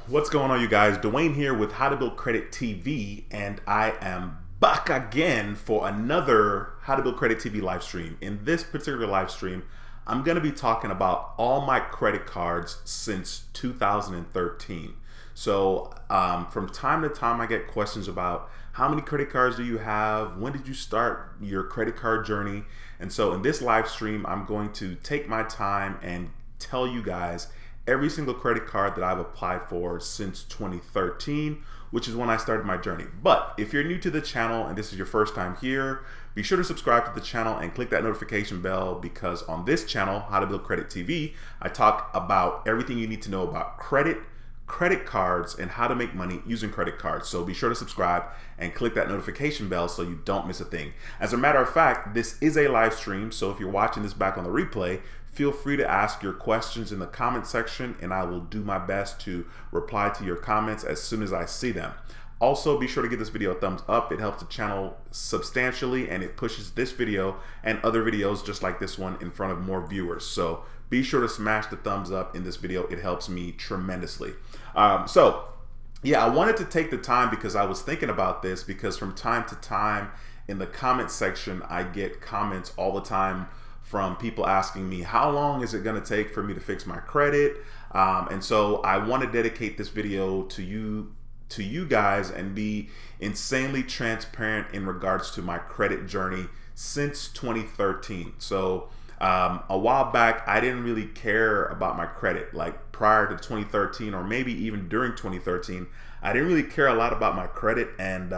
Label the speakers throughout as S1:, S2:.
S1: What's going on, you guys? Dwayne here with How to Build Credit TV, and I am back again for another How to Build Credit TV live stream. In this particular live stream, I'm going to be talking about all my credit cards since 2013. So from time to time, I get questions about how many credit cards do you have? When did you start your credit card journey? And so in this live stream, I'm going to take my time and tell you guys every single credit card that I've applied for since 2013, which is when I started my journey. But if you're new to the channel and this is your first time here, be sure to subscribe to the channel and click that notification bell, because on this channel, How to Build Credit TV, I talk about everything you need to know about credit cards, and how to make money using credit cards. So be sure to subscribe and click that notification bell so you don't miss a thing. As a matter of fact, this is a live stream, so if you're watching this back on the replay, feel free to ask your questions in the comment section and I will do my best to reply to your comments as soon as I see them. Also, be sure to give this video a thumbs up. It helps the channel substantially and it pushes this video and other videos just like this one in front of more viewers. So be sure to smash the thumbs up in this video. It helps me tremendously. Yeah, I wanted to take the time because I was thinking about this, because from time to time in the comment section, I get comments all the time from people asking me, how long is it going to take for me to fix my credit? And so I want to dedicate this video to you guys and be insanely transparent in regards to my credit journey since 2013. So a while back, I didn't really care about my credit. Like prior to 2013, or maybe even during 2013, I didn't really care a lot about my credit, and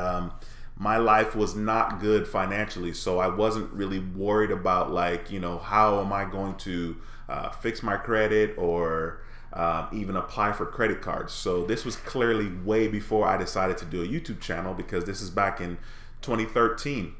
S1: my life was not good financially. So I wasn't really worried about, like, you know, how am I going to fix my credit or even apply for credit cards. So this was clearly way before I decided to do a YouTube channel, because this is back in 2013.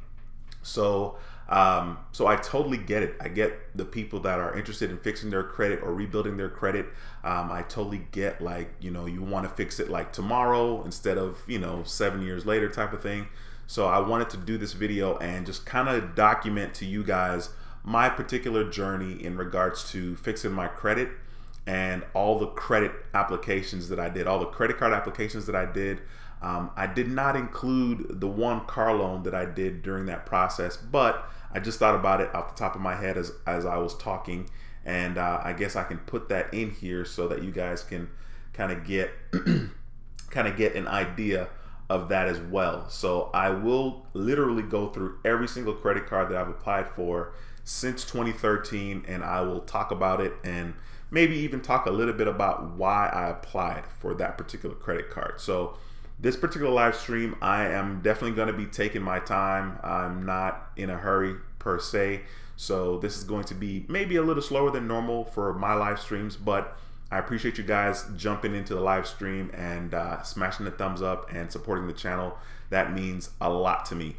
S1: So I totally get it. I get the people that are interested in fixing their credit or rebuilding their credit. I totally get, like, you know, you want to fix it like tomorrow instead of, you know, 7 years later type of thing. So I wanted to do this video and just kind of document to you guys my particular journey in regards to fixing my credit and all the credit applications that I did, all the credit card applications that I did. I did not include the one car loan that I did during that process, but I just thought about it off the top of my head as I was talking, and I guess I can put that in here so that you guys can kind of get an idea of that as well. So I will literally go through every single credit card that I've applied for since 2013, and I will talk about it and maybe even talk a little bit about why I applied for that particular credit card. So this particular live stream, I am definitely going to be taking my time. I'm not in a hurry per se. So this is going to be maybe a little slower than normal for my live streams, but I appreciate you guys jumping into the live stream and smashing the thumbs up and supporting the channel. That means a lot to me.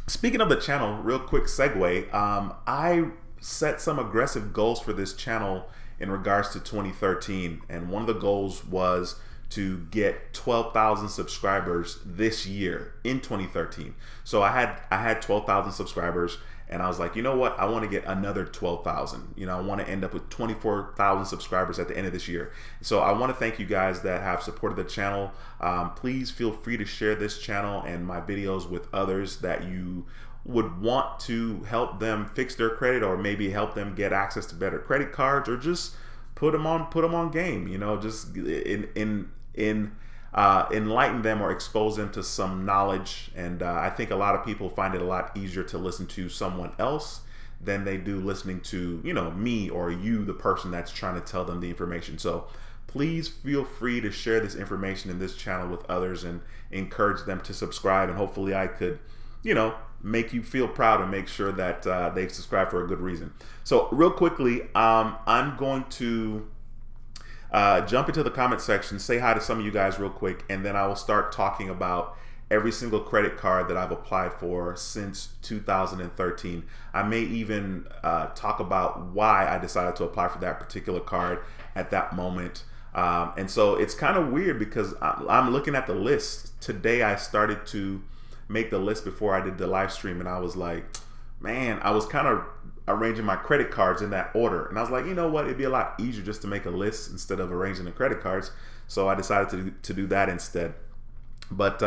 S1: Speaking of the channel, real quick segue, I set some aggressive goals for this channel in regards to 2013, and one of the goals was to get 12,000 subscribers this year in 2013. So I had 12,000 subscribers, and I was like, you know what? I want to get another 12,000. You know, I want to end up with 24,000 subscribers at the end of this year. So I want to thank you guys that have supported the channel. Please feel free to share this channel and my videos with others that you would want to help them fix their credit, or maybe help them get access to better credit cards, or just put them on game. You know, just enlighten them or expose them to some knowledge. And I think a lot of people find it a lot easier to listen to someone else than they do listening to, you know, me or you, the person that's trying to tell them the information. So please feel free to share this information in this channel with others and encourage them to subscribe, and hopefully I could, you know, make you feel proud and make sure that they've subscribed for a good reason. So real quickly, I'm going to jump into the comment section, say hi to some of you guys real quick, and then I will start talking about every single credit card that I've applied for since 2013. I may even talk about why I decided to apply for that particular card at that moment. And so it's kind of weird because I'm looking at the list. Today I started to make the list before I did the live stream, and I was like, man, I was kind of arranging my credit cards in that order. And I was like, you know what? It'd be a lot easier just to make a list instead of arranging the credit cards. So I decided to do that instead. But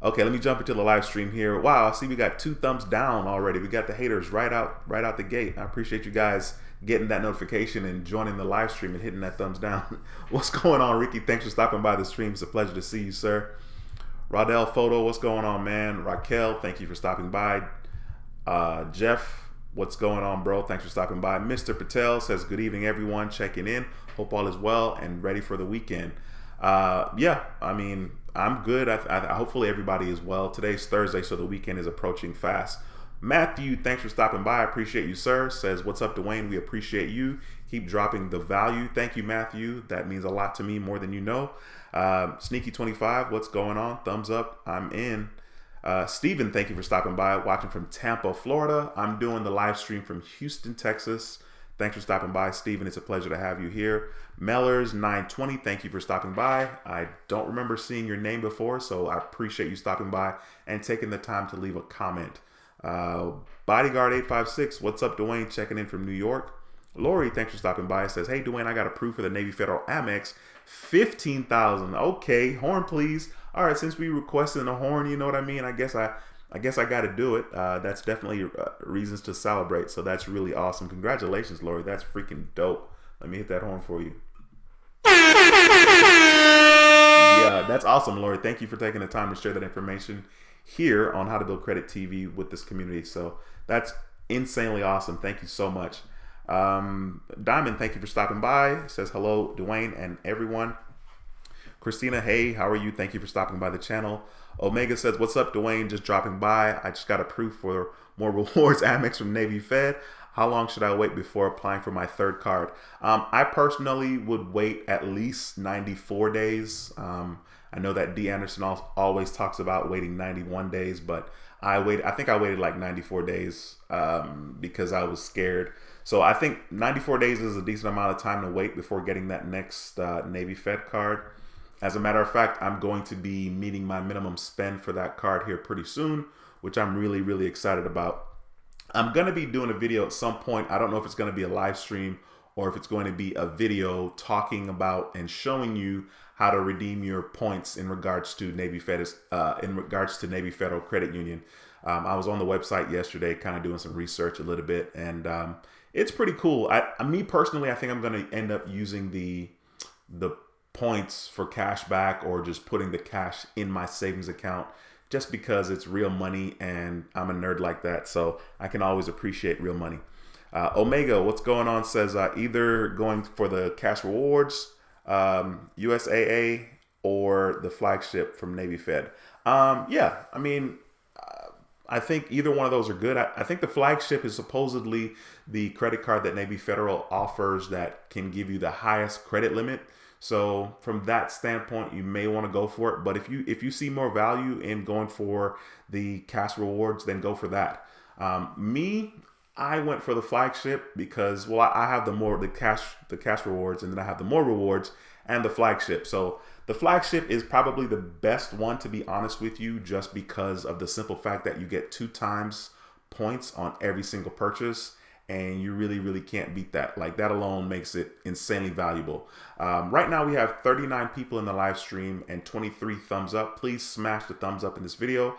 S1: okay, let me jump into the live stream here. Wow, I see we got 2 thumbs down already. We got the haters right out the gate. I appreciate you guys getting that notification and joining the live stream and hitting that thumbs down. What's going on, Ricky? Thanks for stopping by the stream. It's a pleasure to see you, sir. Rodell Photo, what's going on, man? Raquel, thank you for stopping by. Jeff, what's going on, bro? Thanks for stopping by. Mr. Patel says, good evening, everyone. Checking in. Hope all is well and ready for the weekend. Yeah, I mean, I'm good. Hopefully everybody is well. Today's Thursday, so the weekend is approaching fast. Matthew, thanks for stopping by. I appreciate you, sir. Says, what's up, Dwayne? We appreciate you. Keep dropping the value. Thank you, Matthew. That means a lot to me, more than you know. Sneaky25, what's going on? Thumbs up. I'm in. Steven, thank you for stopping by. Watching from Tampa, Florida. I'm doing the live stream from Houston, Texas. Thanks for stopping by, Steven. It's a pleasure to have you here. Mellers920, thank you for stopping by. I don't remember seeing your name before, so I appreciate you stopping by and taking the time to leave a comment. Bodyguard856, what's up, Dwayne? Checking in from New York. Lori, thanks for stopping by. Says, hey, Dwayne, I got approved for the Navy Federal Amex. $15,000. Okay, horn, please. All right, since we requested a horn, you know what I mean? I guess I got to do it. That's definitely reasons to celebrate. So that's really awesome. Congratulations, Lori. That's freaking dope. Let me hit that horn for you. Yeah, that's awesome, Lori. Thank you for taking the time to share that information here on How to Build Credit TV with this community. So that's insanely awesome. Thank you so much. Diamond, thank you for stopping by. Says hello, Dwayne and everyone. Christina, hey, how are you? Thank you for stopping by the channel. Omega says, what's up, Dwayne? Just dropping by. I just got approved for more rewards Amex from Navy Fed. How long should I wait before applying for my 3rd card? I personally would wait at least 94 days. I know that D. Anderson always talks about waiting 91 days, but I think I waited like 94 days because I was scared. So I think 94 days is a decent amount of time to wait before getting that next Navy Fed card. As a matter of fact, I'm going to be meeting my minimum spend for that card here pretty soon, which I'm really, really excited about. I'm going to be doing a video at some point. I don't know if it's going to be a live stream or if it's going to be a video talking about and showing you how to redeem your points in regards to Navy Federal Credit Union. I was on the website yesterday, kind of doing some research a little bit, and it's pretty cool. Me personally, I think I'm going to end up using the points for cash back or just putting the cash in my savings account just because it's real money and I'm a nerd like that, so I can always appreciate real money. Omega, what's going on? Says either going for the cash rewards, USAA, or the flagship from Navy Fed. Yeah, I mean, I think either one of those are good. I think the flagship is supposedly the credit card that Navy Federal offers that can give you the highest credit limit. So from that standpoint, you may want to go for it. But if you see more value in going for the cash rewards, then go for that. I went for the flagship because, well, I have the cash rewards, and then I have the more rewards and the flagship. So the flagship is probably the best one, to be honest with you, just because of the simple fact that you get 2 times points on every single purchase. And you really, really can't beat that. Like, that alone makes it insanely valuable. Right now we have 39 people in the live stream and 23 thumbs up. Please smash the thumbs up in this video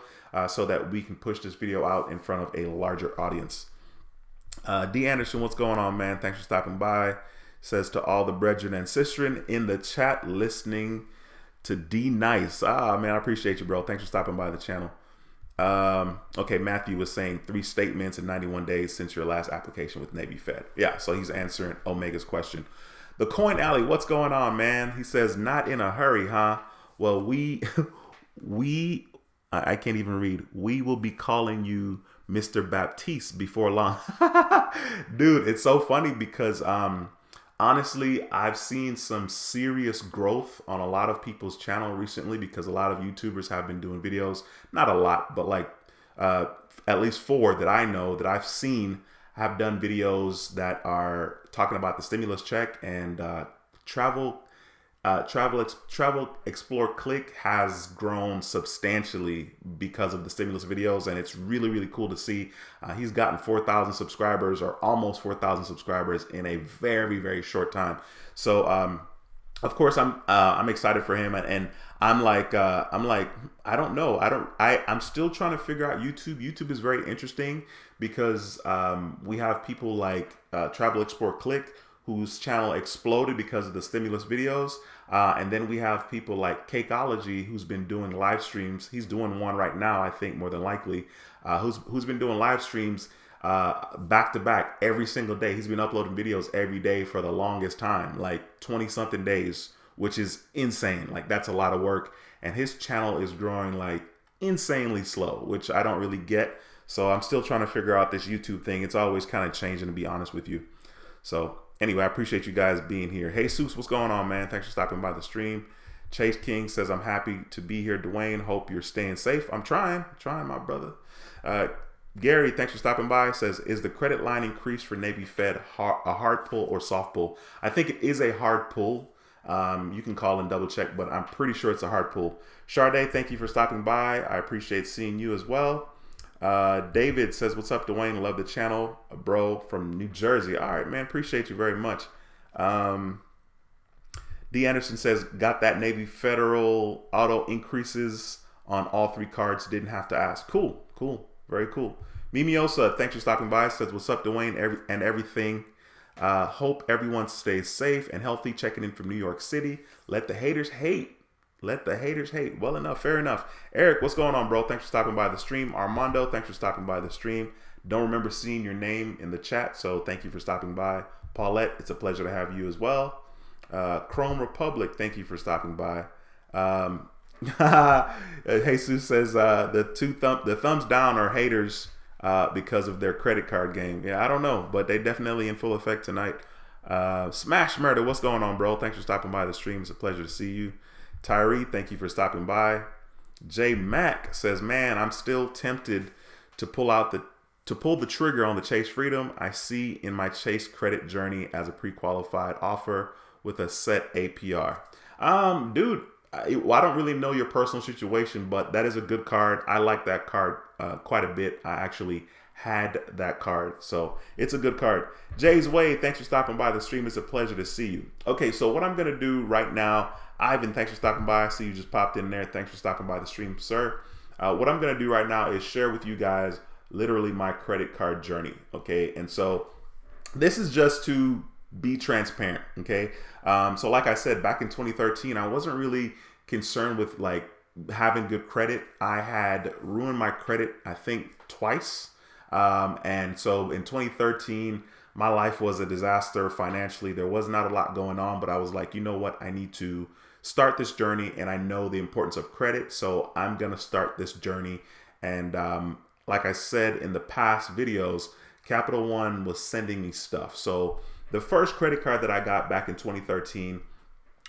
S1: so that we can push this video out in front of a larger audience. D. Anderson, what's going on, man? Thanks for stopping by. Says to all the brethren and sistren in the chat listening to D Nice. Man, I appreciate you, bro. Thanks for stopping by the channel. Okay, Matthew was saying 3 statements in 91 days since your last application with Navy Fed. Yeah, so he's answering Omega's question. The Coin Alley, what's going on, man? He says, not in a hurry, huh? Well, I can't even read. We will be calling you Mr. Baptiste before long. Dude, it's so funny because honestly, I've seen some serious growth on a lot of people's channel recently because a lot of YouTubers have been doing videos. Not a lot, but like at least 4 that I know that I've seen have done videos that are talking about the stimulus check and travel Travel Explore Click has grown substantially because of the stimulus videos, and it's really really cool to see. He's gotten 4,000 subscribers, or almost 4,000 subscribers, in a very very short time. So of course I'm excited for him, and I'm like I don't know, I'm still trying to figure out YouTube. YouTube is very interesting because we have people like Travel Explore Click, whose channel exploded because of the stimulus videos. And then we have people like Cakeology, who's been doing live streams. He's doing one right now, I think, more than likely, who's been doing live streams back to back every single day. He's been uploading videos every day for the longest time, like 20 something days, which is insane. Like, that's a lot of work. And his channel is growing like insanely slow, which I don't really get. So I'm still trying to figure out this YouTube thing. It's always kind of changing, to be honest with you. So anyway, I appreciate you guys being here. Hey, Jesus, what's going on, man? Thanks for stopping by the stream. Chase King says, I'm happy to be here, Dwayne. Hope you're staying safe. I'm trying, my brother. Gary, thanks for stopping by. Says, is the credit line increase for Navy Fed a hard pull or soft pull? I think it is a hard pull. You can call and double check, but I'm pretty sure it's a hard pull. Sade, thank you for stopping by. I appreciate seeing you as well. David says, what's up, Dwayne? Love the channel, bro, from New Jersey. All right, man, appreciate you very much. D. Anderson says, got that Navy Federal auto increases on all 3 cards. Didn't have to ask. Cool, very cool. Mimiosa, thanks for stopping by. Says, what's up, Dwayne, and everything. Hope everyone stays safe and healthy. Checking in from New York City. Let the haters hate. Let the haters hate. Well enough, fair enough. Eric, what's going on, bro? Thanks for stopping by the stream. Armando, thanks for stopping by the stream. Don't remember seeing your name in the chat, so thank you for stopping by. Paulette, it's a pleasure to have you as well. Chrome Republic, thank you for stopping by. Jesus says the thumbs down are haters because of their credit card game. Yeah, I don't know, but they definitely in full effect tonight. Smash Murder, what's going on, bro? Thanks for stopping by the stream. It's a pleasure to see you. Tyree, thank you for stopping by. J Mac says, man, I'm still tempted to pull the trigger on the Chase Freedom. I see in my Chase credit journey as a pre-qualified offer with a set APR. Dude, I don't really know your personal situation, but that is a good card. I like that card quite a bit. I actually had that card, so it's a good card. Jay's Way, thanks for stopping by the stream. It's a pleasure to see you. Okay, so what I'm gonna do right now, Ivan, thanks for stopping by. I see you just popped in there. Thanks for stopping by the stream, sir. What I'm gonna do right now is share with you guys literally my credit card journey. Okay, and so this is just to be transparent. Okay, so like I said, back in 2013, I wasn't really concerned with like having good credit. I had ruined my credit, I think, twice. And so in 2013, my life was a disaster financially. There was not a lot going on, but I was like, you know what? I need to start this journey, and I know the importance of credit. So I'm going to start this journey. And like I said in the past videos, Capital One was sending me stuff. So the first credit card that I got back in 2013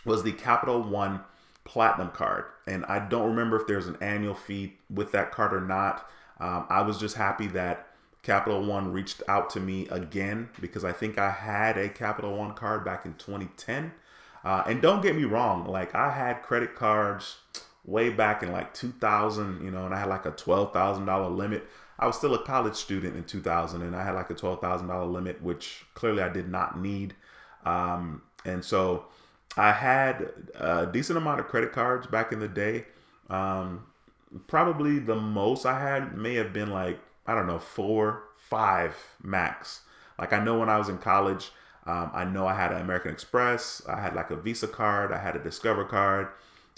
S1: was the Capital One Platinum card. And I don't remember if there's an annual fee with that card or not. I was just happy that Capital One reached out to me again, because I think I had a Capital One card back in 2010. And don't get me wrong, like I had credit cards way back in like 2000, you know, and I had like a $12,000 limit. I was still a college student in 2000, and I had like a $12,000 limit, which clearly I did not need. And so I had a decent amount of credit cards back in the day. Probably the most I had may have been like, I don't know, 4, 5 max. Like I know when I was in college, I know I had an American Express, I had like a Visa card, I had a Discover card,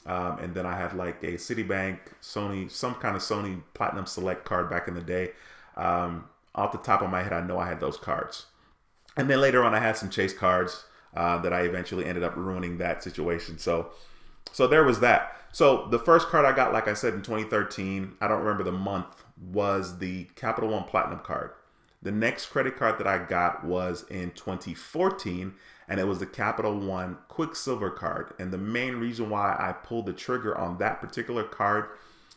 S1: and then I had like a Citibank, Sony, some kind of Sony Platinum Select card back in the day. Off the top of my head, I know I had those cards. And then later on, I had some Chase cards that I eventually ended up ruining that situation. So there was that. So the first card I got, like I said, in 2013, I don't remember the month, was the Capital One Platinum card. The next credit card that I got was in 2014, and it was the Capital One Quicksilver card. And the main reason why I pulled the trigger on that particular card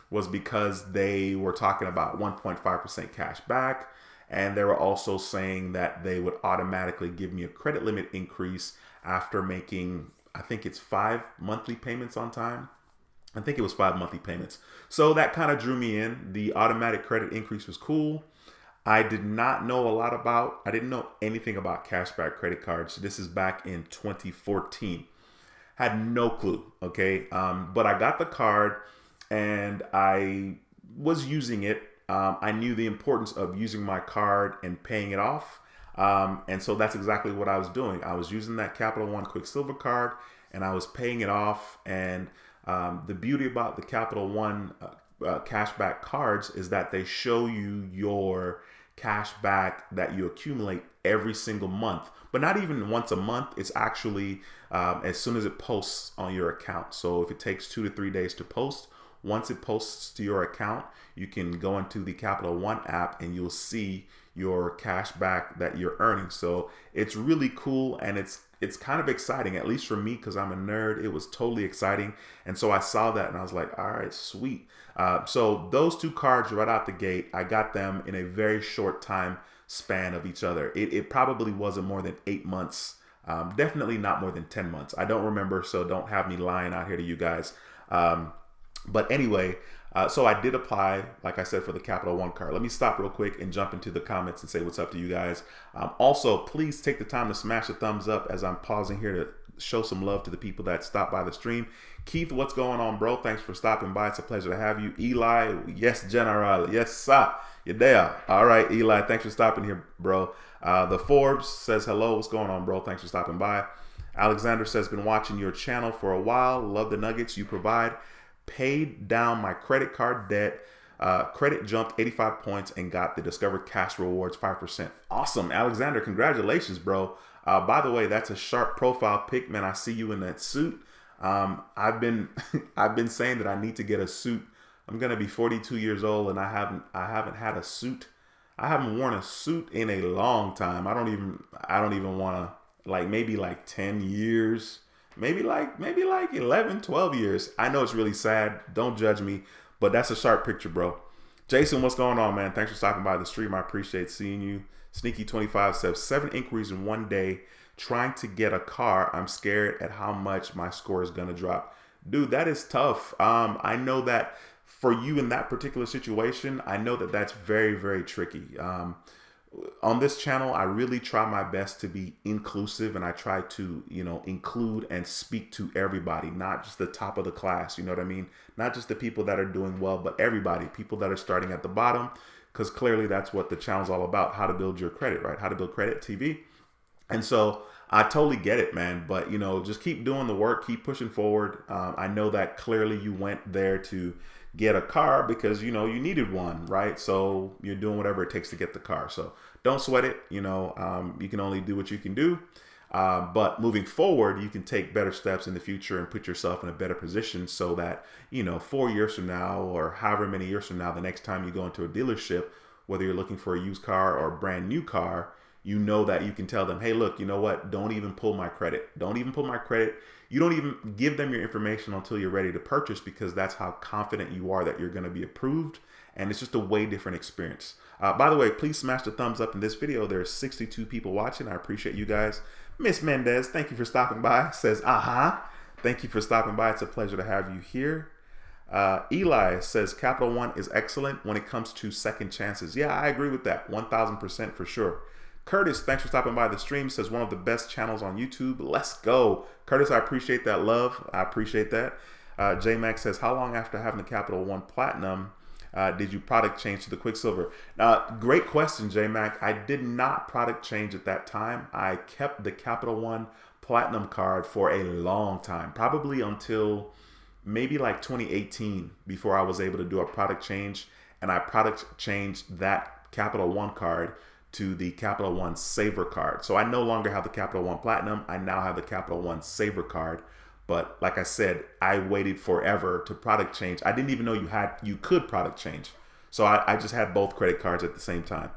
S1: was because they were talking about 1.5% cash back. And they were also saying that they would automatically give me a credit limit increase after making I think it's 5 monthly payments on time. I think it was 5 monthly payments. So that kind of drew me in. The automatic credit increase was cool. I didn't know anything about cashback credit cards. This is back in 2014. Had no clue. Okay. But I got the card and I was using it. I knew the importance of using my card and paying it off. And so that's exactly what I was doing. I was using that Capital One Quicksilver card and I was paying it off. And the beauty about the Capital One cashback cards is that they show you your cash back that you accumulate every single month, but not even once a month. It's actually as soon as it posts on your account. So if it takes 2 to 3 days to post, once it posts to your account, you can go into the Capital One app and you'll see your cash back that you're earning. So it's really cool and it's kind of exciting, at least for me, because I'm a nerd. It was totally exciting. And so I saw that and I was like, all right, sweet. So those two cards right out the gate, I got them in a very short time span of each other. It probably wasn't more than 8 months. Definitely not more than 10 months. I don't remember, so don't have me lying out here to you guys. But anyway, so I did apply, like I said, for the Capital One card. Let me stop real quick and jump into the comments and say what's up to you guys. Also, please take the time to smash the thumbs up as I'm pausing here to show some love to the people that stopped by the stream. Keith, what's going on, bro? Thanks for stopping by. It's a pleasure to have you. Eli, yes, General. Yes, sir. You're there. All right, Eli, thanks for stopping here, bro. The Forbes says hello. What's going on, bro? Thanks for stopping by. Alexander says, been watching your channel for a while. Love the nuggets you provide. Paid down my credit card debt. Credit jumped 85 points and got the Discover Cash Rewards 5%. Awesome, Alexander. Congratulations, bro. By the way, that's a sharp profile pic, man. I see you in that suit. I've been saying that I need to get a suit. I'm gonna be 42 years old and I haven't had a suit. I haven't worn a suit in a long time. I don't even want to, like, maybe like 10 years. Maybe like 11, 12 years. I know it's really sad. Don't judge me, but that's a sharp picture, bro. Jason, what's going on, man? Thanks for stopping by the stream. I appreciate seeing you. Sneaky25 says 7 inquiries in one day trying to get a car. I'm scared at how much my score is going to drop. Dude, that is tough. I know that for you in that particular situation, I know that that's very, very tricky. On this channel, I really try my best to be inclusive and I try to, include and speak to everybody, not just the top of the class. You know what I mean? Not just the people that are doing well, but everybody, people that are starting at the bottom, because clearly that's what the channel's all about, how to build your credit, right? How to build credit TV. And so I totally get it, man. But, just keep doing the work, keep pushing forward. I know that clearly you went there to get a car because, you needed one, right? So you're doing whatever it takes to get the car. So don't sweat it. You can only do what you can do. But moving forward, you can take better steps in the future and put yourself in a better position so that, 4 years from now or however many years from now, the next time you go into a dealership, whether you're looking for a used car or a brand new car, you know that you can tell them, hey, look, you know what? Don't even pull my credit. Don't even pull my credit. You don't even give them your information until you're ready to purchase, because that's how confident you are that you're going to be approved. And it's just a way different experience. By the way, please smash the thumbs up in this video. There's 62 people watching. I appreciate you guys. Miss Mendez, thank you for stopping by. Says, thank you for stopping by. It's a pleasure to have you here. Eli says, Capital One is excellent when it comes to second chances. Yeah, I agree with that. 1000% for sure. Curtis, thanks for stopping by the stream. Says one of the best channels on YouTube. Let's go. Curtis, I appreciate that love. I appreciate that. J-Max says, how long after having the Capital One Platinum did you product change to the Quicksilver? Great question, J-Mac. I did not product change at that time. I kept the Capital One Platinum card for a long time, probably until maybe like 2018 before I was able to do a product change. And I product changed that Capital One card to the Capital One Saver card. So I no longer have the Capital One Platinum. I now have the Capital One Saver card. But like I said, I waited forever to product change. I didn't even know you could product change. So I just had both credit cards at the same time.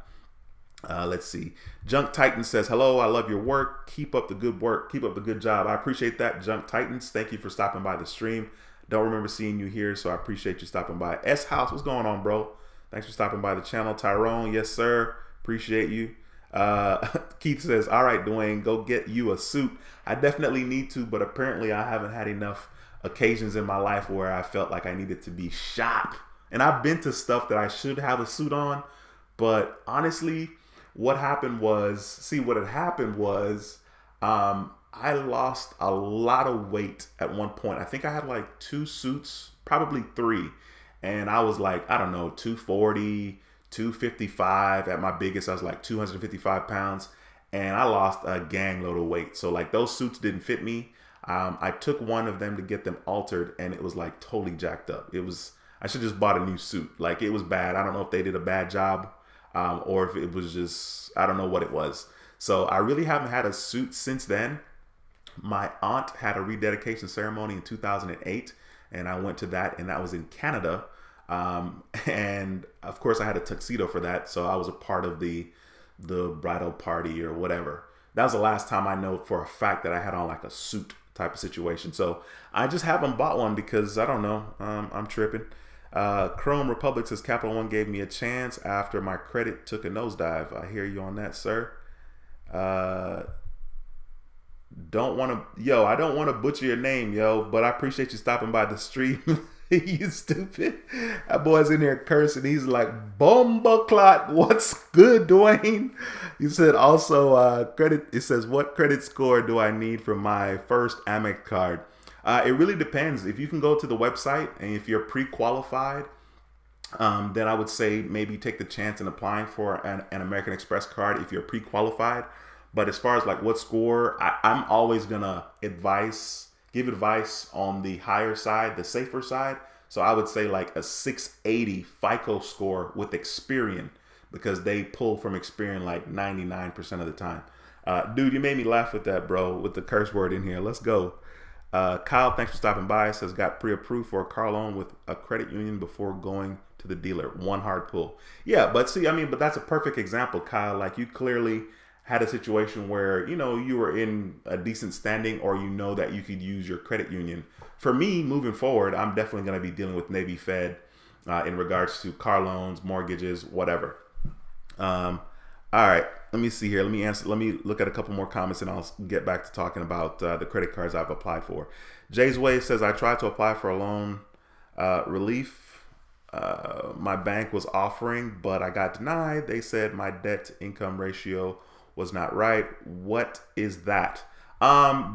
S1: Let's see. Junk Titan says, hello, I love your work. Keep up the good work. Keep up the good job. I appreciate that, Junk Titans. Thank you for stopping by the stream. Don't remember seeing you here, so I appreciate you stopping by. S House, what's going on, bro? Thanks for stopping by the channel. Tyrone, yes, sir. Appreciate you. Keith says, all right, Dwayne, go get you a suit. I definitely need to, but apparently I haven't had enough occasions in my life where I felt like I needed to be sharp. And I've been to stuff that I should have a suit on, but honestly, what happened was, what had happened was, I lost a lot of weight at one point. I think I had like 2 suits, probably 3. And I was like, I don't know, 240, 255. At my biggest, I was like 255 pounds. And I lost a gang load of weight. So like those suits didn't fit me. I took one of them to get them altered, and it was like totally jacked up. I should just bought a new suit. Like it was bad. I don't know if they did a bad job, or if it was just, I don't know what it was. So I really haven't had a suit since then. My aunt had a rededication ceremony in 2008, and I went to that, and that was in Canada. And of course I had a tuxedo for that. So I was a part of the bridal party or whatever. That was the last time I know for a fact that I had on like a suit type of situation. So I just haven't bought one because I don't know. I'm tripping. Chrome Republic says Capital One gave me a chance after my credit took a nosedive. I hear you on that, sir. I don't want to butcher your name, but I appreciate you stopping by the stream. You stupid. That boy's in there cursing. He's like, Bomba clot, what's good, Dwayne? You said also credit. It says, what credit score do I need for my first Amex card? It really depends. If you can go to the website and if you're pre-qualified, then I would say maybe take the chance in applying for an American Express card if you're pre-qualified. But as far as like what score, I'm always gonna give advice on the higher side, the safer side. So I would say like a 680 FICO score with Experian, because they pull from Experian like 99% of the time. Dude, you made me laugh with that, bro, with the curse word in here. Let's go. Kyle, thanks for stopping by. Says got pre-approved for a car loan with a credit union before going to the dealer. One hard pull. Yeah, but but that's a perfect example, Kyle. Like you clearly had a situation where, you were in a decent standing, or that you could use your credit union. For me, moving forward, I'm definitely going to be dealing with Navy Fed in regards to car loans, mortgages, whatever. All right, let me see here. Let me look at a couple more comments, and I'll get back to talking about the credit cards I've applied for. Jay's Way says, I tried to apply for a loan relief my bank was offering, but I got denied. They said my debt to income ratio was not right. What is that?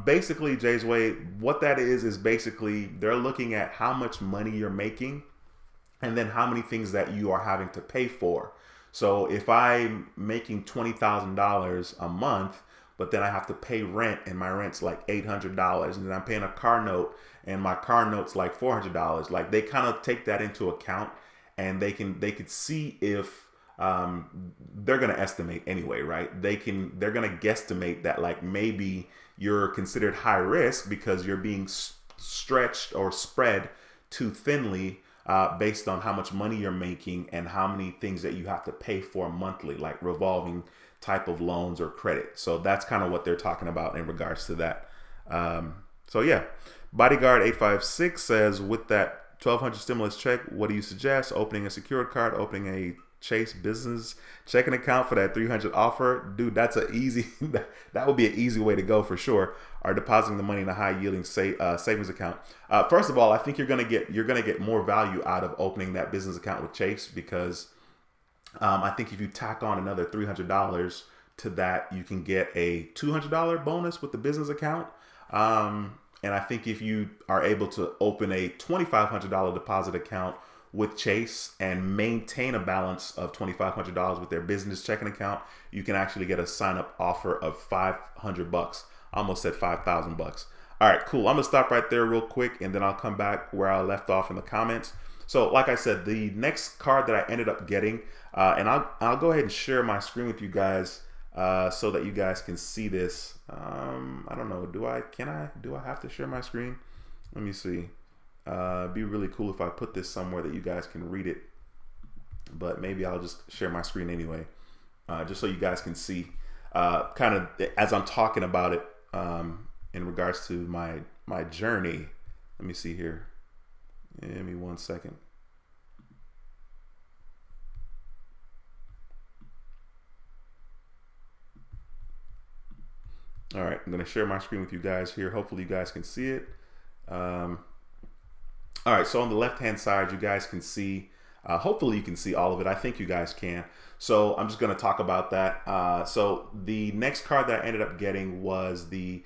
S1: Basically, Jay's Way, what that is basically they're looking at how much money you're making and then how many things that you are having to pay for. So if I'm making $20,000 a month, but then I have to pay rent, and my rent's like $800, and then I'm paying a car note, and my car note's like $400. Like they kind of take that into account, and they could see if they're gonna estimate anyway, right? They're gonna guesstimate that like maybe you're considered high risk because you're being stretched or spread too thinly based on how much money you're making and how many things that you have to pay for monthly, like revolving type of loans or credit. So that's kind of what they're talking about in regards to that. So yeah, Bodyguard 856 says, with that 1,200 stimulus check, what do you suggest? Opening a secured card, opening a Chase business checking account for that 300 offer? Dude, that's that would be an easy way to go for sure. Or depositing the money in a high yielding savings account. First of all, I think you're gonna get more value out of opening that business account with Chase, because I think if you tack on another $300 to that, you can get a $200 bonus with the business account. And I think if you are able to open a $2,500 deposit account with Chase and maintain a balance of $2,500 with their business checking account, you can actually get a sign-up offer of $500. I almost said $5,000. All right, cool. I'm gonna stop right there real quick, and then I'll come back where I left off in the comments. So like I said, the next card that I ended up getting, and I'll go ahead and share my screen with you guys so that you guys can see this. I don't know. Do I have to share my screen? Let me see. It'd be really cool if I put this somewhere that you guys can read it, but maybe I'll just share my screen anyway, just so you guys can see kind of as I'm talking about it in regards to my journey. Let me see here. Give me 1 second. All right, I'm going to share my screen with you guys here. Hopefully you guys can see it. Um, all right, so on the left-hand side, you guys can see, hopefully you can see all of it. I think you guys can. So I'm just going to talk about that. So the next card that I ended up getting was the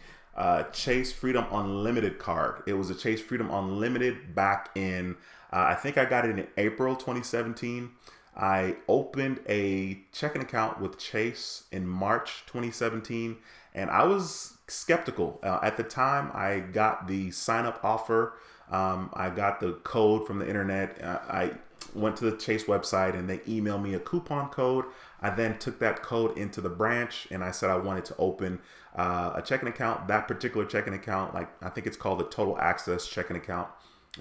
S1: Chase Freedom Unlimited card. It was a Chase Freedom Unlimited back in, I think I got it in April 2017. I opened a checking account with Chase in March 2017, and I was skeptical. At the time, I got the sign-up offer. I got the code from the internet. I went to the Chase website and they emailed me a coupon code. I then took that code into the branch and I said I wanted to open a checking account. That particular checking account, like I think it's called the Total Access checking account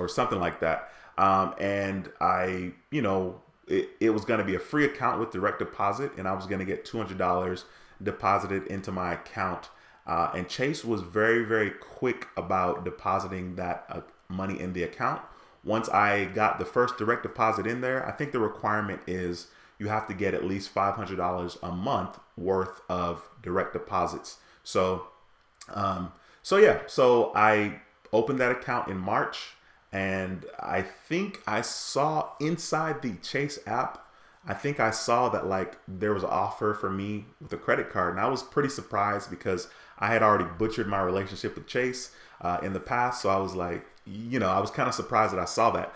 S1: or something like that. And I, it was going to be a free account with direct deposit, and I was going to get $200 deposited into my account. And Chase was very, very quick about depositing that money in the account. Once I got the first direct deposit in there, I think the requirement is you have to get at least $500 a month worth of direct deposits. So I opened that account in March, and I think I saw inside the Chase app, I think I saw that like there was an offer for me with a credit card, and I was pretty surprised because I had already butchered my relationship with Chase in the past. So I was like, I was kind of surprised that I saw that.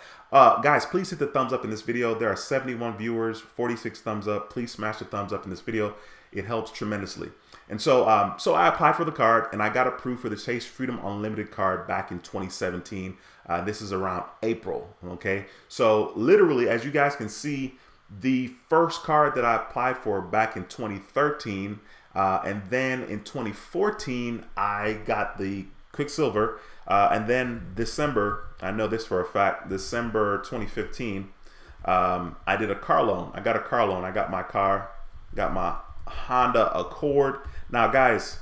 S1: Guys, please hit the thumbs up in this video. There are 71 viewers, 46 thumbs up. Please smash the thumbs up in this video. It helps tremendously. And so I applied for the card and I got approved for the Chase Freedom Unlimited card back in 2017. This is around April. Okay. So literally, as you guys can see, the first card that I applied for back in 2013, and then in 2014, I got the Quicksilver. And then December, I know this for a fact, December 2015, I did a car loan. I got a car loan. I got my car, got my Honda Accord. Now, guys,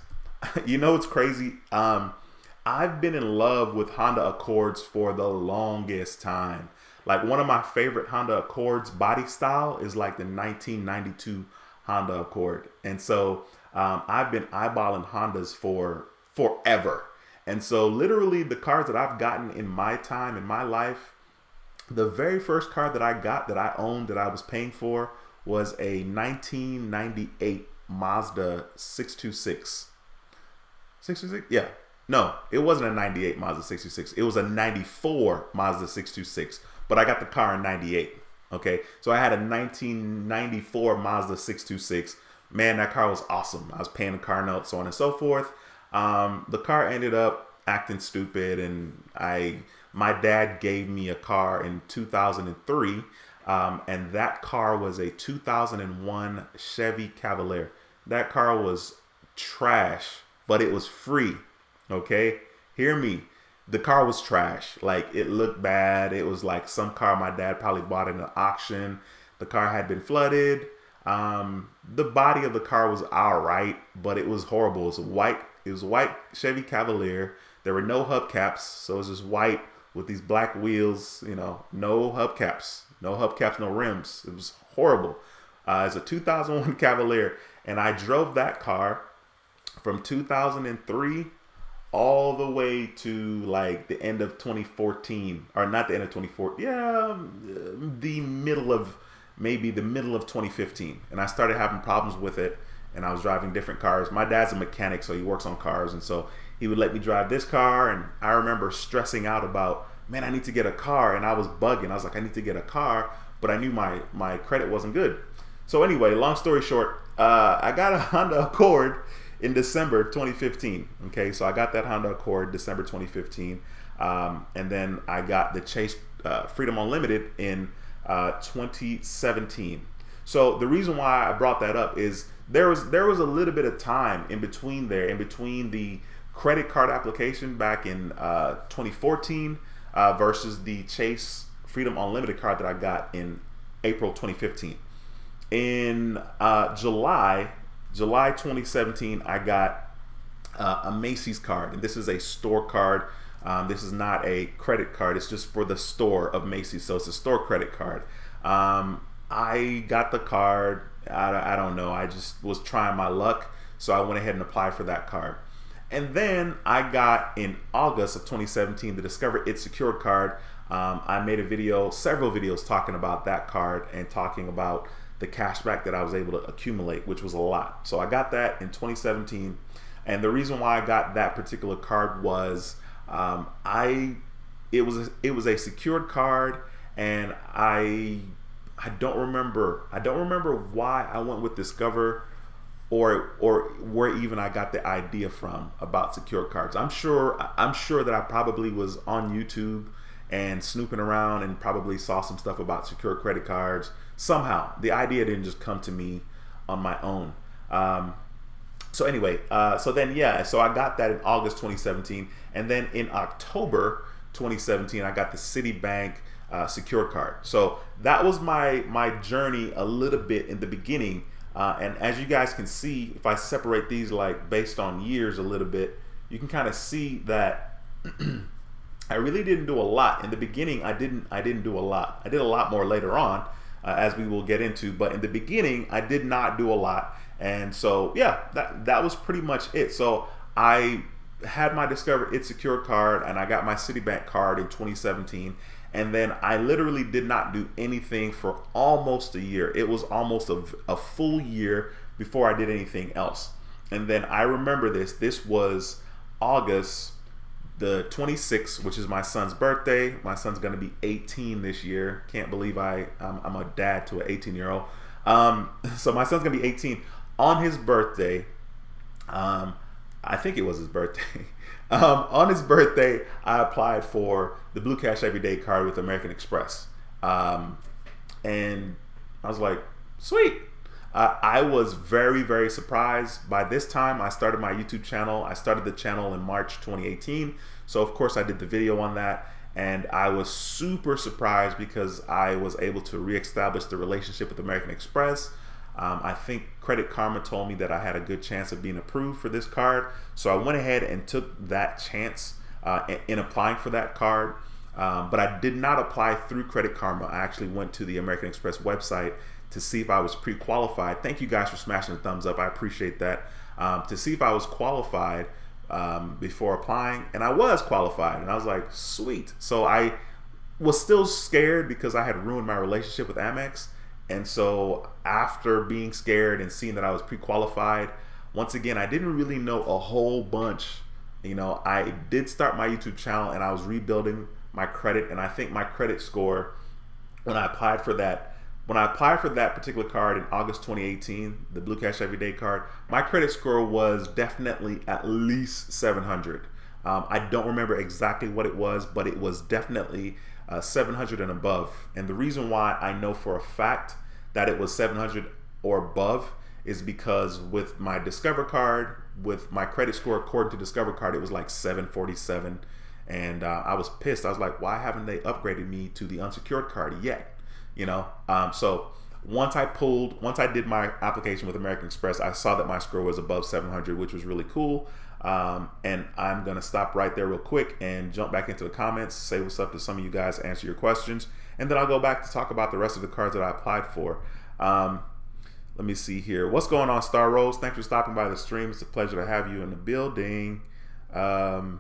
S1: it's crazy. I've been in love with Honda Accords for the longest time. Like one of my favorite Honda Accords body style is like the 1992 Honda Accord. And so I've been eyeballing Hondas for forever. And so literally the cars that I've gotten in my time, in my life, the very first car that I got, that I owned, that I was paying for was a 1998 Mazda 626. 626? Yeah. No, it wasn't a 98 Mazda 626. It was a 94 Mazda 626. But I got the car in 98. Okay. So I had a 1994 Mazda 626. Man, that car was awesome. I was paying the car note, so on and so forth. The car ended up acting stupid, and my dad gave me a car in 2003, and that car was a 2001 Chevy Cavalier. That car was trash, but it was free. Okay, hear me. The car was trash. Like, it looked bad. It was like some car my dad probably bought in an auction. The car had been flooded. The body of the car was all right, but it was horrible. It was a white Chevy Cavalier. There were no hubcaps, so it was just white with these black wheels. No hubcaps, no rims. It was horrible. It's a 2001 Cavalier, and I drove that car from 2003 all the way to like the end of 2014, or not the end of 2014. Yeah, maybe the middle of 2015, and I started having problems with it. And I was driving different cars. My dad's a mechanic, so he works on cars. And so he would let me drive this car. And I remember stressing out about, man, I need to get a car. And I was bugging. I was like, I need to get a car. But I knew my credit wasn't good. So anyway, long story short, I got a Honda Accord in December 2015. Okay, so I got that Honda Accord December 2015. And then I got the Chase Freedom Unlimited in 2017. So the reason why I brought that up is there was a little bit of time in between the credit card application back in 2014 versus the Chase Freedom Unlimited card that I got in April 2015. In July 2017, I got a Macy's card, and this is a store card. This is not a credit card. It's just for the store of Macy's, so it's a store credit card. I got the card. I don't know. I just was trying my luck, so I went ahead and applied for that card. And then I got in August of 2017 the Discover It Secured card. I made a video, several videos talking about that card and talking about the cashback that I was able to accumulate, which was a lot. So I got that in 2017. And the reason why I got that particular card was it was a secured card, and I don't remember why I went with Discover or where even I got the idea from about secured cards. I'm sure that I probably was on YouTube and snooping around and probably saw some stuff about secured credit cards. Somehow the idea didn't just come to me on my own. So anyway, so I got that in August 2017, and then in October 2017 I got the Citibank secured card. So that was my journey a little bit in the beginning. And as you guys can see, if I separate these like based on years a little bit, you can kind of see that I really didn't do a lot. In the beginning, I didn't do a lot. I did a lot more later on, as we will get into. But in the beginning, I did not do a lot. And so, yeah, that was pretty much it. So I had my Discover It Secured card, and I got my Citibank card in 2017. And then I literally did not do anything for almost a year. It was almost a full year before I did anything else. And then I remember this was August the 26th, which is my son's birthday. My son's gonna be 18 this year. Can't believe I'm a dad to an 18-year-old. So my son's gonna be 18 on his birthday. I think it was his birthday. On his birthday, I applied for the Blue Cash Everyday card with American Express. And I was like, sweet. I was very, very surprised. By this time, I started my YouTube channel. I started the channel in March 2018. So of course I did the video on that. And I was super surprised because I was able to reestablish the relationship with American Express. I think Credit Karma told me that I had a good chance of being approved for this card. So I went ahead and took that chance in applying for that card. But I did not apply through Credit Karma. I actually went to the American Express website to see if I was pre-qualified. Thank you guys for smashing the thumbs up. I appreciate that. To see if I was qualified before applying. And I was qualified. And I was like, sweet. So I was still scared because I had ruined my relationship with Amex. And so after being scared and seeing that I was pre-qualified, once again, I didn't really know a whole bunch. You know, I did start my YouTube channel and I was rebuilding my credit. And I think my credit score, when I applied for that particular card in August 2018, the Blue Cash Everyday card, my credit score was definitely at least 700. I don't remember exactly what it was, but it was definitely 700 and above. And the reason why I know for a fact that it was 700 or above is because with my Discover card, with my credit score according to Discover card, it was like 747. And I was pissed. I was like, why haven't they upgraded me to the unsecured card yet? You know, so once I did my application with American Express, I saw that my score was above 700, which was really cool. And I'm going to stop right there real quick and jump back into the comments, say what's up to some of you guys, answer your questions, and then I'll go back to talk about the rest of the cards that I applied for. Let me see here. What's going on, Star Rose? Thanks for stopping by the stream. It's a pleasure to have you in the building. Star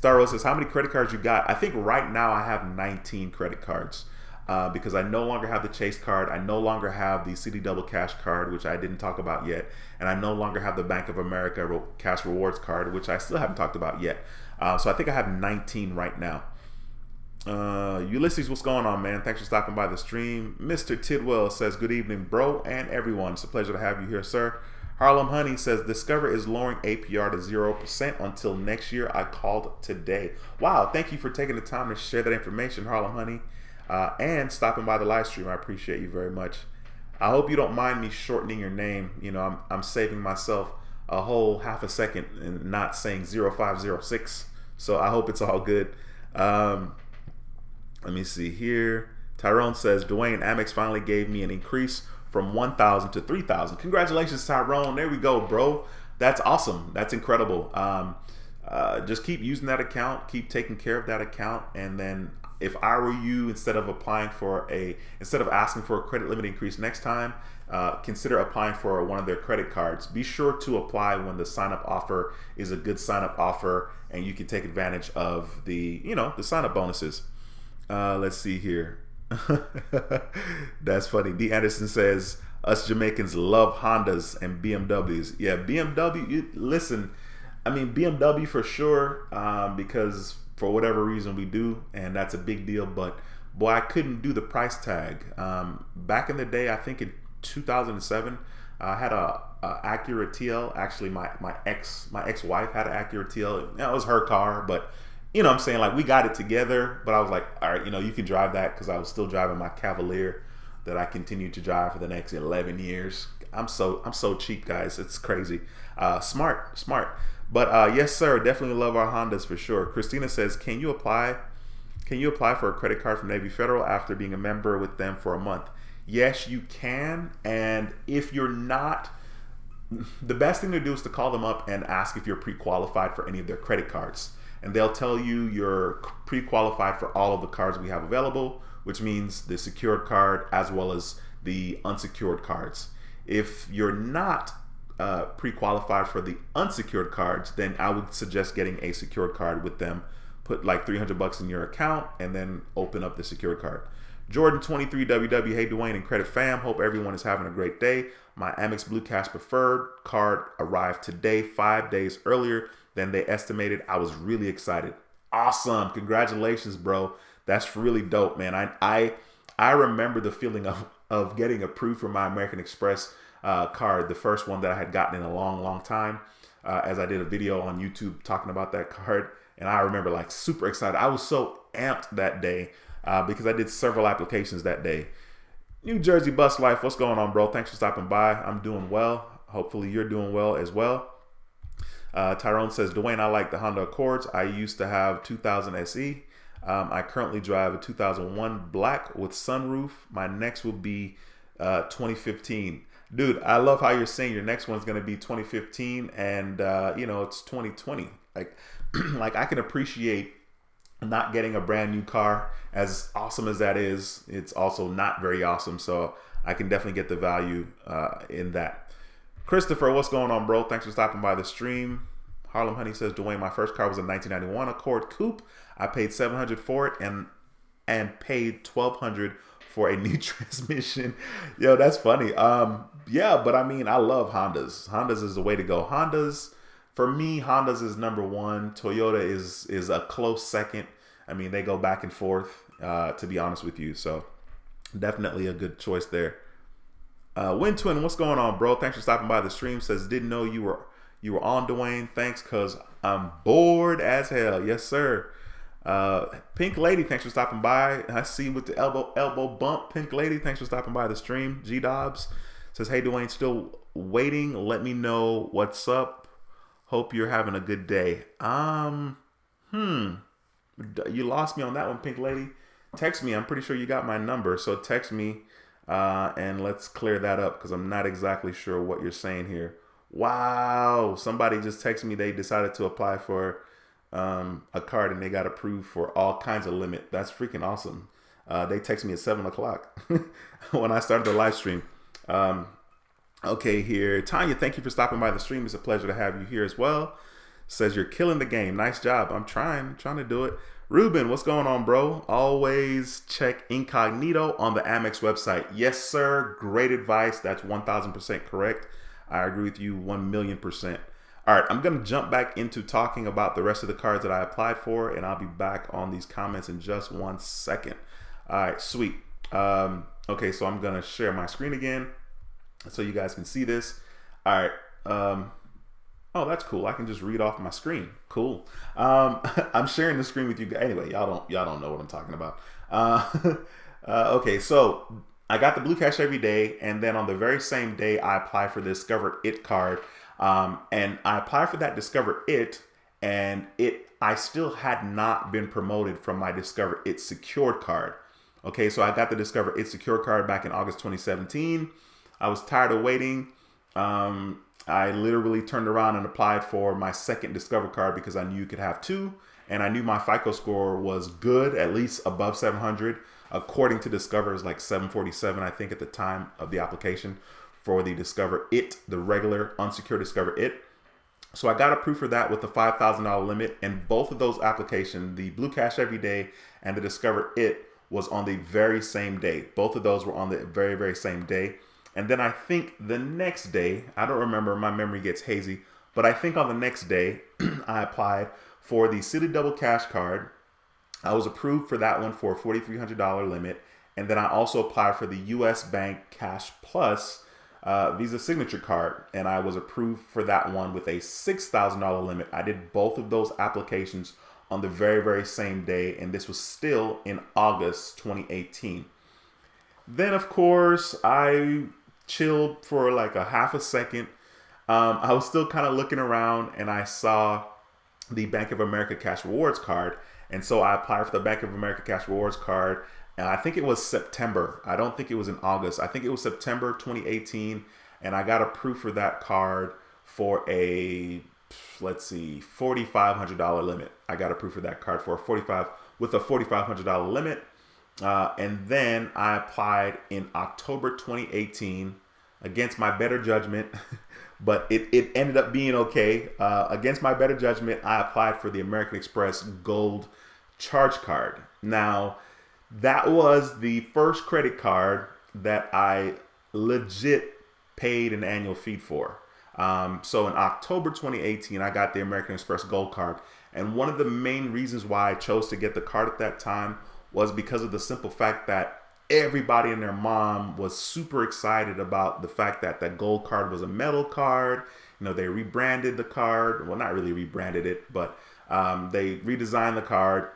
S1: Rose says, how many credit cards you got? I think right now I have 19 credit cards. Because I no longer have the Chase card, I no longer have the Citi Double Cash card, which I didn't talk about yet, and I no longer have the Bank of America Cash Rewards card, which I still haven't talked about yet. So I think I have 19 right now. Ulysses, what's going on, man? Thanks for stopping by the stream. Mr. Tidwell says, good evening, bro, and everyone. It's a pleasure to have you here, sir. Harlem Honey says, Discover is lowering APR to 0% until next year. I called today. Wow, thank you for taking the time to share that information, Harlem Honey. And stopping by the live stream. I appreciate you very much. I hope you don't mind me shortening your name. You know, I'm saving myself a whole half a second and not saying 0506. So I hope it's all good. Let me see here. Tyrone says, Dwayne, Amex finally gave me an increase from 1,000 to 3,000. Congratulations, Tyrone. There we go, bro. That's awesome. That's incredible. Just keep using that account. Keep taking care of that account. And then if I were you, instead of asking for a credit limit increase next time, consider applying for one of their credit cards. Be sure to apply when the sign up offer is a good sign up offer, and you can take advantage of the sign up bonuses. Let's see here. That's funny. D. Anderson says, us Jamaicans love Hondas and BMWs. Yeah, BMW, listen, I mean, BMW for sure, because for whatever reason we do, and that's a big deal. But boy, I couldn't do the price tag. Back in the day, I think in 2007, I had a Acura TL. Actually, my ex-wife had an Acura TL. It was her car, but you know what I'm saying, like, we got it together. But I was like, all right, you can drive that, because I was still driving my Cavalier that I continued to drive for the next 11 years. I'm so cheap, guys. It's crazy. Smart. But yes, sir, definitely love our Hondas for sure. Christina says, can you apply for a credit card from Navy Federal after being a member with them for a month? Yes, you can. And if you're not, the best thing to do is to call them up and ask if you're pre-qualified for any of their credit cards. And they'll tell you you're pre-qualified for all of the cards we have available, which means the secured card as well as the unsecured cards. If you're not pre-qualified for the unsecured cards, then I would suggest getting a secured card with them. Put like $300 in your account and then open up the secured card. Jordan 23 WW, hey Dwayne and Credit Fam, hope everyone is having a great day. My Amex Blue Cash Preferred card arrived today, 5 days earlier than they estimated. I was really excited. Awesome, congratulations, bro. That's really dope, man. I remember the feeling of getting approved for my American Express card, the first one that I had gotten in a long time, as I did a video on YouTube talking about that card. And I remember, like, super excited. I was so amped that day because I did several applications that day. New Jersey Bus Life, what's going on, bro? Thanks for stopping by. I'm doing well. Hopefully you're doing well as well. Tyrone says, Dwayne, I like the Honda Accords. I used to have 2000 SE. I currently drive a 2001 black with sunroof. My next will be 2015. Dude, I love how you're saying your next one's going to be 2015 and, it's 2020. Like I can appreciate not getting a brand new car. As awesome as that is, it's also not very awesome. So I can definitely get the value in that. Christopher, what's going on, bro? Thanks for stopping by the stream. Harlem Honey says, Dwayne, my first car was a 1991 Accord Coupe. I paid $700 for it and paid $1,200 for a new transmission. Yo, that's funny. Yeah, but I mean, I love Hondas. Hondas is the way to go. For me, Hondas is number one. Toyota is a close second. I mean, they go back and forth, to be honest with you. So definitely a good choice there. Wind Twin, what's going on, bro? Thanks for stopping by the stream. Says, didn't know you were on, Dwayne. Thanks, cause I'm bored as hell. Yes, sir. Pink Lady, thanks for stopping by. I see you with the elbow bump. Pink Lady, thanks for stopping by the stream. G Dobbs says, hey Dwayne, still waiting. Let me know what's up. Hope you're having a good day. You lost me on that one, Pink Lady. Text me. I'm pretty sure you got my number, so text me and let's clear that up because I'm not exactly sure what you're saying here. Wow, somebody just texted me they decided to apply for a card and they got approved for all kinds of limit. That's freaking awesome. They texted me at 7 o'clock when I started the live stream. Okay, here. Tanya, thank you for stopping by the stream. It's a pleasure to have you here as well. Says you're killing the game. Nice job. I'm trying to do it. Ruben, what's going on, bro? Always check incognito on the Amex website. Yes, sir. Great advice. That's 1,000% correct. I agree with you 1,000,000%. All right, I'm going to jump back into talking about the rest of the cards that I applied for, and I'll be back on these comments in just 1 second. All right, sweet. Okay, so I'm going to share my screen again so you guys can see this. All right. Oh, that's cool. I can just read off my screen. Cool. I'm sharing the screen with you guys. Anyway, y'all don't know what I'm talking about. Okay, so I got the Blue Cash every day, and then on the very same day, I applied for the Discover It card. And I applied for that Discover It, and I still had not been promoted from my Discover It secured card. Okay, so I got the Discover It secured card back in August 2017. I was tired of waiting. I literally turned around and applied for my second Discover card because I knew you could have two. and I knew my FICO score was good, at least above 700. According to Discover, it was like 747, I think, at the time of the application for the Discover It, the regular unsecured Discover It. So I got approved for that with the $5,000 limit, and both of those applications, the Blue Cash Everyday and the Discover It, was on the very same day. Both of those were on the very, very same day. And then I think the next day, I don't remember, my memory gets hazy, but I think on the next day, I applied for the Citi Double Cash card. I was approved for that one for a $4,300 limit. And then I also applied for the US Bank Cash Plus Visa Signature card, and I was approved for that one with a $6,000 limit. I did both of those applications on the very, very same day, and this was still in August 2018. Then, of course, I chilled for like a half a second. I was still kind of looking around, and I saw the Bank of America Cash Rewards card, and so I applied for the Bank of America Cash Rewards card. And I think it was September. I don't think it was in August. I think it was September 2018, and I got approved for that card for a, let's see, $4,500 limit. I got approved for that card for a $4,500 limit. And then I applied in October 2018 against my better judgment, but it ended up being okay. Against my better judgment, I applied for the American Express Gold Charge Card. Now, that was the first credit card that I legit paid an annual fee for. So in October 2018, I got the American Express Gold Card. And one of the main reasons why I chose to get the card at that time was because of the simple fact that everybody and their mom was super excited about the fact that that gold card was a metal card. You know, they rebranded the card. Well, not really rebranded it, but they redesigned the card.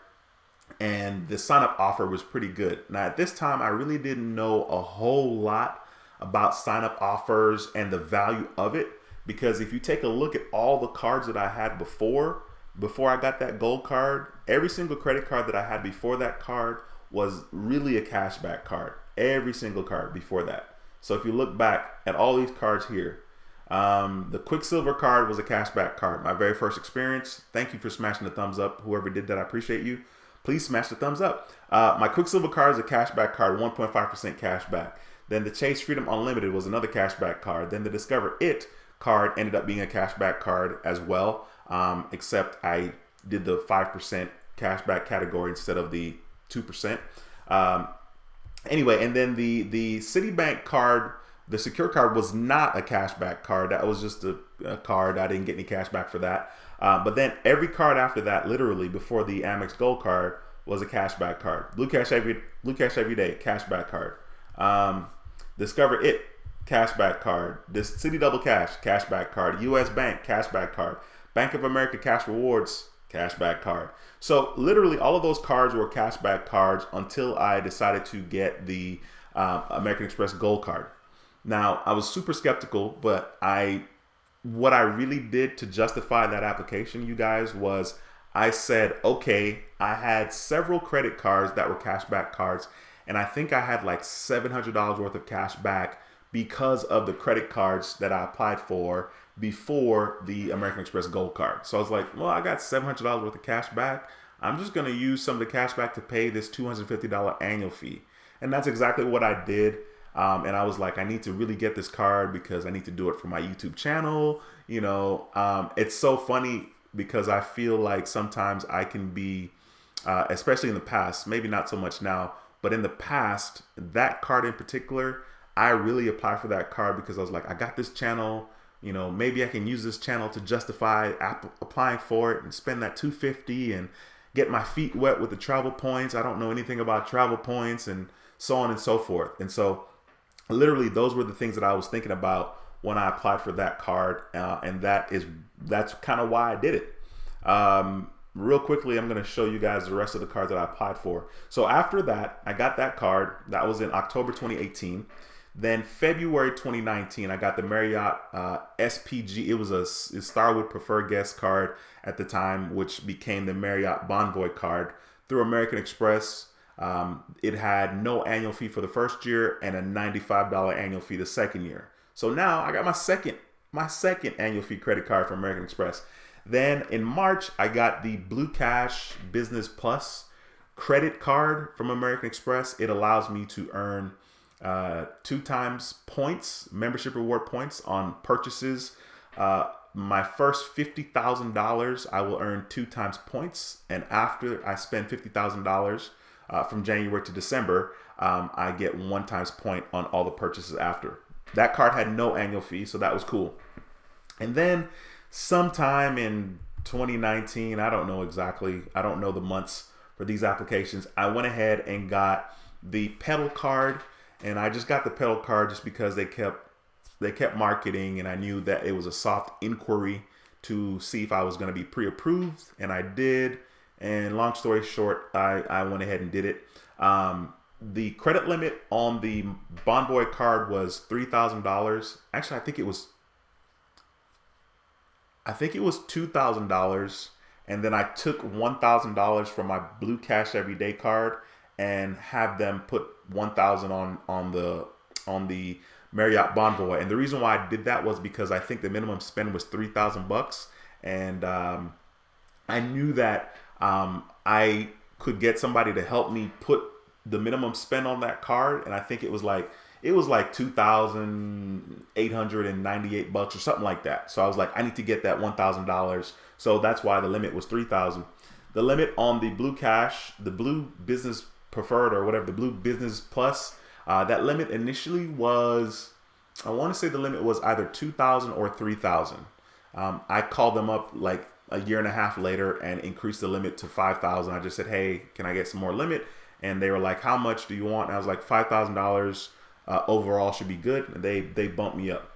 S1: And the sign-up offer was pretty good. Now, at this time, I really didn't know a whole lot about sign-up offers and the value of it, because if you take a look at all the cards that I had before I got that gold card, every single credit card that I had before that card was really a cashback card. Every single card before that. So if you look back at all these cards here, the Quicksilver card was a cashback card. My very first experience. Thank you for smashing the thumbs up. Whoever did that, I appreciate you. Please smash the thumbs up. My Quicksilver card is a cashback card, 1.5% cashback. Then the Chase Freedom Unlimited was another cashback card. Then the Discover It card ended up being a cashback card as well, except I did the 5% cashback category instead of the 2%. Anyway, and then the Citibank card, the secure card, was not a cashback card. That was just a card. I didn't get any cashback for that. But then every card after that, literally before the Amex Gold card, was a cashback card. Blue Cash Everyday, cashback card. Discover It, cashback card. This Citi Double Cash, cashback card. US Bank, cashback card. Bank of America Cash Rewards, cashback card. So literally all of those cards were cashback cards until I decided to get the American Express Gold card. Now, I was super skeptical, but what I really did to justify that application, you guys, was I said, okay, I had several credit cards that were cashback cards, and I think I had like $700 worth of cash back because of the credit cards that I applied for before the American Express Gold card. So I was like, well, I got $700 worth of cash back. I'm just going to use some of the cash back to pay this $250 annual fee. And that's exactly what I did. And I was like, I need to really get this card because I need to do it for my YouTube channel. You know, it's so funny because I feel like sometimes I can be, especially in the past, maybe not so much now, but in the past, that card in particular, I really applied for that card because I was like, I got this channel, you know, maybe I can use this channel to justify applying for it and spend that $250 and get my feet wet with the travel points. I don't know anything about travel points and so on and so forth. And so literally those were the things that I was thinking about when I applied for that card. And that's kind of why I did it. Real quickly, I'm going to show you guys the rest of the cards that I applied for. So after that, I got that card. That was in October 2018. Then February 2019, I got the Marriott SPG. It started with Preferred Guest card at the time, which became the Marriott Bonvoy card through American Express. It had no annual fee for the first year and a $95 annual fee the second year. So now I got my second annual fee credit card from American Express. Then in March, I got the Blue Cash Business Plus credit card from American Express. It allows me to earn 2 times points, membership reward points on purchases. My first $50,000, I will earn 2 times points. And after I spend $50,000 from January to December, I get 1 times point on all the purchases after. That card had no annual fee, so that was cool. And then sometime in 2019, I don't know exactly, I don't know the months for these applications, I went ahead and got the pedal card. And I just got the pedal card just because they kept marketing, and I knew that it was a soft inquiry to see if I was going to be pre-approved, and I did. And long story short, I went ahead and did it. The credit limit on the Bonvoy card was $3,000. Actually, I think it was $2,000, and then I took $1,000 from my Blue Cash Everyday card and have them put 1,000 on the Marriott Bonvoy. And the reason why I did that was because I think the minimum spend was $3,000 and I knew that I could get somebody to help me put the minimum spend on that card, and I think it was like $2,898 or something like that. So I was like, I need to get that $1,000. So that's why the limit was $3,000. The limit on the Blue Cash, the Blue Business Preferred or whatever, the Blue Business Plus, that limit initially was, I want to say the limit was either 2,000 or 3,000. I called them up like a year and a half later and increased the limit to 5,000. I just said, hey, can I get some more limit? And they were like, how much do you want? And I was like, $5,000 overall should be good. And they bumped me up.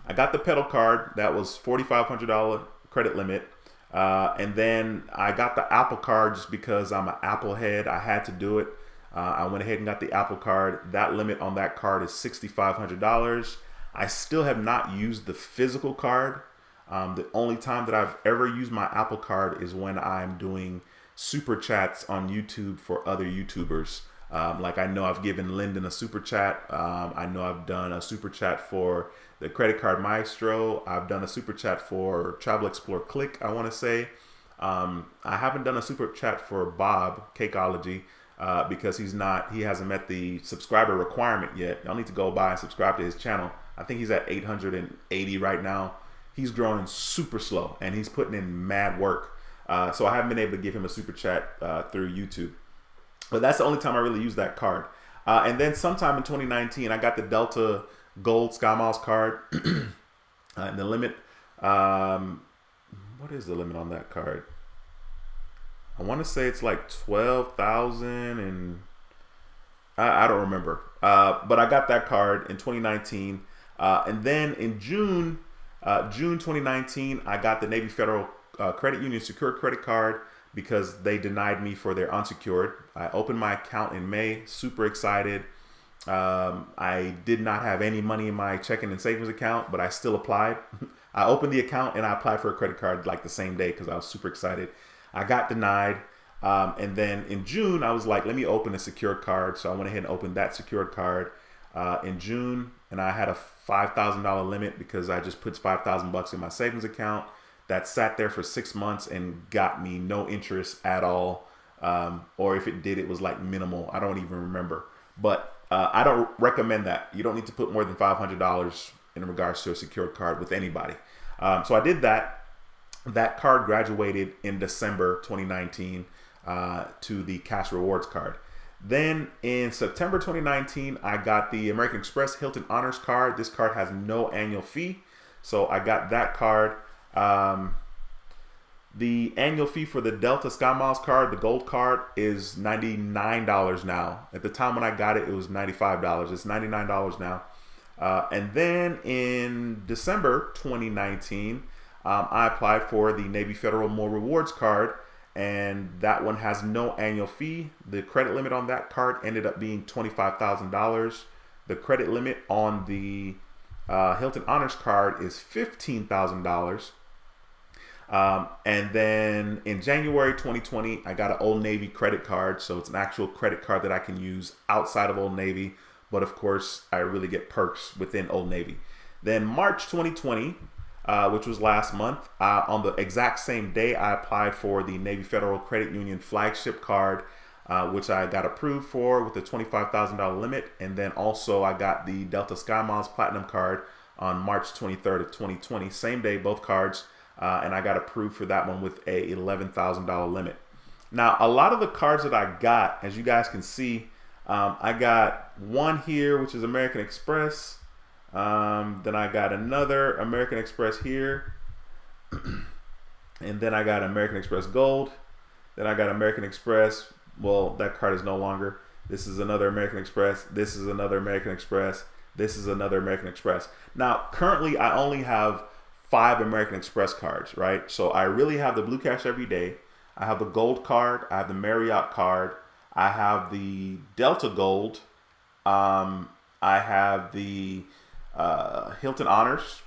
S1: I got the pedal card. That was $4,500 credit limit. And then I got the Apple card just because I'm an Apple head. I had to do it. I went ahead and got the Apple card. That limit on that card is $6,500. I still have not used the physical card. The only time that I've ever used my Apple card is when I'm doing super chats on YouTube for other YouTubers. Like I know I've given Lyndon a super chat. I know I've done a super chat for the Credit Card Maestro. I've done a super chat for Travel Explore Click, I want to say. I haven't done a super chat for Bob Cakeology because he hasn't met the subscriber requirement yet. Y'all need to go by and subscribe to his channel. I think he's at 880 right now. He's growing super slow and he's putting in mad work. So I haven't been able to give him a super chat through YouTube. But that's the only time I really used that card. And then sometime in 2019, I got the Delta Gold SkyMiles card. And the limit, what is the limit on that card? I want to say it's like 12,000 and I don't remember. But I got that card in 2019. And then in June 2019, I got the Navy Federal Credit Union Secured Credit Card because they denied me for their unsecured. I opened my account in May, super excited. I did not have any money in my checking and savings account, but I still applied. I opened the account and I applied for a credit card like the same day because I was super excited. I got denied. And then in June, I was like, let me open a secured card. So I went ahead and opened that secured card in June. And I had a $5,000 limit because I just put $5,000 in my savings account. That sat there for 6 months and got me no interest at all. Or if it did, it was like minimal. I don't even remember. But I don't recommend that. You don't need to put more than $500 in regards to a secured card with anybody. So I did that. That card graduated in December 2019 to the Cash Rewards card. Then in September 2019, I got the American Express Hilton Honors card. This card has no annual fee. So I got that card. The annual fee for the Delta SkyMiles card, the gold card, is $99 now. At the time when I got it, it was $95. It's $99 now. And then in December 2019, I applied for the Navy Federal More Rewards card, and that one has no annual fee. The credit limit on that card ended up being $25,000. The credit limit on the Hilton Honors card is $15,000. And then in January 2020, I got an Old Navy credit card. So it's an actual credit card that I can use outside of Old Navy. But of course, I really get perks within Old Navy. Then March 2020, which was last month. On the exact same day, I applied for the Navy Federal Credit Union flagship card, which I got approved for with a $25,000 limit. And then also I got the Delta SkyMiles Platinum card on March 23rd of 2020. Same day, both cards. And I got approved for that one with a $11,000 limit. Now, a lot of the cards that I got, as you guys can see, I got one here, which is American Express. Then I got another American Express here. And then I got American Express Gold. Then I got American Express. Well, that card is no longer. This is another American Express. This is another American Express. This is another American Express. Now, currently, I only have 5 American Express cards, right? So I really have the Blue Cash Every Day. I have the Gold card. I have the Marriott card. I have the Delta Gold. I have the Hilton Honors.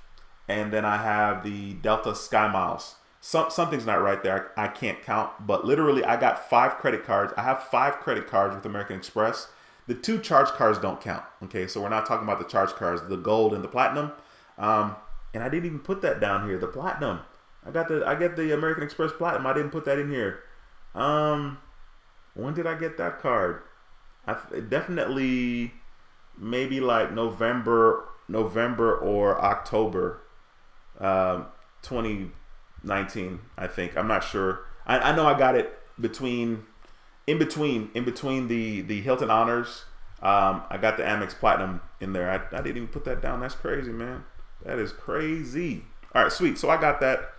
S1: And then I have the Delta SkyMiles. Something's not right there. I can't count. But literally, I got 5 credit cards. I have 5 credit cards with American Express. The 2 charge cards don't count. Okay, so we're not talking about the charge cards, the Gold and the Platinum. And I didn't even put that down here. The Platinum. I get the American Express Platinum. I didn't put that in here. When did I get that card? Definitely maybe like November or October 2019, I think. I'm not sure. I know I got it in between the Hilton Honors. I got the Amex Platinum in there. I didn't even put that down. That's crazy, man. That is crazy. All right, sweet. So I got that.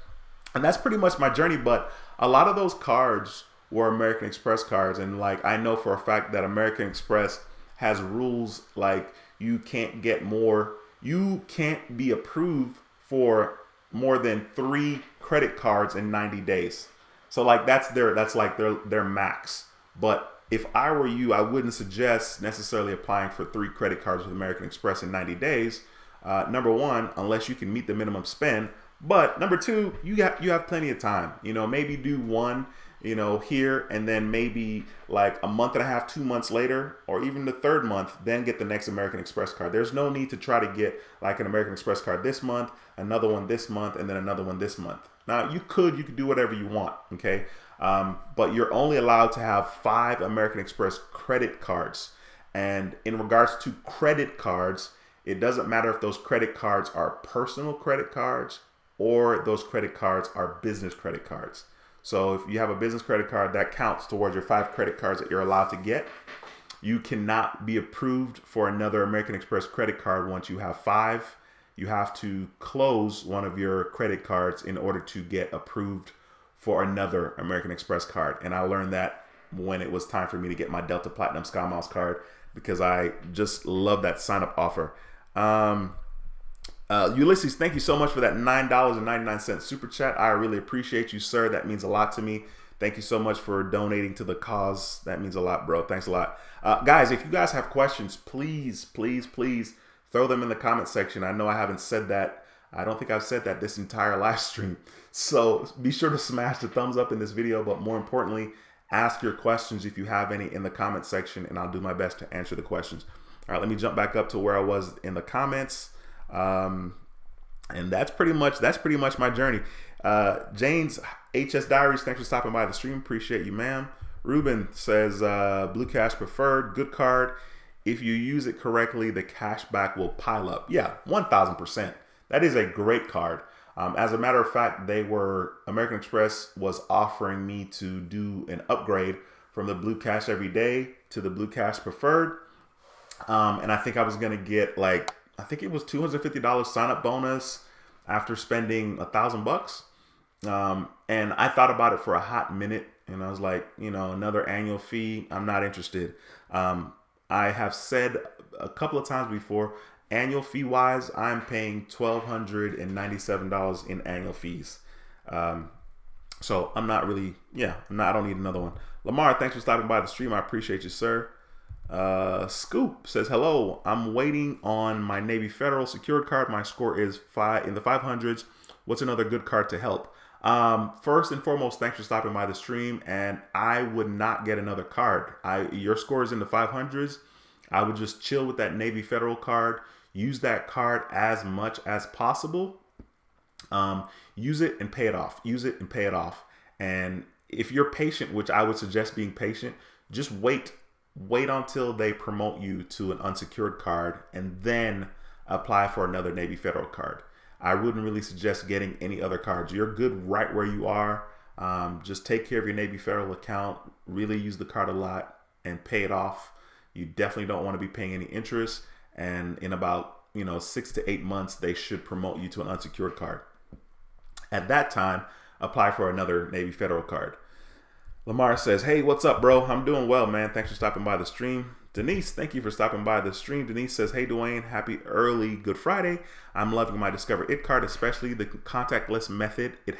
S1: And that's pretty much my journey. But a lot of those cards were American Express cards. And like, I know for a fact that American Express has rules like you can't be approved for more than 3 credit cards in 90 days. So like that's like their max. But if I were you, I wouldn't suggest necessarily applying for 3 credit cards with American Express in 90 days. Number one, unless you can meet the minimum spend. But number 2, you have plenty of time. You know, maybe do one, you know, here, and then maybe like a month and a half, 2 months later, or even the 3rd month, then get the next American Express card. There's no need to try to get like an American Express card this month, another one this month, and then another one this month. Now you could do whatever you want, okay? But you're only allowed to have 5 American Express credit cards. And in regards to credit cards, it doesn't matter if those credit cards are personal credit cards or those credit cards are business credit cards. So if you have a business credit card, that counts towards your 5 credit cards that you're allowed to get. You cannot be approved for another American Express credit card once you have 5. You have to close one of your credit cards in order to get approved for another American Express card. And I learned that when it was time for me to get my Delta Platinum SkyMiles card, because I just love that sign up offer. Ulysses, thank you so much for that $9.99 super chat. I really appreciate you, sir. That means a lot to me. Thank you so much for donating to the cause. That means a lot, bro. Thanks a lot. Guys, if you guys have questions, please throw them in the comment section. I know I haven't said that. I don't think I've said that this entire live stream. So be sure to smash the thumbs up in this video, but more importantly, ask your questions if you have any in the comment section, and I'll do my best to answer the questions. All right, let me jump back up to where I was in the comments. And that's pretty much my journey. Jane's HS Diaries, thanks for stopping by the stream. Appreciate you, ma'am. Ruben says, Blue Cash preferred, good card. If you use it correctly, the cash back will pile up. Yeah, 1000%. That is a great card. As a matter of fact, American Express was offering me to do an upgrade from the Blue Cash Every Day to the Blue Cash Preferred. And I think I was going to get I think it was $250 sign up bonus after spending $1,000. And I thought about it for a hot minute, and I was like, another annual fee, I'm not interested. I have said a couple of times before, annual fee wise, I'm paying $1,297 in annual fees. So I'm not really, I don't need another one. Lamar, thanks for stopping by the stream. I appreciate you, sir. Scoop says, hello, I'm waiting on my Navy Federal secured card. My score is in the 500s. What's another good card to help? First and foremost, thanks for stopping by the stream. And I would not get another card. Your score is in the 500s. I would just chill with that Navy Federal card. Use that card as much as possible. Use it and pay it off. Use it and pay it off. And if you're patient, which I would suggest being patient, just wait until they promote you to an unsecured card and then apply for another Navy Federal card. I wouldn't really suggest getting any other cards. You're good right where you are. Just take care of your Navy Federal account, really use the card a lot and pay it off. You definitely don't want to be paying any interest. And in about 6 to 8 months, they should promote you to an unsecured card. At that time, apply for another Navy Federal card. Lamar says, hey, what's up, bro? I'm doing well, man. Thanks for stopping by the stream. Denise, thank you for stopping by the stream. Denise says, hey, Dwayne, happy early Good Friday. I'm loving my Discover It card, especially the contactless method it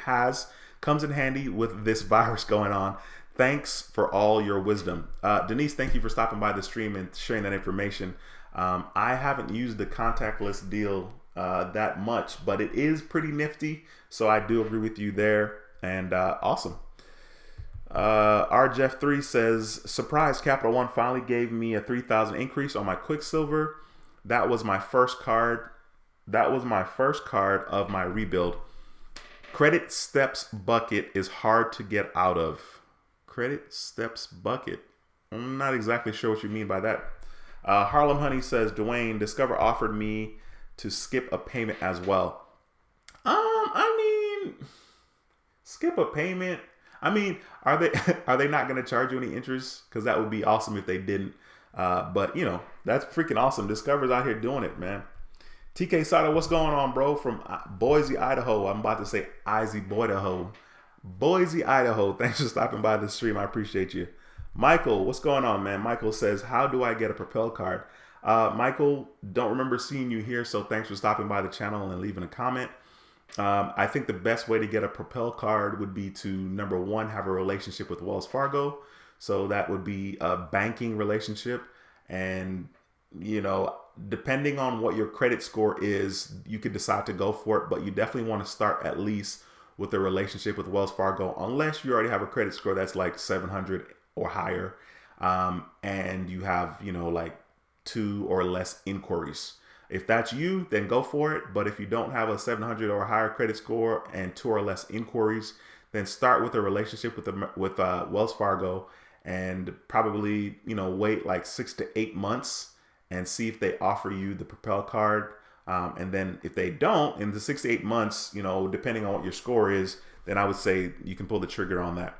S1: comes in handy with this virus going on. Thanks for all your wisdom. Denise, thank you for stopping by the stream and sharing that information. I haven't used the contactless deal that much, but it is pretty nifty. So I do agree with you there. And awesome. RJeff3 says, surprise, Capital One finally gave me a 3,000 increase on my Quicksilver. That was my first card. That was my first card of my rebuild. Credit steps bucket is hard to get out of. Credit steps bucket. I'm not exactly sure what you mean by that. Harlem Honey says, Dwayne, Discover offered me to skip a payment as well. Skip a payment. Are they not going to charge you any interest? Because that would be awesome if they didn't. But that's freaking awesome. Discover's out here doing it, man. TK Sada, what's going on, bro? From Boise, Idaho. I'm about to say Boise, Idaho. Thanks for stopping by the stream. I appreciate you. Michael, what's going on, man? Michael says, how do I get a Propel card? Michael, don't remember seeing you here, so thanks for stopping by the channel and leaving a comment. I think the best way to get a Propel card would be to, number one, have a relationship with Wells Fargo. So that would be a banking relationship. And, depending on what your credit score is, you could decide to go for it. But you definitely want to start at least with a relationship with Wells Fargo, unless you already have a credit score that's like 700 or higher. And you have, like 2 or less inquiries. If that's you, then go for it. But if you don't have a 700 or higher credit score and 2 or less inquiries, then start with a relationship with Wells Fargo and probably, wait like 6 to 8 months and see if they offer you the Propel card. And then if they don't, in the 6 to 8 months, depending on what your score is, then I would say you can pull the trigger on that.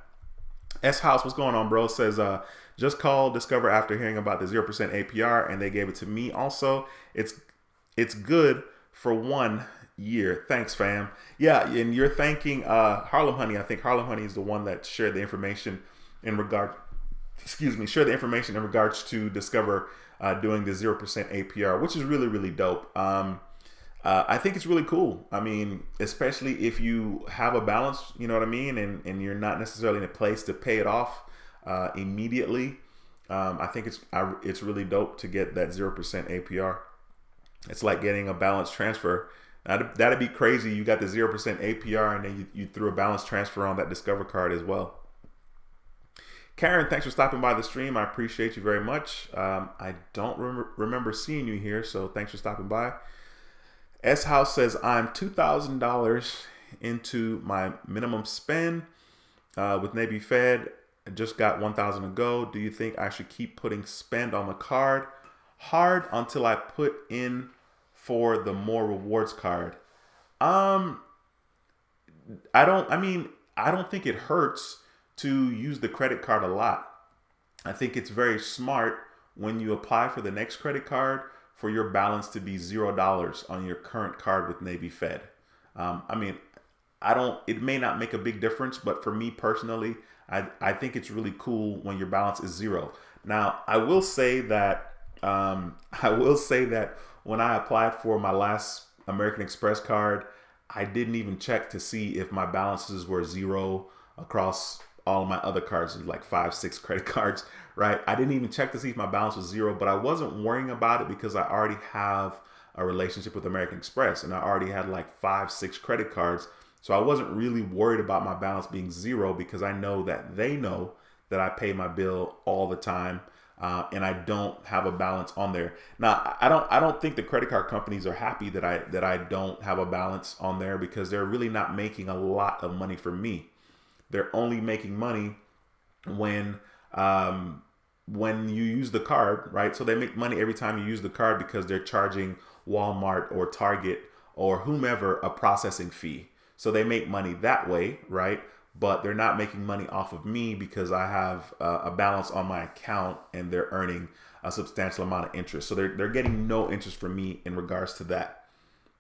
S1: S House, what's going on, bro? Says, just called Discover after hearing about the 0% APR, and they gave it to me also. It's good for 1 year. Thanks, fam. Yeah, and you're thanking Harlem Honey. I think Harlem Honey is the one that shared the information in regards to Discover doing the 0% APR, which is really, really dope. I think it's really cool. Especially if you have a balance, you know what I mean? And you're not necessarily in a place to pay it off immediately. I think it's really dope to get that 0% APR. It's like getting a balance transfer. That'd be crazy. You got the 0% APR and then you threw a balance transfer on that Discover card as well. Karen, thanks for stopping by the stream. I appreciate you very much. I don't remember seeing you here, so thanks for stopping by. S House says, I'm $2,000 into my minimum spend with Navy Fed. I just got 1,000 to go. Do you think I should keep putting spend on the card hard until I put in for the more rewards card? I don't think it hurts to use the credit card a lot. I think it's very smart when you apply for the next credit card for your balance to be $0 on your current card with Navy Fed. It may not make a big difference, but for me personally, I think it's really cool when your balance is 0. Now, I will say that when I applied for my last American Express card, I didn't even check to see if my balances were 0 across all of my other cards, like 5, 6 credit cards, right? I didn't even check to see if my balance was 0, but I wasn't worrying about it because I already have a relationship with American Express and I already had like 5, 6 credit cards. So I wasn't really worried about my balance being 0 because I know that they know that I pay my bill all the time. and I don't have a balance on there. Now, I don't think the credit card companies are happy that I don't have a balance on there, because they're really not making a lot of money for me. They're only making money when you use the card, right? So they make money every time you use the card because they're charging Walmart or Target or whomever a processing fee. So they make money that way, right? But they're not making money off of me because I have a balance on my account and they're earning a substantial amount of interest. So they're getting no interest from me in regards to that.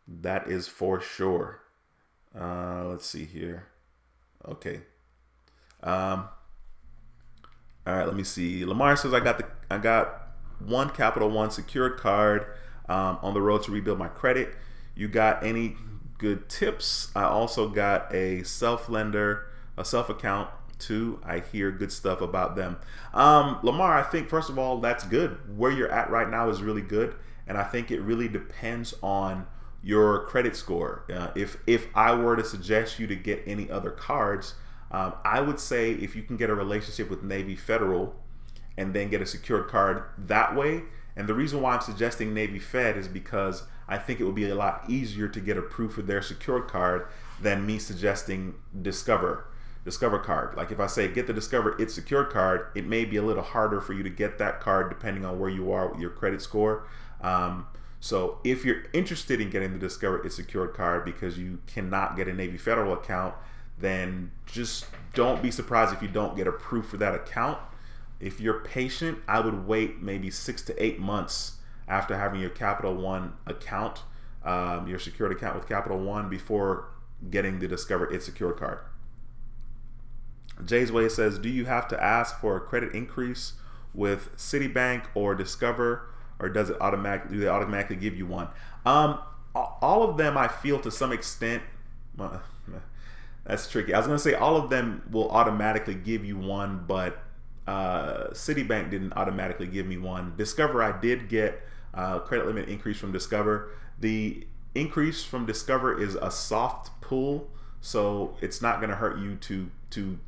S1: That is for sure. Let's see here. Okay. All right, let me see. Lamar says I got one Capital One secured card on the road to rebuild my credit. You got any good tips? I also got a self account too. I hear good stuff about them. Lamar, I think first of all, that's good. Where you're at right now is really good, and I think it really depends on your credit score. If I were to suggest you to get any other cards, I would say if you can get a relationship with Navy Federal and then get a secured card that way. And the reason why I'm suggesting Navy Fed is because I think it would be a lot easier to get approved for their secured card than me suggesting Discover card. Like if I say get the Discover It secured card, it may be a little harder for you to get that card depending on where you are with your credit score. So if you're interested in getting the Discover It secured card because you cannot get a Navy Federal account, then just don't be surprised if you don't get approved for that account. If you're patient, I would wait maybe 6 to 8 months after having your Capital One account, your secured account with Capital One, before getting the Discover It secured card. Jay's Way says, do you have to ask for a credit increase with Citibank or Discover, or do they automatically give you one? All of them, I feel to some extent, that's tricky. I was going to say all of them will automatically give you one, but Citibank didn't automatically give me one. Discover, I did get credit limit increase from Discover. The increase from Discover is a soft pull, so it's not going to hurt you to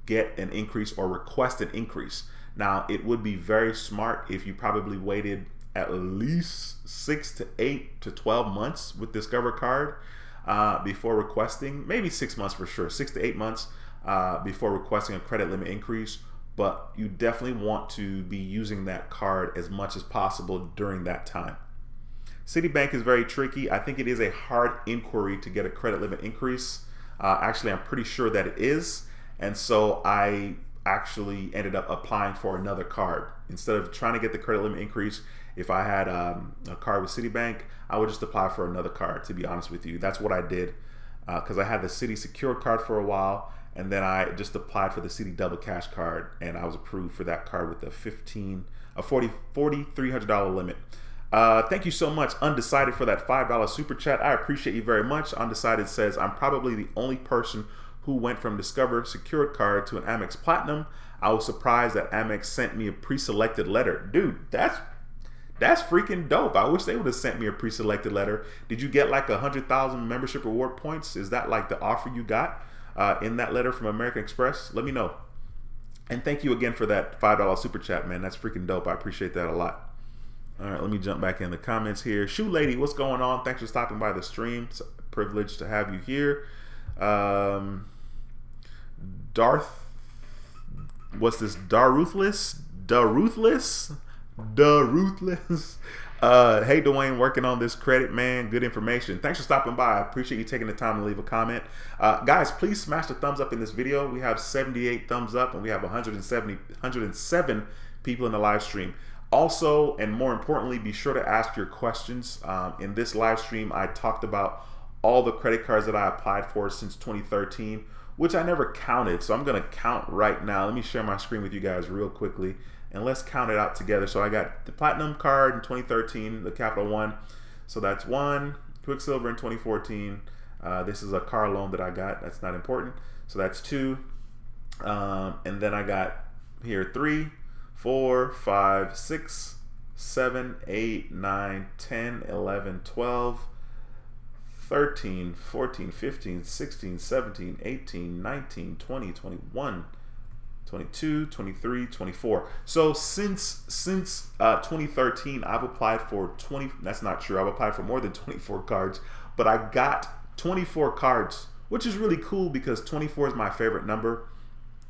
S1: get an increase or request an increase. Now, it would be very smart if you probably waited at least 6 to 8 to 12 months with Discover card before requesting, maybe 6 months for sure, 6 to 8 months before requesting a credit limit increase. But you definitely want to be using that card as much as possible during that time. Citibank is very tricky. I think it is a hard inquiry to get a credit limit increase. Actually, I'm pretty sure that it is. And so I actually ended up applying for another card. Instead of trying to get the credit limit increase, if I had a card with Citibank, I would just apply for another card, to be honest with you. That's what I did because I had the Citi secured card for a while, and then I just applied for the Citi Double Cash card, and I was approved for that card with a $4,300 limit. Thank you so much, Undecided, for that $5 super chat. I appreciate you very much. Undecided says, I'm probably the only person who went from Discover secured card to an Amex Platinum. I was surprised that Amex sent me a pre-selected letter. Dude, that's freaking dope. I wish they would have sent me a pre-selected letter. Did you get like 100,000 membership reward points? Is that like the offer you got in that letter from American Express? Let me know. And thank you again for that $5 super chat, man. That's freaking dope. I appreciate that a lot. All right, let me jump back in the comments here. Shoe Lady, what's going on? Thanks for stopping by the stream. It's a privilege to have you here. Daruthless. Hey Dwayne, working on this credit, man. Good information. Thanks for stopping by. I appreciate you taking the time to leave a comment. Guys, please smash the thumbs up in this video. We have 78 thumbs up and we have 107 people in the live stream. Also, and more importantly, be sure to ask your questions. In this live stream, I talked about all the credit cards that I applied for since 2013, which I never counted. So I'm going to count right now. Let me share my screen with you guys real quickly, and let's count it out together. So I got the Platinum card in 2013, the Capital One. So that's 1. Quicksilver in 2014. This is a car loan that I got. That's not important. So that's 2. And then I got here 3, 4, 5, 6, 7, 8, 9, 10, 11, 12, 13, 14, 15, 16, 17, 18, 19, 20, 21, 22, 23, 24. So since 2013, I've applied for 20. That's not true. I've applied for more than 24 cards, but I got 24 cards, which is really cool because 24 is my favorite number.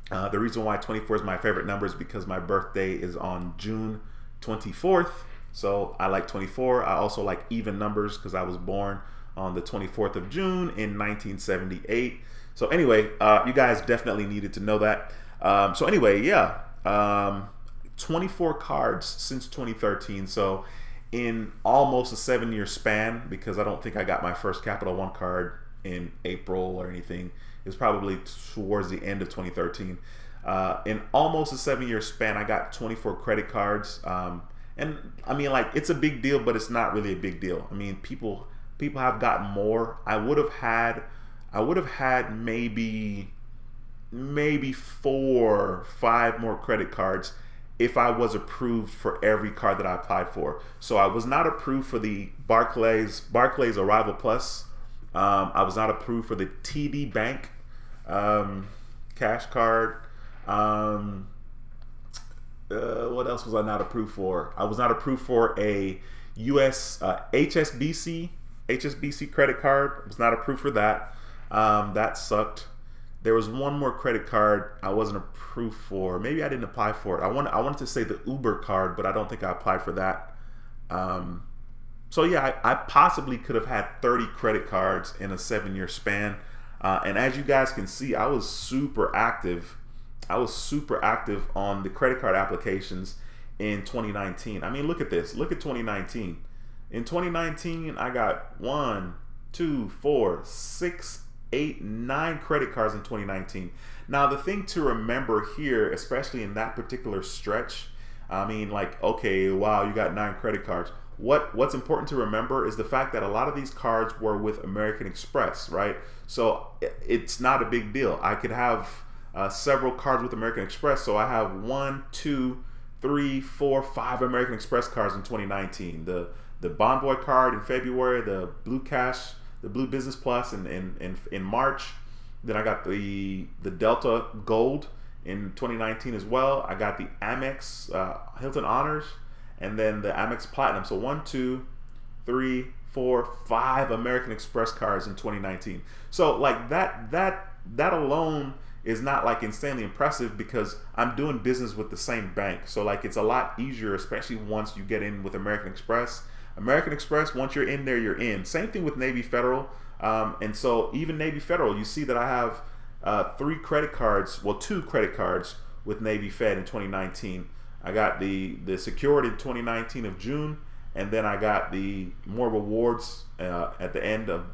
S1: The reason why 24 is my favorite number is because my birthday is on June 24th. So I like 24. I also like even numbers because I was born on the 24th of June in 1978. So anyway, you guys definitely needed to know that. So anyway, yeah, 24 cards since 2013. So in almost a 7-year span, because I don't think I got my first Capital One card in April or anything. It was probably towards the end of 2013. In almost a 7-year span, I got 24 credit cards. And I mean, like, it's a big deal, but it's not really a big deal. I mean, people have gotten more. I would have had maybe 4, 5 more credit cards if I was approved for every card that I applied for. So I was not approved for the Barclays Arrival Plus. I was not approved for the TD Bank cash card. What else was I not approved for? I was not approved for a US HSBC credit card. I was not approved for that. That sucked. There was one more credit card I wasn't approved for. Maybe I didn't apply for it. I wanted to say the Uber card, but I don't think I applied for that. So yeah, I possibly could have had 30 credit cards in a 7-year span. And as you guys can see, I was super active. I was super active on the credit card applications in 2019. I mean, look at this. Look at 2019. In 2019, I got 1, 2, 4, 6, 8, 9 credit cards in 2019. Now, the thing to remember here, especially in that particular stretch, I mean, like, okay, wow, you got 9 credit cards. What's important to remember is the fact that a lot of these cards were with American Express, right? So it's not a big deal. I could have several cards with American Express. So I have 1, 2, 3, 4, 5 American Express cards in 2019. The Bonvoy card in February, the Blue Cash, the Blue Business Plus in March. Then I got the Delta Gold in 2019 as well. I got the Amex Hilton Honors, and then the Amex Platinum. So 1, 2, 3, 4, 5 American Express cards in 2019. So like that alone is not like insanely impressive because I'm doing business with the same bank. So like it's a lot easier, especially once you get in with American Express. American Express, once you're in there, you're in. Same thing with Navy Federal. And so even Navy Federal, you see that I have 3 credit cards, well, 2 credit cards with Navy Fed in 2019. I got the secured in 2019 of June, and then I got the more rewards at the end of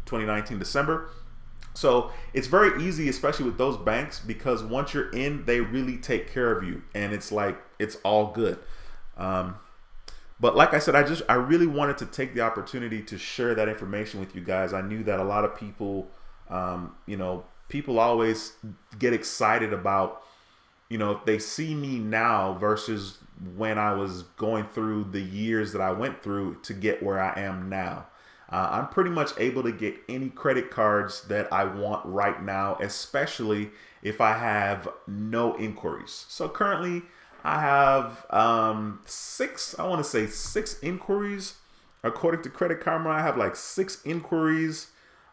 S1: 2019 December. So it's very easy, especially with those banks, because once you're in, they really take care of you, and it's like it's all good. But like I said, I really wanted to take the opportunity to share that information with you guys. I knew that a lot of people, people always get excited about, if they see me now versus when I was going through the years that I went through to get where I am now. I'm pretty much able to get any credit cards that I want right now, especially if I have no inquiries. So currently I have 6 inquiries. According to Credit Karma, I have like 6 inquiries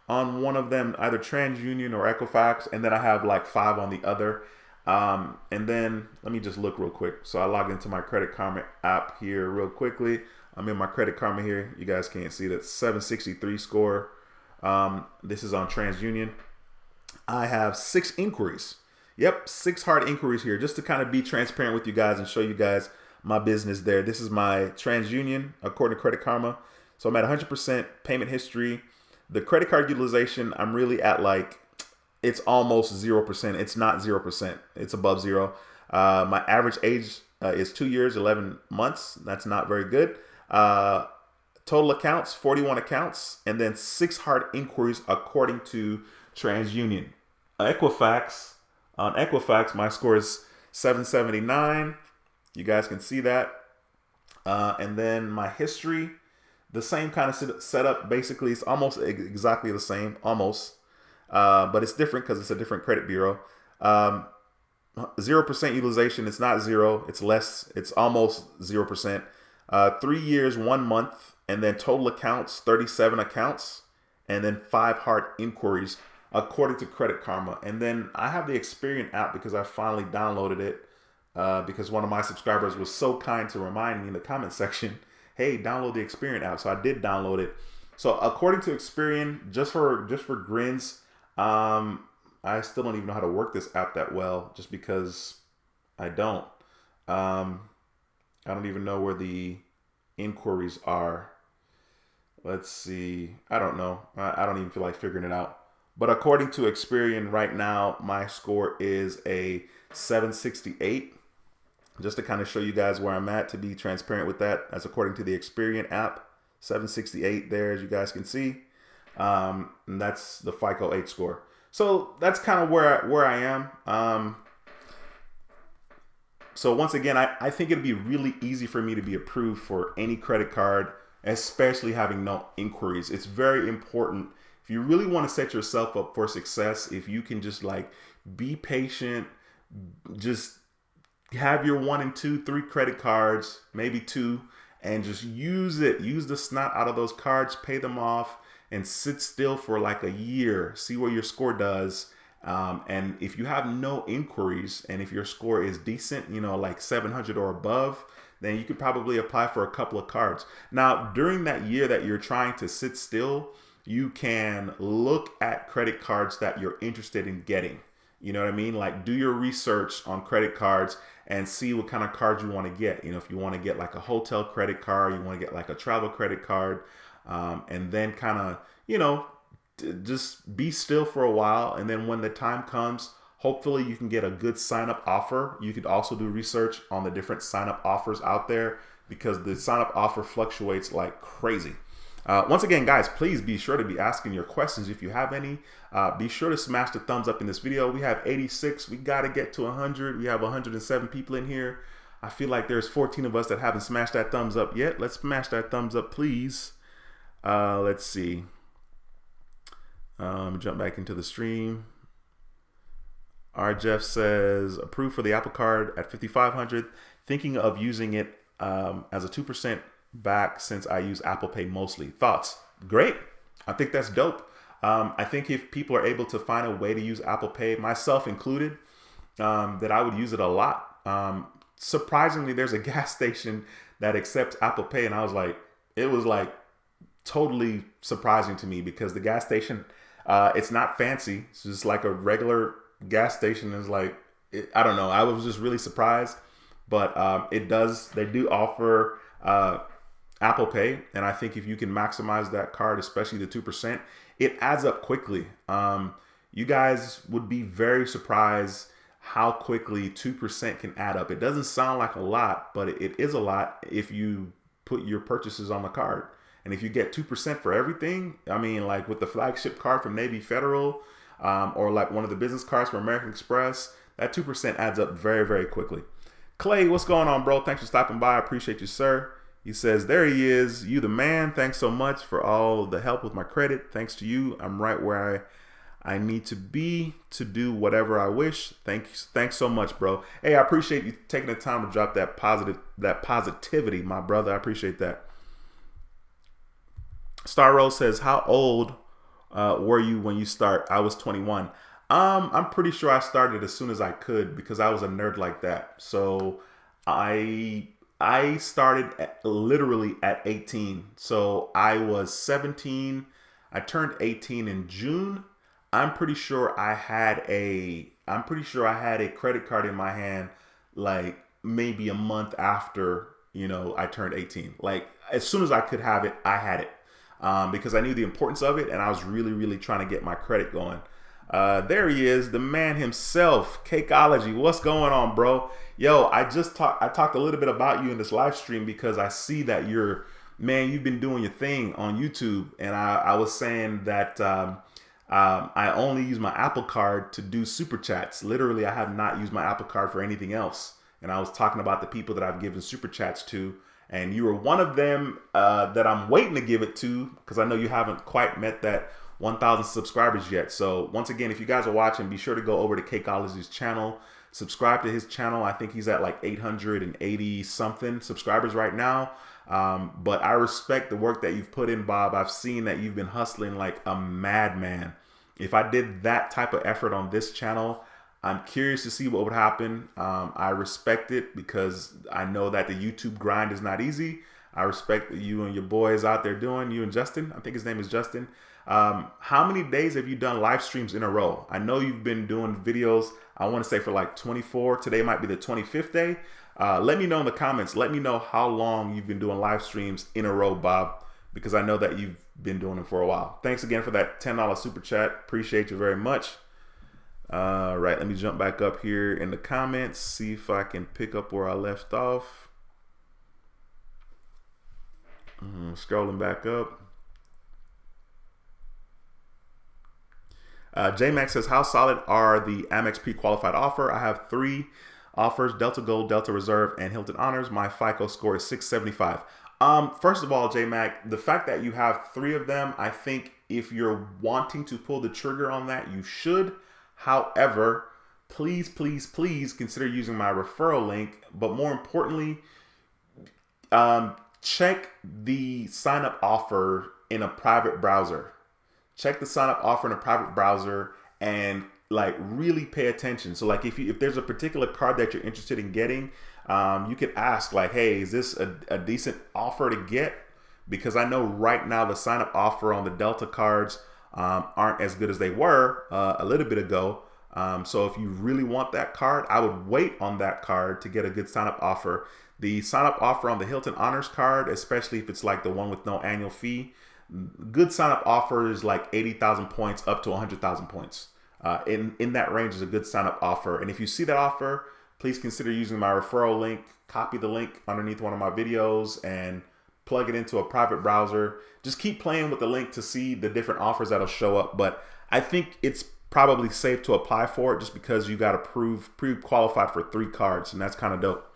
S1: on one of them, either TransUnion or Equifax, and then I have like 5 on the other. And then let me just look real quick. So I log into my Credit Karma app here real quickly. I'm in my Credit Karma here. You guys can't see that 763 score. This is on TransUnion. I have 6 inquiries. Yep, 6 hard inquiries here, just to kind of be transparent with you guys and show you guys my business there. This is my TransUnion according to Credit Karma. So I'm at 100% payment history. The credit card utilization, I'm really at like, it's almost 0%. It's not 0%. It's above 0. My average age is 2 years, 11 months. That's not very good. Total accounts, 41 accounts, and then 6 hard inquiries according to TransUnion. On Equifax, my score is 779. You guys can see that. And then my history, the same kind of setup. Basically, it's almost exactly the same, almost. But it's different because it's a different credit bureau. 0% utilization. It's not zero. It's less. It's almost 0%. 3 years, 1 month, and then total accounts, 37 accounts, and then 5 hard inquiries according to Credit Karma. And then I have the Experian app because I finally downloaded it because one of my subscribers was so kind to remind me in the comment section, hey, download the Experian app. So I did download it. So according to Experian, just for grins, I still don't even know how to work this app that well, just because I don't. I don't even know where the inquiries are. Let's see. I don't know. I don't even feel like figuring it out. But according to Experian right now, my score is a 768. Just to kind of show you guys where I'm at, to be transparent with that, that's according to the Experian app. 768 there, as you guys can see. And that's the FICO 8 score. So that's kind of where I am. So once again, I think it'd be really easy for me to be approved for any credit card, especially having no inquiries. It's very important. If you really want to set yourself up for success, if you can just like be patient, just have your 1 and 2, 3 credit cards, maybe 2, and just use it. Use the snot out of those cards, pay them off, and sit still for like a year. See where your score does. And if you have no inquiries and if your score is decent, you know, like 700 or above, then you could probably apply for a couple of cards. Now, during that year that you're trying to sit still, you can look at credit cards that you're interested in getting. You know what I mean? Like, do your research on credit cards and see what kind of cards you want to get. You know, if you want to get like a hotel credit card, you want to get like a travel credit card, and then kind of, you know, just be still for a while. And then when the time comes, hopefully you can get a good sign up offer. You could also do research on the different sign up offers out there, because the sign up offer fluctuates like crazy. Once again, guys, please be sure to be asking your questions if you have any. Be sure to smash the thumbs up in this video. We have 86. We got to get to 100. We have 107 people in here. I feel like there's 14 of us that haven't smashed that thumbs up yet. Let's smash that thumbs up, please. Let's see. Jump back into the stream. R. Jeff says, approved for the Apple Card at 5,500. Thinking of using it as a 2% back since I use Apple Pay mostly. Thoughts? Great. I think that's dope. I think if people are able to find a way to use Apple Pay, myself included, that I would use it a lot. Surprisingly, there's a gas station that accepts Apple Pay, and I was like, it was like totally surprising to me, because the gas station, it's not fancy. It's just like a regular gas station. Is like, I don't know. I was just really surprised, but they do offer Apple Pay, and I think if you can maximize that card, especially the 2%, it adds up quickly. You guys would be very surprised how quickly 2% can add up. It doesn't sound like a lot, but it is a lot if you put your purchases on the card. And if you get 2% for everything, I mean, like with the flagship card from Navy Federal, or like one of the business cards from American Express, that 2% adds up very, very quickly. Clay, what's going on, bro? Thanks for stopping by. I appreciate you, sir. He says, there he is. You the man. Thanks so much for all the help with my credit. Thanks to you, I'm right where I need to be to do whatever I wish. Thanks so much, bro. Hey, I appreciate you taking the time to drop that positivity, my brother. I appreciate that. Star Rose says, how old were you when you start? I was 21. I'm pretty sure I started as soon as I could, because I was a nerd like that. So I started literally at 18. So I was 17. I turned 18 in June. I'm pretty sure I had a credit card in my hand like maybe a month after, you know, I turned 18. Like as soon as I could have it, I had it, because I knew the importance of it, and I was really, really trying to get my credit going. There he is, the man himself, Cakeology. What's going on, bro? Yo, I talked a little bit about you in this live stream, because I see that you've been doing your thing on YouTube, and I was saying that I only use my Apple Card to do super chats. Literally, I have not used my Apple Card for anything else. And I was talking about the people that I've given super chats to, and you were one of them that I'm waiting to give it to, because I know you haven't quite met that 1,000 subscribers yet. So once again, if you guys are watching, be sure to go over to Cakeology's channel, Subscribe to his channel. I think he's at like 880 something subscribers right now. But I respect the work that you've put in, Bob. I've seen that you've been hustling like a madman. If I did that type of effort on this channel, I'm curious to see what would happen. I respect it because I know that the YouTube grind is not easy. I respect what you and your boys out there doing, you and Justin. I think his name is Justin. How many days have you done live streams in a row? I know you've been doing videos, I want to say for like 24. Today might be the 25th day. Let me know in the comments. Let me know how long you've been doing live streams in a row, Bob, because I know that you've been doing them for a while. Thanks again for that $10 super chat. Appreciate you very much. All right, let me jump back up here in the comments, see if I can pick up where I left off. Scrolling back up. J-Max says, how solid are the Amex pre-qualified offer? I have 3 offers: Delta Gold, Delta Reserve, and Hilton Honors. My FICO score is 675. First of all, J-Mac, the fact that you have 3 of them, I think if you're wanting to pull the trigger on that, you should. However, please, please, please consider using my referral link. But more importantly, check the sign-up offer in a private browser. Check the sign-up offer in a private browser and like really pay attention. So like if there's a particular card that you're interested in getting, you could ask like, hey, is this a decent offer to get? Because I know right now the sign-up offer on the Delta cards aren't as good as they were a little bit ago. So if you really want that card, I would wait on that card to get a good sign-up offer. The sign-up offer on the Hilton Honors card, especially if it's like the one with no annual fee, good sign-up offer is like 80,000 points up to 100,000 points. In that range is a good sign-up offer. And if you see that offer, please consider using my referral link. Copy the link underneath one of my videos and plug it into a private browser. Just keep playing with the link to see the different offers that'll show up. But I think it's probably safe to apply for it just because you got to prove pre-qualified for 3 cards, and that's kind of dope.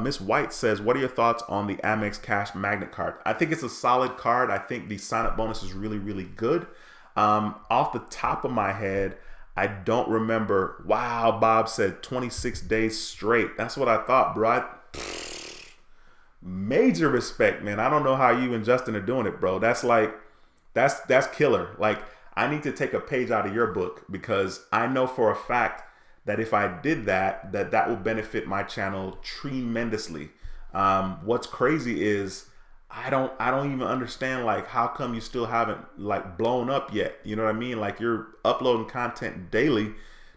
S1: Miss White says, what are your thoughts on the Amex Cash Magnet card? I think it's a solid card. I think the sign-up bonus is really, really good. Off the top of my head, I don't remember. Wow, Bob said 26 days straight. That's what I thought, bro. Major respect, man. I don't know how you and Justin are doing it, bro. That's like, that's killer. Like, I need to take a page out of your book because I know for a fact that if I did that, that will benefit my channel tremendously. What's crazy is I don't even understand like how come you still haven't like blown up yet. You know what I mean? Like you're uploading content daily,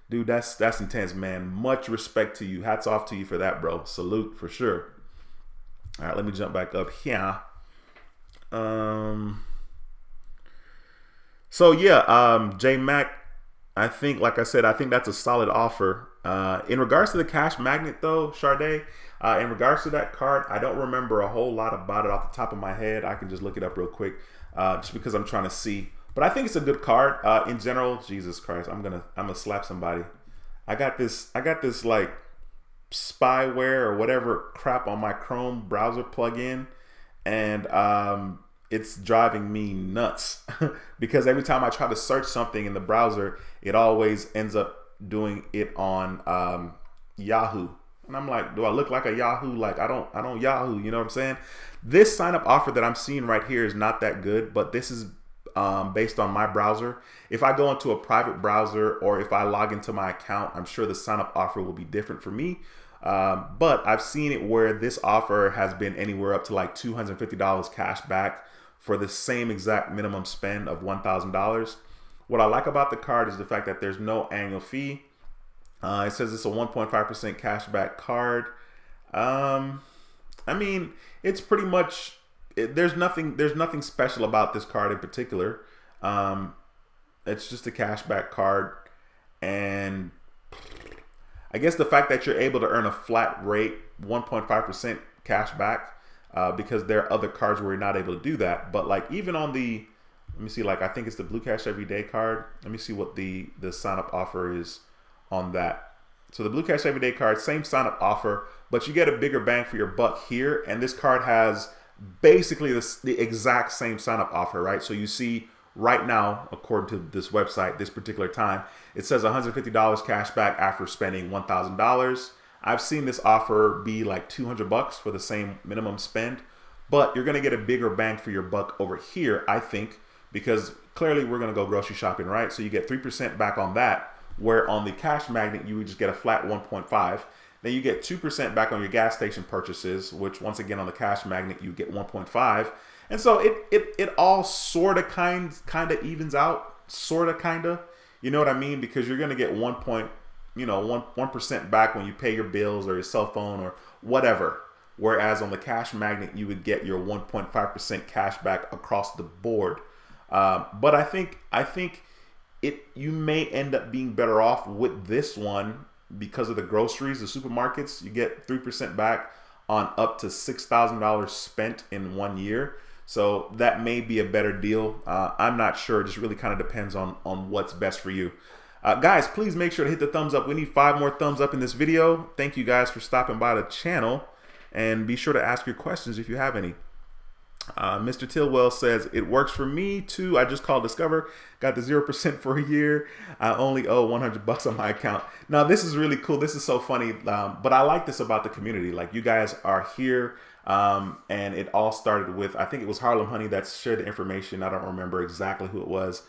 S1: dude. That's intense, man. Much respect to you. Hats off to you for that, bro. Salute for sure. All right, let me jump back up here. So yeah, J Mac. I think, like I said, I think that's a solid offer. In regards to the Cash Magnet, though, Sade, in regards to that card, I don't remember a whole lot about it off the top of my head. I can just look it up real quick, just because I'm trying to see. But I think it's a good card in general. Jesus Christ, I'm gonna slap somebody. I got this like spyware or whatever crap on my Chrome browser plugin, and it's driving me nuts because every time I try to search something in the browser, it always ends up doing it on Yahoo. And I'm like, do I look like a Yahoo? Like I don't Yahoo, you know what I'm saying? This sign up offer that I'm seeing right here is not that good, but this is based on my browser. If I go into a private browser or if I log into my account, I'm sure the sign up offer will be different for me. But I've seen it where this offer has been anywhere up to like $250 cash back for the same exact minimum spend of $1,000. What I like about the card is the fact that there's no annual fee. It says it's a 1.5% cashback card. I mean, it's pretty much, there's nothing special about this card in particular. It's just a cashback card. And I guess the fact that you're able to earn a flat rate, 1.5% cashback, because there are other cards where you're not able to do that. But like even on the, let me see, like I think it's the Blue Cash Everyday card. Let me see what the sign up offer is on that. So the Blue Cash Everyday card, same sign up offer, but you get a bigger bang for your buck here. And this card has basically the exact same sign up offer, right? So you see right now, according to this website, this particular time, it says $150 cash back after spending $1,000. I've seen this offer be like $200 for the same minimum spend, but you're going to get a bigger bang for your buck over here, I think, because clearly we're going to go grocery shopping, right? So you get 3% back on that, where on the Cash Magnet, you would just get a flat 1.5. Then you get 2% back on your gas station purchases, which once again on the Cash Magnet, you get 1.5. And so it all sort of kind of evens out, sort of kind of, you know what I mean? Because you're going to get 1% back when you pay your bills or your cell phone or whatever. Whereas on the Cash Magnet, you would get your 1.5% cash back across the board. But I think you may end up being better off with this one because of the groceries, the supermarkets. You get 3% back on up to $6,000 spent in 1 year. So that may be a better deal. I'm not sure. It just really kind of depends on what's best for you. Guys, please make sure to hit the thumbs up. We need 5 more thumbs up in this video. Thank you guys for stopping by the channel. And be sure to ask your questions if you have any. Mr. Tilwell says, it works for me too. I just called Discover, got the 0% for a year. I only owe $100 on my account. Now, this is really cool. This is so funny. But I like this about the community. Like, you guys are here. And it all started with, I think it was Harlem Honey that shared the information. I don't remember exactly who it was.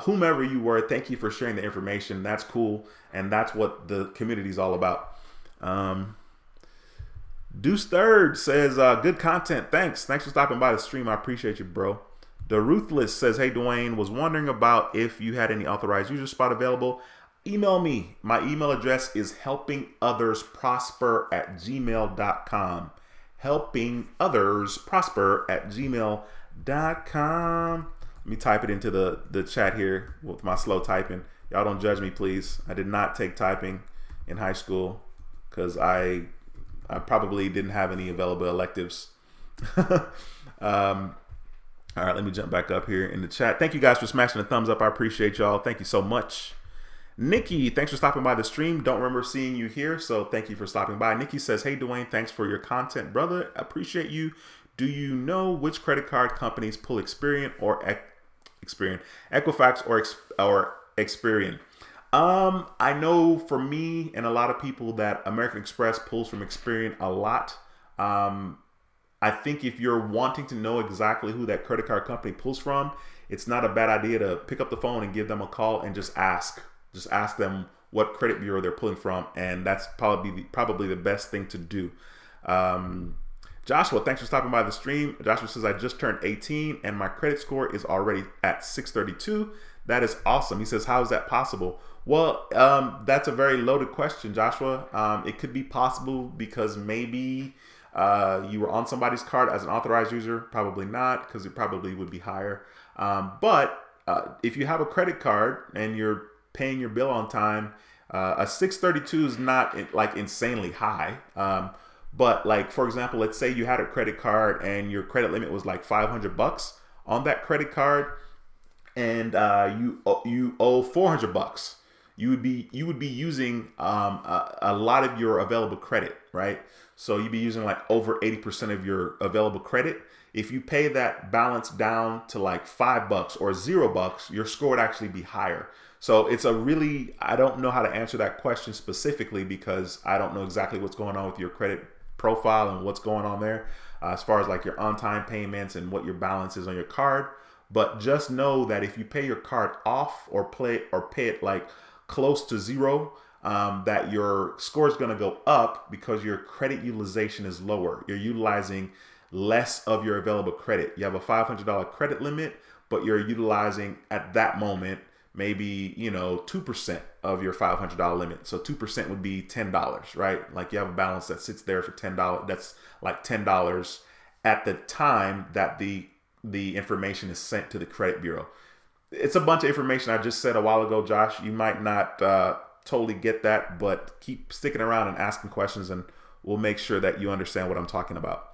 S1: Whomever you were, thank you for sharing the information. That's cool. And that's what the community is all about. Deuce Third says, good content. Thanks for stopping by the stream. I appreciate you, bro. The Ruthless says, hey, Dwayne, was wondering about if you had any authorized user spot available. Email me. My email address is helpingothersprosper@gmail.com. helpingothersprosper@gmail.com. Let me type it into the chat here with my slow typing. Y'all don't judge me, please. I did not take typing in high school because I probably didn't have any available electives. All right, let me jump back up here in the chat. Thank you guys for smashing the thumbs up. I appreciate y'all. Thank you so much. Nikki, thanks for stopping by the stream. Don't remember seeing you here, so thank you for stopping by. Nikki says, hey, Dwayne, thanks for your content, brother. Appreciate you. Do you know which credit card companies pull Experian or Equifax or Experian? I know for me and a lot of people that American Express pulls from Experian a lot. I think if you're wanting to know exactly who that credit card company pulls from, it's not a bad idea to pick up the phone and give them a call and just ask. Just ask them what credit bureau they're pulling from, and that's probably the best thing to do. Joshua, thanks for stopping by the stream. Joshua says, I just turned 18 and my credit score is already at 632. That is awesome. He says, how is that possible? Well, that's a very loaded question, Joshua. It could be possible because maybe you were on somebody's card as an authorized user. Probably not, because it probably would be higher. But if you have a credit card and you're paying your bill on time, a 632 is not like insanely high. But like, for example, let's say you had a credit card and your credit limit was like $500 on that credit card, and you owe $400. You would be using a lot of your available credit, right? So you'd be using like over 80% of your available credit. If you pay that balance down to like $5 or $0, your score would actually be higher. So it's I don't know how to answer that question specifically because I don't know exactly what's going on with your credit profile and what's going on there as far as like your on-time payments and what your balance is on your card. But just know that if you pay your card off or pay it like close to zero, that your score is going to go up because your credit utilization is lower. You're utilizing less of your available credit. You have a $500 credit limit, but you're utilizing at that moment maybe 2% of your $500 limit. So 2% would be $10, right? Like you have a balance that sits there for $10. That's like $10 at the time that the information is sent to the credit bureau. It's a bunch of information I just said a while ago, Josh. You might not totally get that, but keep sticking around and asking questions and we'll make sure that you understand what I'm talking about.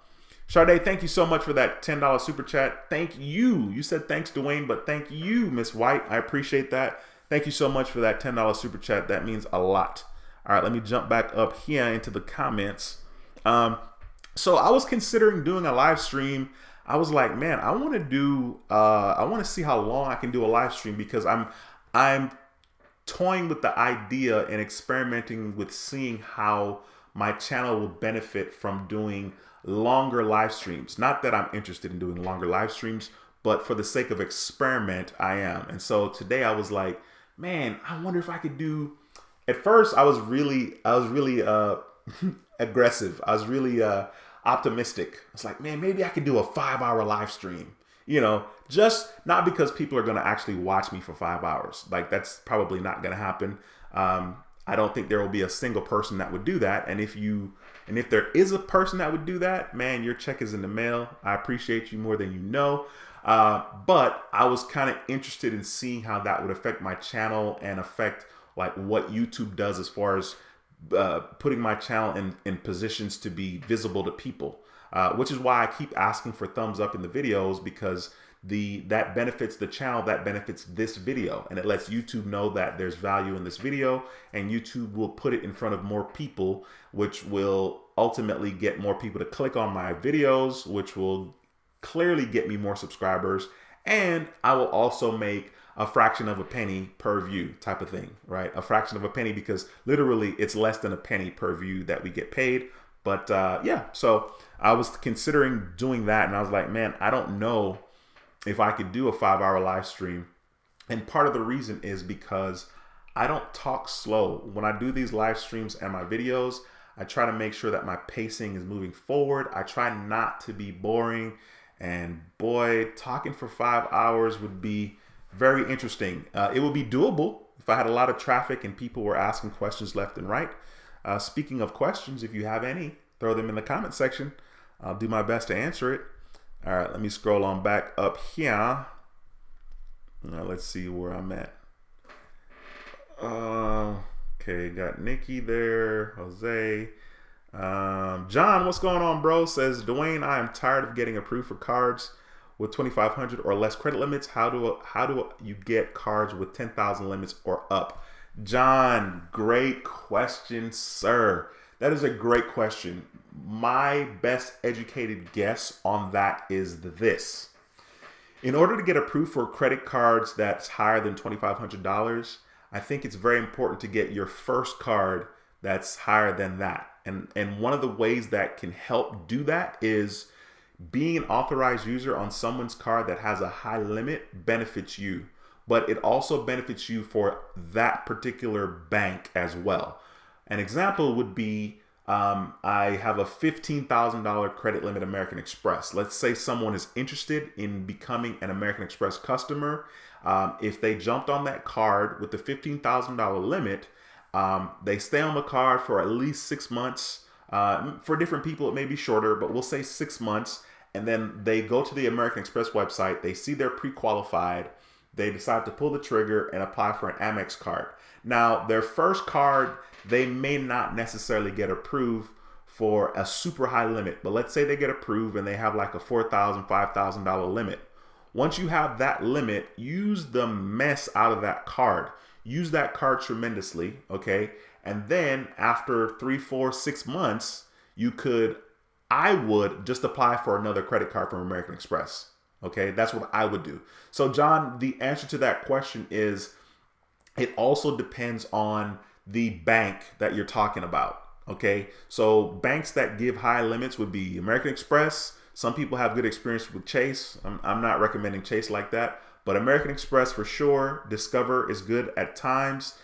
S1: Sade, thank you so much for that $10 super chat. Thank you. You said thanks, Dwayne, but thank you, Miss White. I appreciate that. Thank you so much for that $10 super chat. That means a lot. All right, let me jump back up here into the comments. So I was considering doing a live stream. I was like, man, I want to do, I want to see how long I can do a live stream, because I'm toying with the idea and experimenting with seeing how my channel will benefit from doing longer live streams. Not that I'm interested in doing longer live streams, but for the sake of experiment, I am. And so today I was like, man, I wonder if I could do. At first, I was really aggressive. I was really optimistic. I was like, man, maybe I could do a 5-hour live stream. You know, just not because people are going to actually watch me for 5 hours. Like, that's probably not going to happen. I don't think there will be a single person that would do that. And if there is a person that would do that, man, your check is in the mail. I appreciate you more than you know. But I was kind of interested in seeing how that would affect my channel and affect like what YouTube does as far as putting my channel in positions to be visible to people, which is why I keep asking for thumbs up in the videos, because that benefits the channel, that benefits this video, and it lets YouTube know that there's value in this video, and YouTube will put it in front of more people, which will ultimately get more people to click on my videos, which will clearly get me more subscribers, and I will also make a fraction of a penny per view type of thing, right? A fraction of a penny, because literally it's less than a penny per view that we get paid. But yeah, so I was considering doing that, and I was like, man, I don't know if I could do a 5-hour live stream. And part of the reason is because I don't talk slow. When I do these live streams and my videos, I try to make sure that my pacing is moving forward. I try not to be boring. And boy, talking for 5 hours would be very interesting. It would be doable if I had a lot of traffic and people were asking questions left and right. Speaking of questions, if you have any, throw them in the comment section. I'll do my best to answer it. All right, let me scroll on back up here. Let's see where I'm at. Okay, got Nikki there, Jose. John, what's going on, bro? Says, Dwayne, I am tired of getting approved for cards with 2,500 or less credit limits. How do you get cards with 10,000 limits or up? John, great question, sir. That is a great question. My best educated guess on that is this. In order to get approved for credit cards that's higher than $2,500, I think it's very important to get your first card that's higher than that. And one of the ways that can help do that is being an authorized user on someone's card that has a high limit benefits you, but it also benefits you for that particular bank as well. An example would be, I have a $15,000 credit limit American Express. Let's say someone is interested in becoming an American Express customer. If they jumped on that card with the $15,000 limit, they stay on the card for at least 6 months. For different people, it may be shorter, but we'll say 6 months. And then they go to the American Express website. They see they're pre-qualified. They decide to pull the trigger and apply for an Amex card. Now, their first card, they may not necessarily get approved for a super high limit. But let's say they get approved and they have like a $4,000, $5,000 limit. Once you have that limit, use the mess out of that card. Use that card tremendously, okay? And then after 3, 4, 6 months, I would just apply for another credit card from American Express, okay? That's what I would do. So John, the answer to that question is it also depends on the bank that you're talking about, okay? So banks that give high limits would be American Express. Some people have good experience with Chase. I'm not recommending Chase like that. But American Express for sure. Discover is good at times.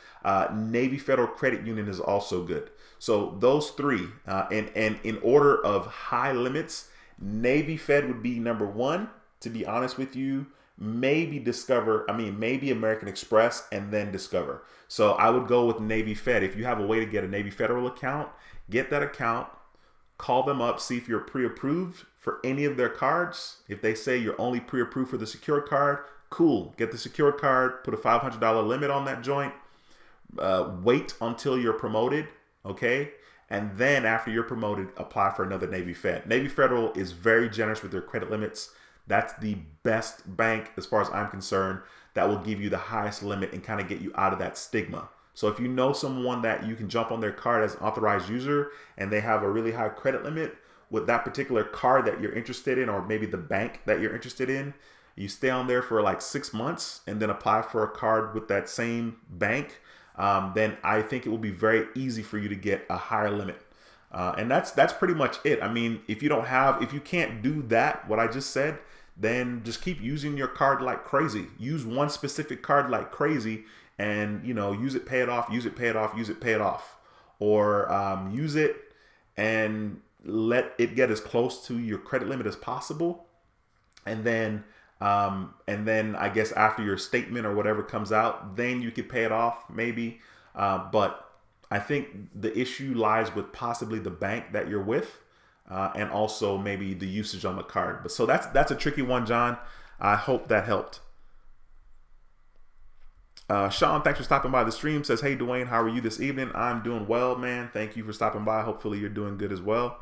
S1: Navy Federal Credit Union is also good. So those three, and in order of high limits, Navy Fed would be number one. To be honest with you, maybe American Express and then Discover. So I would go with Navy Fed. If you have a way to get a Navy Federal account, get that account, call them up, see if you're pre-approved for any of their cards. If they say you're only pre-approved for the secured card, cool. Get the secured card, put a $500 limit on that joint. Wait until you're promoted, okay? And then after you're promoted, apply for another Navy Fed. Navy Federal is very generous with their credit limits. That's the best bank, as far as I'm concerned, that will give you the highest limit and kind of get you out of that stigma. So if you know someone that you can jump on their card as an authorized user and they have a really high credit limit, with that particular card that you're interested in, or maybe the bank that you're interested in. You stay on there for like 6 months and then apply for a card with that same bank. Then I think it will be very easy for you to get a higher limit. And that's pretty much it. I mean, if you can't do that, what I just said, then just keep using your card like crazy. Use one specific card like crazy, and use it, pay it off, use it, pay it off, use it, pay it off, or use it and let it get as close to your credit limit as possible, and then I guess after your statement or whatever comes out, then you could pay it off maybe. But I think the issue lies with possibly the bank that you're with, and also maybe the usage on the card. But so that's a tricky one, John. I hope that helped. Sean, thanks for stopping by the stream. Says, hey, Dwayne, how are you this evening? I'm doing well, man. Thank you for stopping by. Hopefully you're doing good as well.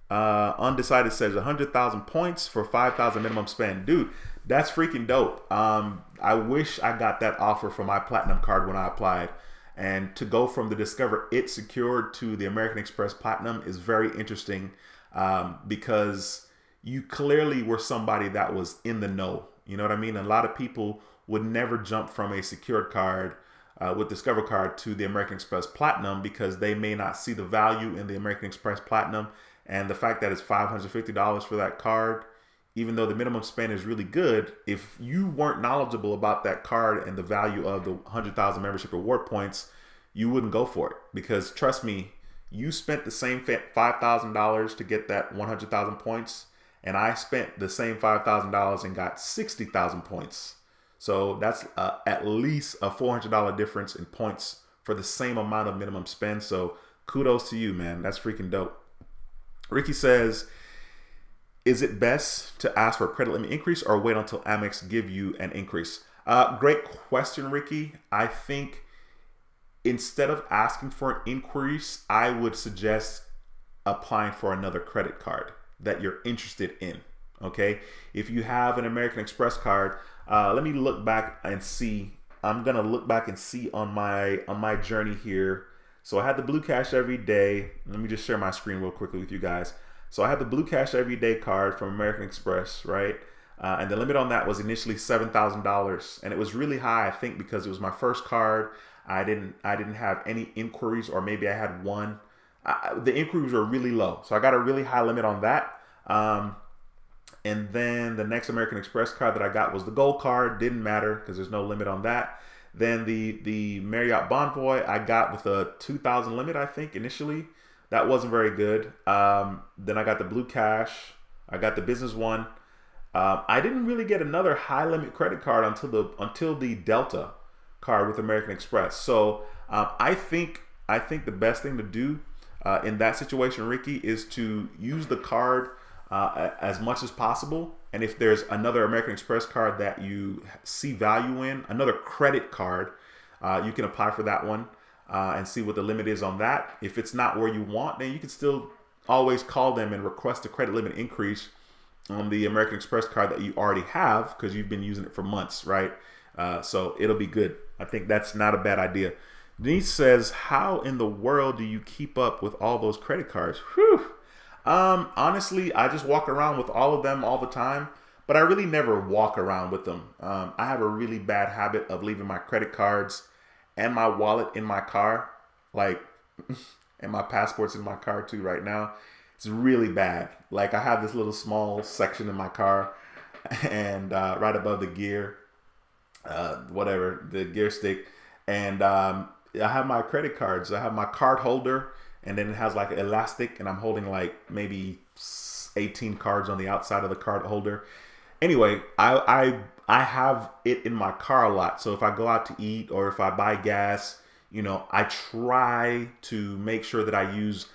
S1: Undecided says 100,000 points for 5,000 minimum spend. Dude, that's freaking dope. I wish I got that offer for my Platinum card when I applied. And to go from the Discover It Secured to the American Express Platinum is very interesting, because you clearly were somebody that was in the know. You know what I mean? A lot of people would never jump from a secured card with Discover card to the American Express Platinum because they may not see the value in the American Express Platinum. And the fact that it's $550 for that card, even though the minimum spend is really good, if you weren't knowledgeable about that card and the value of the 100,000 membership reward points, you wouldn't go for it. Because trust me, you spent the same $5,000 to get that 100,000 points, and I spent the same $5,000 and got 60,000 points. So that's at least a $400 difference in points for the same amount of minimum spend. So kudos to you, man. That's freaking dope. Ricky says, is it best to ask for a credit limit increase or wait until Amex give you an increase? Great question, Ricky. I think instead of asking for an increase, I would suggest applying for another credit card that you're interested in. Okay. If you have an American Express card, let me look back and see. I'm going to look back and see on my journey here. So I had the Blue Cash Everyday. Let me just share my screen real quickly with you guys. So I had the Blue Cash Everyday card from American Express, right? And the limit on that was initially $7,000, and it was really high, I think, because it was my first card. I didn't have any inquiries, or maybe I had one. The inquiries were really low, so I got a really high limit on that. And then the next American Express card that I got was the Gold card. Didn't matter because there's no limit on that. Then the Marriott Bonvoy I got with a 2,000 limit, I think, initially. That wasn't very good. Then I got the Blue Cash. I got the business one. I didn't really get another high limit credit card until the Delta card with American Express. So I think the best thing to do in that situation, Ricky, is to use the card as much as possible. And if there's another American Express card that you see value in, another credit card, you can apply for that one and see what the limit is on that. If it's not where you want, then you can still always call them and request a credit limit increase on the American Express card that you already have because you've been using it for months, right? So it'll be good. I think that's not a bad idea. Denise says, how in the world do you keep up with all those credit cards? Whew. Honestly, I just walk around with all of them all the time, but I really never walk around with them. I have a really bad habit of leaving my credit cards and my wallet in my car, and my passport's in my car too right now. It's really bad. Like, I have this little small section in my car, and right above the gear, the gear stick, and I have my credit cards. I have my card holder, and then it has like an elastic, and I'm holding like maybe 18 cards on the outside of the card holder. Anyway, I have it in my car a lot. So if I go out to eat or if I buy gas, I try to make sure that I use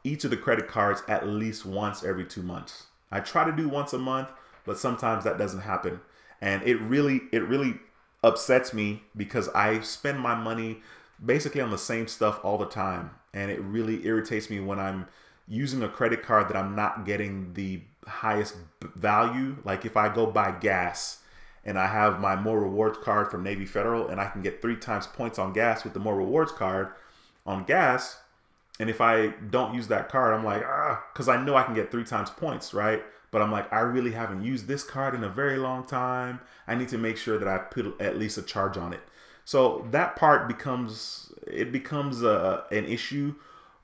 S1: each of the credit cards at least once every 2 months. I try to do once a month, but sometimes that doesn't happen. And it really upsets me because I spend my money basically on the same stuff all the time. And it really irritates me when I'm using a credit card that I'm not getting the highest value. Like if I go buy gas and I have my More Rewards card from Navy Federal and I can get 3 times points on gas with the More Rewards card on gas, And if I don't use that card, I'm like, because I know I can get 3 times points, right? But I'm like, I really haven't used this card in a very long time. I need to make sure that I put at least a charge on it. So that part becomes an issue,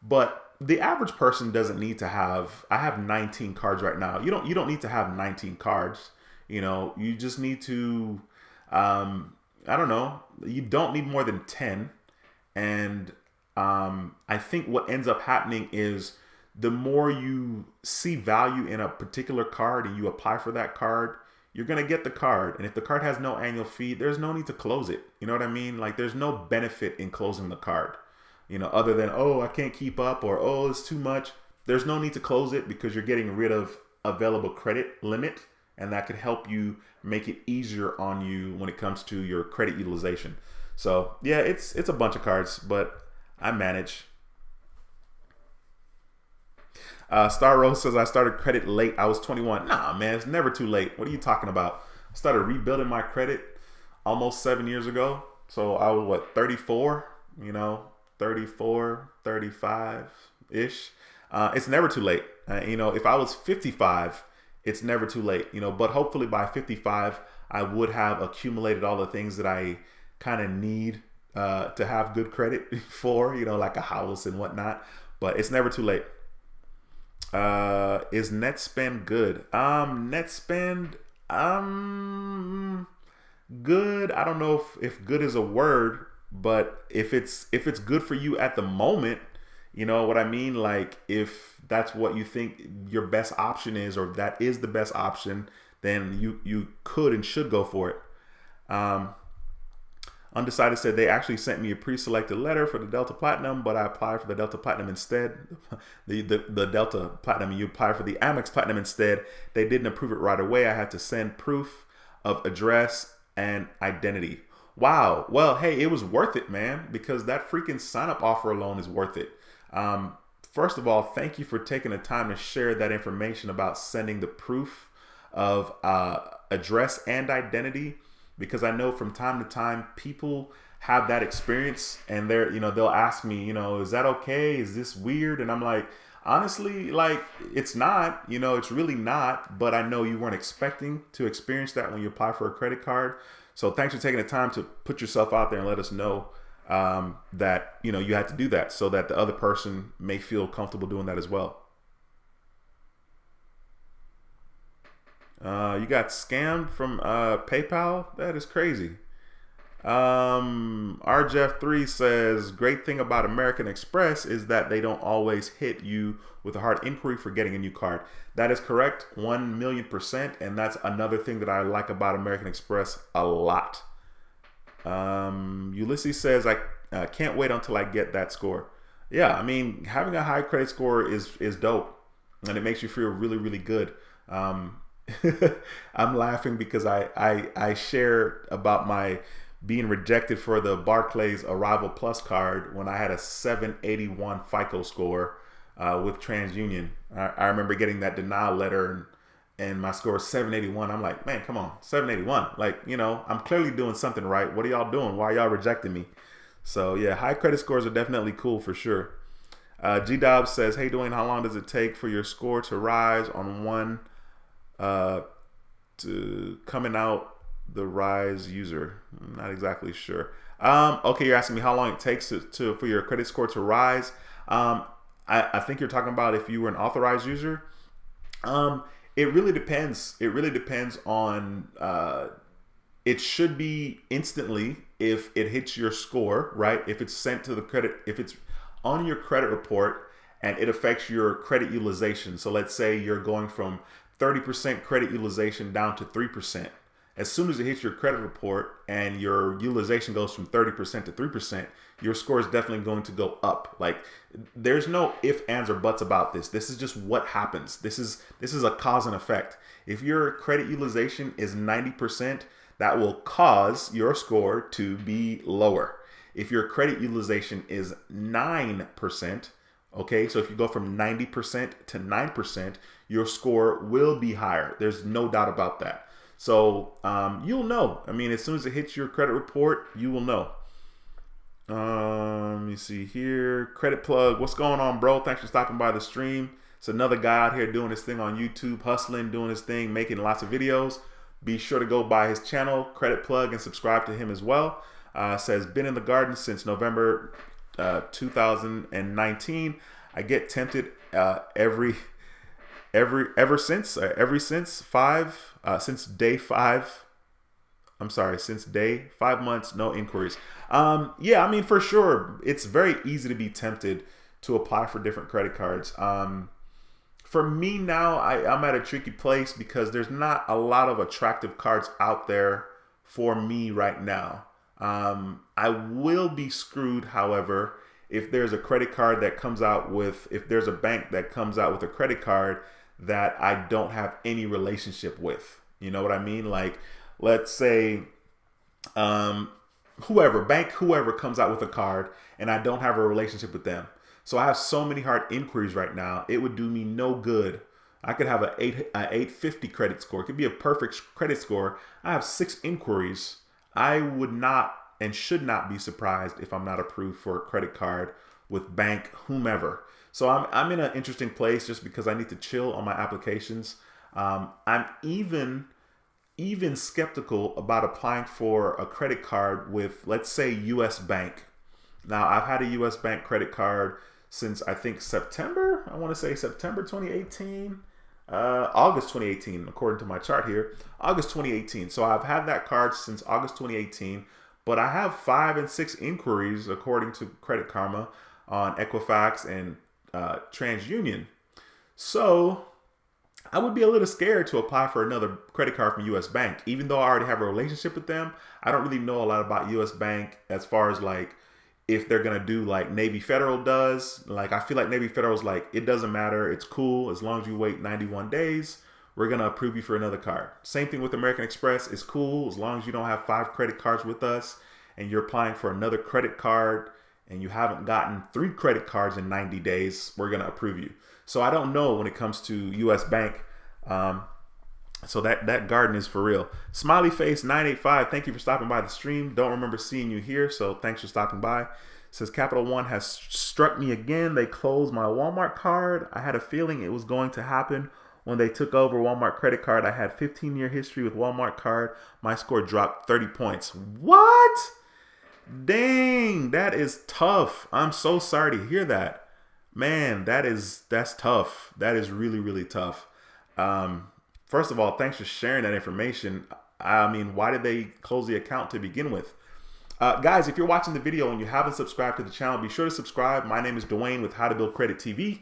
S1: but the average person doesn't need to have. I have 19 cards right now. You don't need to have 19 cards. You just need to. I don't know. You don't need more than 10, and I think what ends up happening is the more you see value in a particular card and you apply for that card, you're going to get the card. And if the card has no annual fee, there's no need to close it. You know what I mean? Like, there's no benefit in closing the card, other than, oh, I can't keep up, or, oh, it's too much. There's no need to close it because you're getting rid of available credit limit, and that could help you make it easier on you when it comes to your credit utilization. So yeah, it's a bunch of cards, but I manage. Star Rose says, I started credit late. I was 21. Nah, man, it's never too late. What are you talking about? I started rebuilding my credit almost 7 years ago. So I was, 34? 34, 35-ish. It's never too late. If I was 55, it's never too late. But hopefully by 55, I would have accumulated all the things that I kind of need to have good credit for, like a house and whatnot. But it's never too late. Is NetSpend good? NetSpend, good. I don't know if good is a word, but if it's good for you at the moment, you know what I mean? Like, if that's what you think your best option is, or that is the best option, then you could and should go for it. Undecided said they actually sent me a pre-selected letter for the Delta Platinum, but I applied for the Delta Platinum instead. the Delta Platinum, you apply for the Amex Platinum instead. They didn't approve it right away. I had to send proof of address and identity. Wow. Well, hey, it was worth it, man, because that freaking sign-up offer alone is worth it. First of all, thank you for taking the time to share that information about sending the proof of address and identity. Because I know from time to time people have that experience, and they'll ask me, is that okay? Is this weird? And I'm like, honestly, like, it's not, it's really not. But I know you weren't expecting to experience that when you apply for a credit card. So thanks for taking the time to put yourself out there and let us know that, you had to do that, so that the other person may feel comfortable doing that as well. You got scammed from PayPal? That is crazy. RJeff3 says, great thing about American Express is that they don't always hit you with a hard inquiry for getting a new card. That is correct, 1,000,000%. And that's another thing that I like about American Express a lot. Ulysses says, I can't wait until I get that score. Yeah, I mean, having a high credit score is dope, and it makes you feel really, really good. I'm laughing because I shared about my being rejected for the Barclays Arrival Plus card when I had a 781 FICO score with TransUnion. I remember getting that denial letter, and my score is 781. I'm like, man, come on, 781. Like, I'm clearly doing something right. What are y'all doing? Why are y'all rejecting me? So yeah, high credit scores are definitely cool for sure. G Dobbs says, hey Dwayne, how long does it take for your score to rise on one to coming out the Rise user? I'm not exactly sure. Okay, you're asking me how long it takes for your credit score to rise. I think you're talking about if you were an authorized user. It really depends. It really depends on. It should be instantly if it hits your score, right? If it's sent to the credit, if it's on your credit report and it affects your credit utilization. So let's say you're going from 30% credit utilization down to 3%. As soon as it hits your credit report and your utilization goes from 30% to 3%, your score is definitely going to go up. Like, there's no ifs, ands, or buts about this. This is just what happens. This is a cause and effect. If your credit utilization is 90%, that will cause your score to be lower. If your credit utilization is 9%, okay, so if you go from 90% to 9%, your score will be higher. There's no doubt about that. So you'll know. I mean, as soon as it hits your credit report, you will know. Let me see here. Credit Plug. What's going on, bro? Thanks for stopping by the stream. It's another guy out here doing his thing on YouTube, hustling, doing his thing, making lots of videos. Be sure to go by his channel, Credit Plug, and subscribe to him as well. Says, been in the garden since November 2019. I get tempted since day 5. I'm sorry, since day 5 months, no inquiries. Yeah, I mean, for sure, it's very easy to be tempted to apply for different credit cards. For me now, I'm at a tricky place because there's not a lot of attractive cards out there for me right now. I will be screwed, however, if there's a credit card that comes out with, if there's a bank that comes out with a credit card that I don't have any relationship with. You know what I mean? Like, let's say, whoever comes out with a card and I don't have a relationship with them. So I have so many hard inquiries right now. It would do me no good. I could have an 850 credit score. It could be a perfect credit score. I have 6 inquiries. I would not and should not be surprised if I'm not approved for a credit card with bank, whomever. So I'm in an interesting place just because I need to chill on my applications. I'm even skeptical about applying for a credit card with, let's say, US Bank. Now, I've had a US Bank credit card since I think September. I want to say September 2018, August 2018, according to my chart here, August 2018. So I've had that card since August 2018, but I have 5 and 6 inquiries according to Credit Karma on Equifax and TransUnion. So I would be a little scared to apply for another credit card from US Bank. Even though I already have a relationship with them, I don't really know a lot about US Bank as far as like if they're going to do like Navy Federal does. Like, I feel like Navy Federal's like, it doesn't matter. It's cool. As long as you wait 91 days, we're going to approve you for another card. Same thing with American Express. It's cool. As long as you don't have 5 credit cards with us and you're applying for another credit card and you haven't gotten 3 credit cards in 90 days, we're going to approve you. So I don't know when it comes to US Bank. So that garden is for real. Smiley Face 985, thank you for stopping by the stream. Don't remember seeing you here, so thanks for stopping by. Says Capital One has struck me again. They closed my Walmart card. I had a feeling it was going to happen when they took over Walmart credit card. I had 15-year history with Walmart card. My score dropped 30 points. What? Dang, that is tough. I'm so sorry to hear that. Man, that's tough. That is really, really tough. First of all, thanks for sharing that information. I mean, why did they close the account to begin with? Guys, if you're watching the video and you haven't subscribed to the channel, be sure to subscribe. My name is Dwayne with How to Build Credit TV.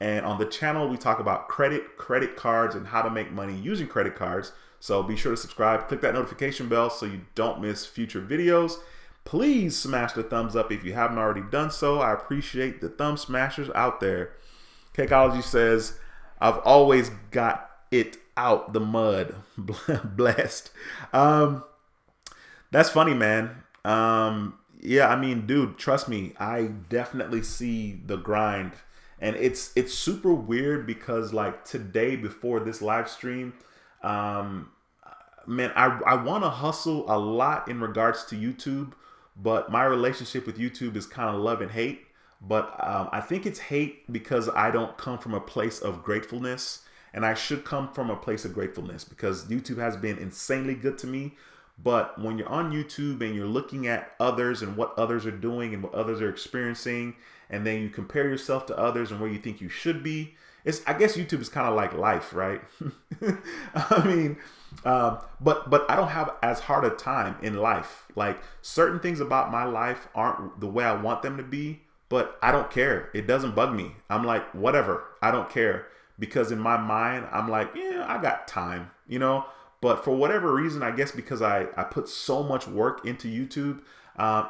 S1: And on the channel, we talk about credit cards, and how to make money using credit cards. So be sure to subscribe. Click that notification bell so you don't miss future videos. Please smash the thumbs up if you haven't already done so. I appreciate the thumb smashers out there. Cakeology says, I've always got it out the mud. Blessed. That's funny, man. Yeah, I mean, dude, trust me, I definitely see the grind. And it's super weird because like today before this live stream, man, I want to hustle a lot in regards to YouTube, but my relationship with YouTube is kind of love and hate. But I think it's hate because I don't come from a place of gratefulness. And I should come from a place of gratefulness because YouTube has been insanely good to me. But when you're on YouTube and you're looking at others and what others are doing and what others are experiencing, and then you compare yourself to others and where you think you should be, I guess YouTube is kind of like life, right? I mean, but I don't have as hard a time in life. Like, certain things about my life aren't the way I want them to be, but I don't care. It doesn't bug me. I'm like, whatever. I don't care. Because in my mind, I'm like, yeah, I got time, you know? But for whatever reason, I guess because I put so much work into YouTube,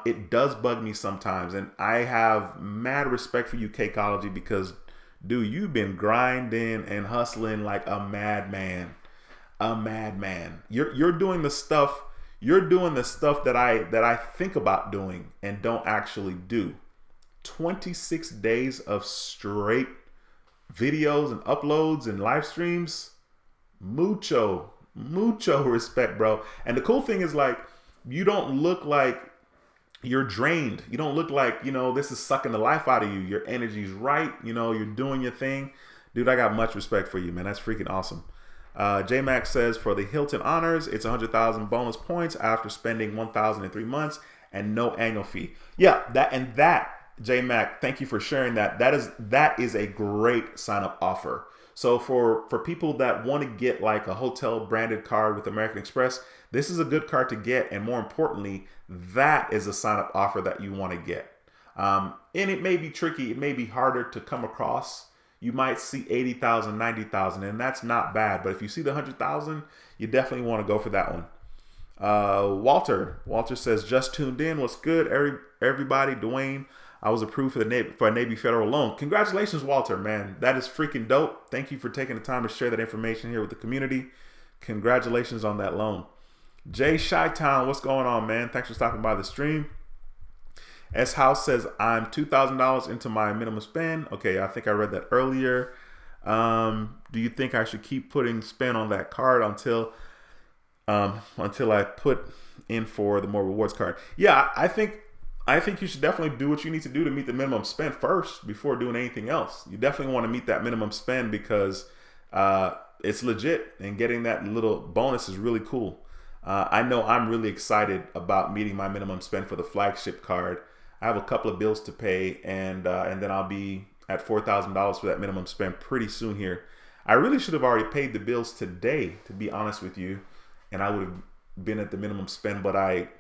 S1: it does bug me sometimes. And I have mad respect for you, Cakeology, because, dude, you've been grinding and hustling like a madman. A madman. You're doing the stuff. You're doing the stuff that I think about doing and don't actually do. 26 days of straight videos and uploads and live streams. Mucho respect, bro. And the cool thing is, like, you don't look like you're drained. You don't look like, this is sucking the life out of you. Your energy's right. You're doing your thing. Dude, I got much respect for you, man. That's freaking awesome. J Max says for the Hilton Honors, it's 100,000 bonus points after spending 1,000 in 3 months and no annual fee. Yeah, that J Mac, thank you for sharing that. That is a great sign up offer. So for people that want to get like a hotel branded card with American Express, this is a good card to get, and more importantly, that is a sign up offer that you want to get. And it may be tricky, it may be harder to come across. You might see 80,000, 90,000, and that's not bad. But if you see the 100,000, you definitely want to go for that one. Walter says, just tuned in. What's good, everybody? Dwayne, I was approved for a Navy federal loan. Congratulations, Walter, man. That is freaking dope. Thank you for taking the time to share that information here with the community. Congratulations on that loan. Jay Chi-Town, what's going on, man? Thanks for stopping by the stream. S House says, I'm $2,000 into my minimum spend. Okay, I think I read that earlier. Do you think I should keep putting spend on that card until I put in for the more rewards card? Yeah, I think you should definitely do what you need to do to meet the minimum spend first before doing anything else. You definitely want to meet that minimum spend because it's legit, and getting that little bonus is really cool. I know I'm really excited about meeting my minimum spend for the flagship card. I have a couple of bills to pay, and then I'll be at $4,000 for that minimum spend pretty soon here. I really should have already paid the bills today, to be honest with you, and I would have been at the minimum spend. But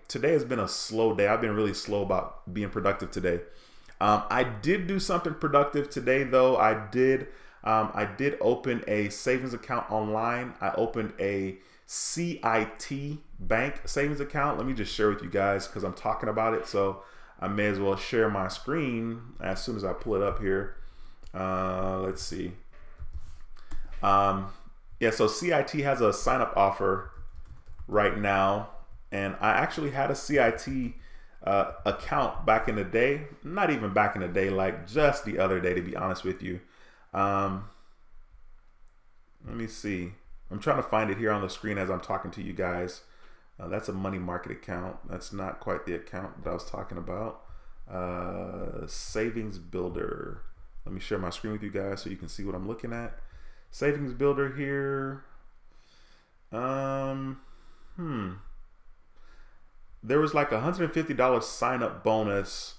S1: today has been a slow day. I've been really slow about being productive today. I did do something productive today, though. I did open a savings account online. I opened a CIT bank savings account. Let me just share with you guys because I'm talking about it. So I may as well share my screen as soon as I pull it up here. Let's see. Yeah, so CIT has a sign up offer right now. And I actually had a CIT account back in the day. Not even back in the day, like just the other day, to be honest with you. Let me see. I'm trying to find it here on the screen as I'm talking to you guys. That's a money market account. That's not quite the account that I was talking about. Savings Builder. Let me share my screen with you guys so you can see what I'm looking at. Savings Builder here. There was like a $150 sign up bonus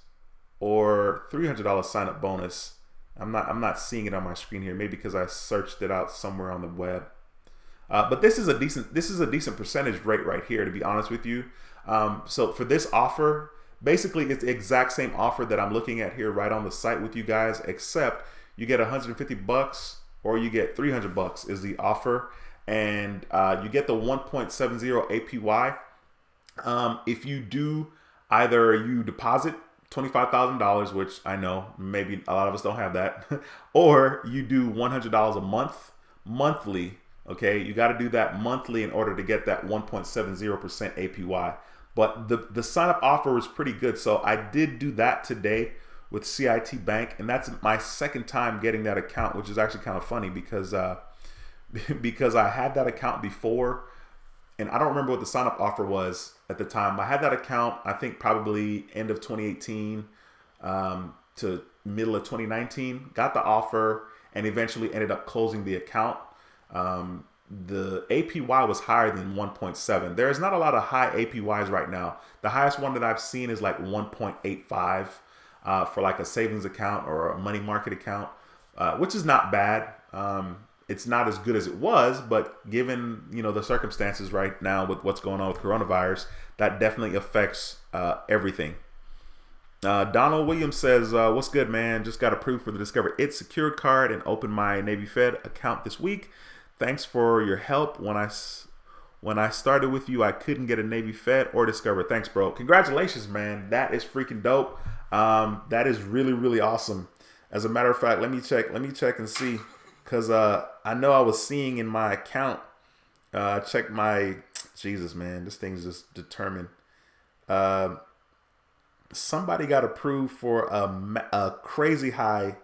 S1: or $300 sign up bonus. I'm not seeing it on my screen here. Maybe because I searched it out somewhere on the web. But this is a decent percentage rate right here, to be honest with you. So for this offer, basically it's the exact same offer that I'm looking at here right on the site with you guys, except you get $150 or you get $300 is the offer, and you get the 1.70 APY. If you do, either you deposit $25,000, which I know maybe a lot of us don't have that, or you do $100 a month, monthly. Okay, you got to do that monthly in order to get that 1.70% APY. But the sign up offer is pretty good. So I did do that today with CIT Bank, and that's my second time getting that account, which is actually kind of funny because because I had that account before, and I don't remember what the sign up offer was at the time. I had that account, I think probably end of 2018 to middle of 2019. Got the offer and eventually ended up closing the account. The APY was higher than 1.7. There is not a lot of high APYs right now. The highest one that I've seen is like 1.85 for like a savings account or a money market account, which is not bad. It's not as good as it was, but given the circumstances right now with what's going on with coronavirus, that definitely affects everything. Donald Williams says, what's good, man? Just got approved for the Discover It secured card and opened my Navy Fed account this week. Thanks for your help. When I started with you, I couldn't get a Navy Fed or Discover. Thanks, bro. Congratulations, man. That is freaking dope. That is really, really awesome. As a matter of fact, let me check and see, because I know I was seeing in my account. Check my Jesus, man. This thing's just determined. Somebody got approved for a crazy high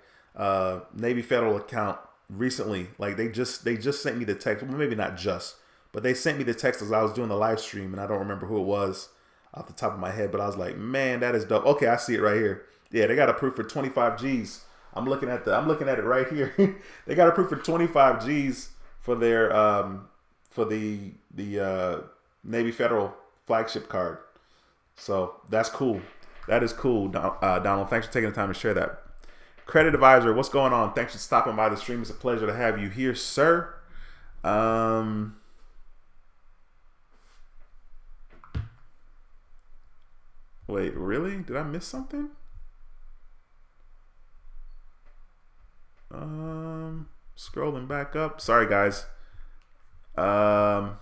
S1: Navy Federal account recently. Like they just sent me the text. Well, maybe not just, but they sent me the text as I was doing the live stream, and I don't remember who it was. off the top of my head, but I was like, man, that is dope. Okay, I see it right here. Yeah, they got approved for 25 G's. I'm looking at it right here. They got approved for 25 G's for their for the Navy Federal flagship card. So that's cool. That is cool, Donald. Thanks for taking the time to share that. Credit Advisor, what's going on? Thanks for stopping by the stream. It's a pleasure to have you here, sir. Wait, really? Did I miss something? Scrolling back up. Sorry, guys. Donald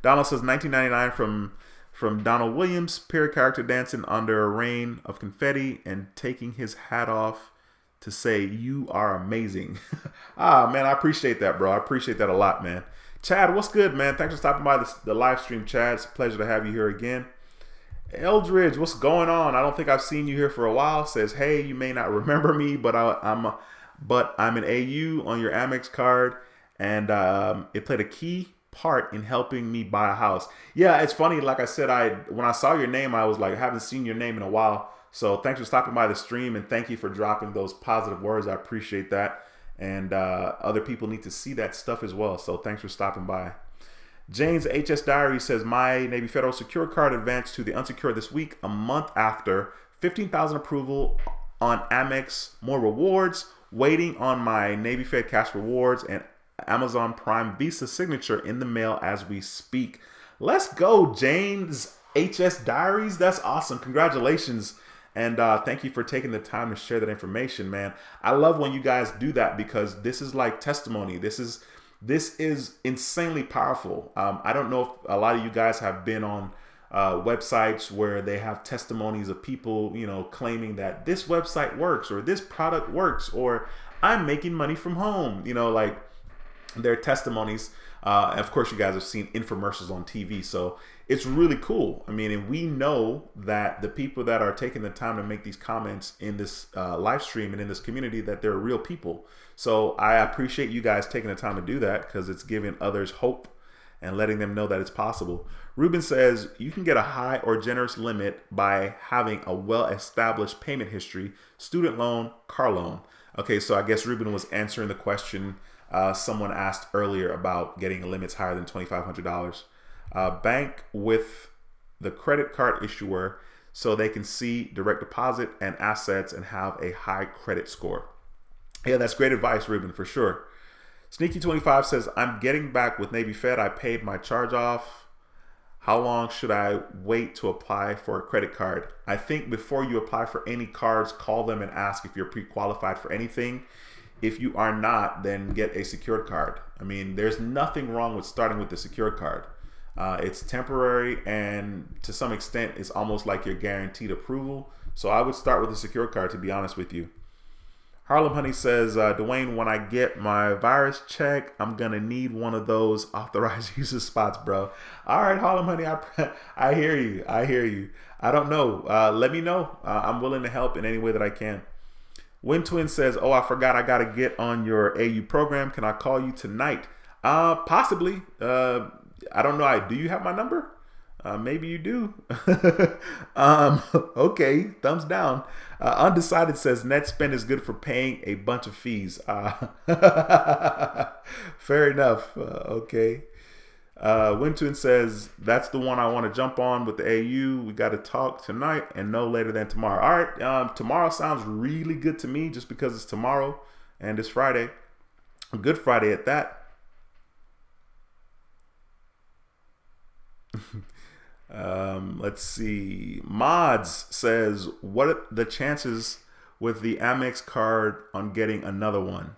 S1: says 1999 from Donald Williams, period character dancing under a rain of confetti and taking his hat off to say, "You are amazing." Man, I appreciate that, bro. I appreciate that a lot, man. Chad, what's good, man? Thanks for stopping by the live stream, Chad. It's a pleasure to have you here again. Eldridge, what's going on? I don't think I've seen you here for a while. Says, hey, you may not remember me, but I'm an AU on your Amex card, and it played a key part in helping me buy a house. Yeah, it's funny. Like I said, when I saw your name, I was like, I haven't seen your name in a while. So thanks for stopping by the stream, and thank you for dropping those positive words. I appreciate that. And other people need to see that stuff as well. So thanks for stopping by. Jane's HS Diary says, my Navy Federal Secure card advanced to the unsecured this week, a month after. 15,000 approval on Amex, more rewards, waiting on my Navy Fed cash rewards and Amazon Prime Visa signature in the mail as we speak. Let's go, Jane's HS Diaries. That's awesome. Congratulations. And thank you for taking the time to share that information, man. I love when you guys do that because this is like testimony. This is insanely powerful. I don't know if a lot of you guys have been on websites where they have testimonies of people, claiming that this website works or this product works or I'm making money from home. Like their testimonies. Of course, you guys have seen infomercials on TV, so it's really cool. I mean, and we know that the people that are taking the time to make these comments in this live stream and in this community, that they're real people. So I appreciate you guys taking the time to do that because it's giving others hope and letting them know that it's possible. Ruben says you can get a high or generous limit by having a well-established payment history, student loan, car loan. Okay, so I guess Ruben was answering the question someone asked earlier about getting limits higher than $2,500. Bank with the credit card issuer so they can see direct deposit and assets and have a high credit score. Yeah, that's great advice, Ruben, for sure. Sneaky25 says, I'm getting back with Navy Fed. I paid my charge off. How long should I wait to apply for a credit card? I think before you apply for any cards, call them and ask if you're pre-qualified for anything. If you are not, then get a secured card. I mean, there's nothing wrong with starting with the secured card. It's temporary, and to some extent, it's almost like you're guaranteed approval. So I would start with a secured card, to be honest with you. Harlem Honey says, Dwayne, when I get my virus check, I'm going to need one of those authorized user spots, bro. All right, Harlem Honey, I hear you. I hear you. I don't know. Let me know. I'm willing to help in any way that I can. Wind Twin says, oh, I forgot I got to get on your AU program. Can I call you tonight? Possibly. I don't know. Do you have my number? Maybe you do. Okay, thumbs down. Undecided says net spend is good for paying a bunch of fees. Fair enough. Okay. Wintun says that's the one I want to jump on with the AU. We got to talk tonight and no later than tomorrow. All right. Tomorrow sounds really good to me just because it's tomorrow and it's Friday. A good Friday at that. Let's see. Mods says, what are the chances with the Amex card on getting another one?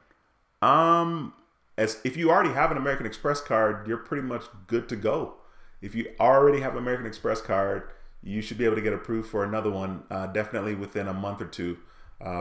S1: As if you already have an American Express card, you're pretty much good to go. If you already have an American Express card, you should be able to get approved for another one, definitely within a month or two.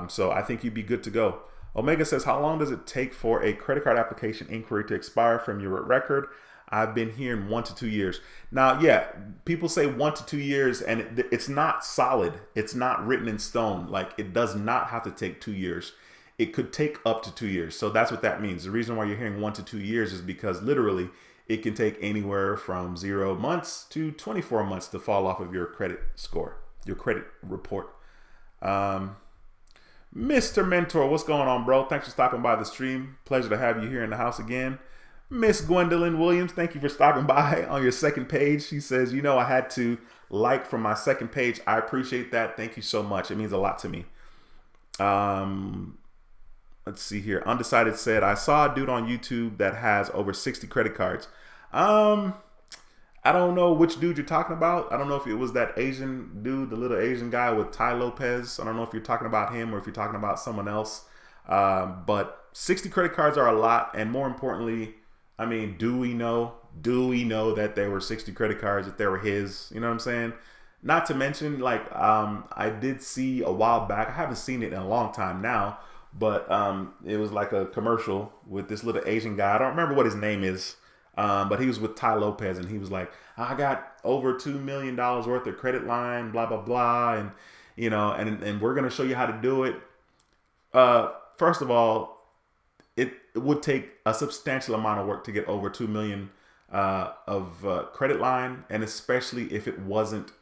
S1: So I think you'd be good to go. Omega says, how long does it take for a credit card application inquiry to expire from your record? I've been hearing 1 to 2 years. Now, yeah, people say 1 to 2 years, and it's not solid. It's not written in stone. Like, it does not have to take 2 years. It could take up to 2 years. So that's what that means. The reason why you're hearing 1 to 2 years is because literally it can take anywhere from 0 months to 24 months to fall off of your credit score, your credit report. Mr. Mentor, what's going on, bro? Thanks for stopping by the stream. Pleasure to have you here in the house again. Miss Gwendolyn Williams, thank you for stopping by on your second page. She says, you know, I had to like from my second page. I appreciate that. Thank you so much. It means a lot to me. Let's see here. Undecided said, I saw a dude on YouTube that has over 60 credit cards. I don't know which dude you're talking about. I don't know if it was that Asian dude, the little Asian guy with Tai Lopez. I don't know if you're talking about him or if you're talking about someone else. But 60 credit cards are a lot. And more importantly, I mean, do we know that there were 60 credit cards, that they were his? You know what I'm saying? Not to mention, like, I did see a while back, I haven't seen it in a long time now, but it was like a commercial with this little Asian guy. I don't remember what his name is, but he was with Tai Lopez, and he was like, I got over $2 million worth of credit line, blah, blah, blah. And, you know, and we're going to show you how to do it. First of all, it would take a substantial amount of work to get over 2 million of credit line, and especially if it wasn't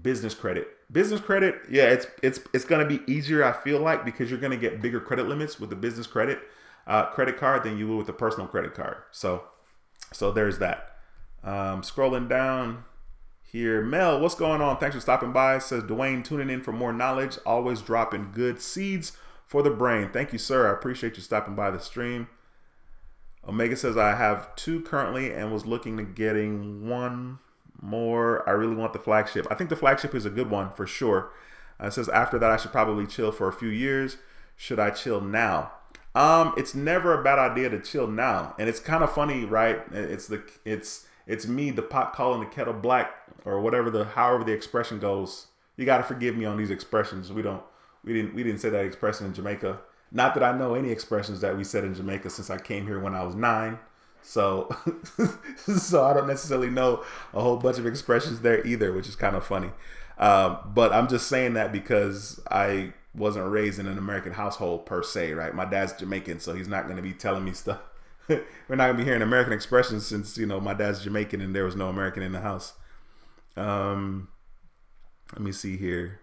S1: business credit. Business credit, yeah, it's going to be easier, I feel like, because you're going to get bigger credit limits with the business credit card than you will with the personal credit card. So there's that. Scrolling down here, Mel, what's going on? Thanks for stopping by. Says Dwayne, tuning in for more knowledge, always dropping good seeds for the brain. Thank you, sir. I appreciate you stopping by the stream. Omega says, I have 2 currently and was looking to getting 1 more. I really want the flagship. I think the flagship is a good one for sure. It says, after that, I should probably chill for a few years. Should I chill now? It's never a bad idea to chill now. And it's kind of funny, right? It's me, the pot calling the kettle black, or however the expression goes. You got to forgive me on these expressions. We didn't say that expression in Jamaica. Not that I know any expressions that we said in Jamaica since I came here when I was 9. So, so I don't necessarily know a whole bunch of expressions there either, which is kind of funny. But I'm just saying that because I wasn't raised in an American household per se, right? My dad's Jamaican, so he's not going to be telling me stuff. We're not going to be hearing American expressions since, you know, my dad's Jamaican and there was no American in the house. Let me see here.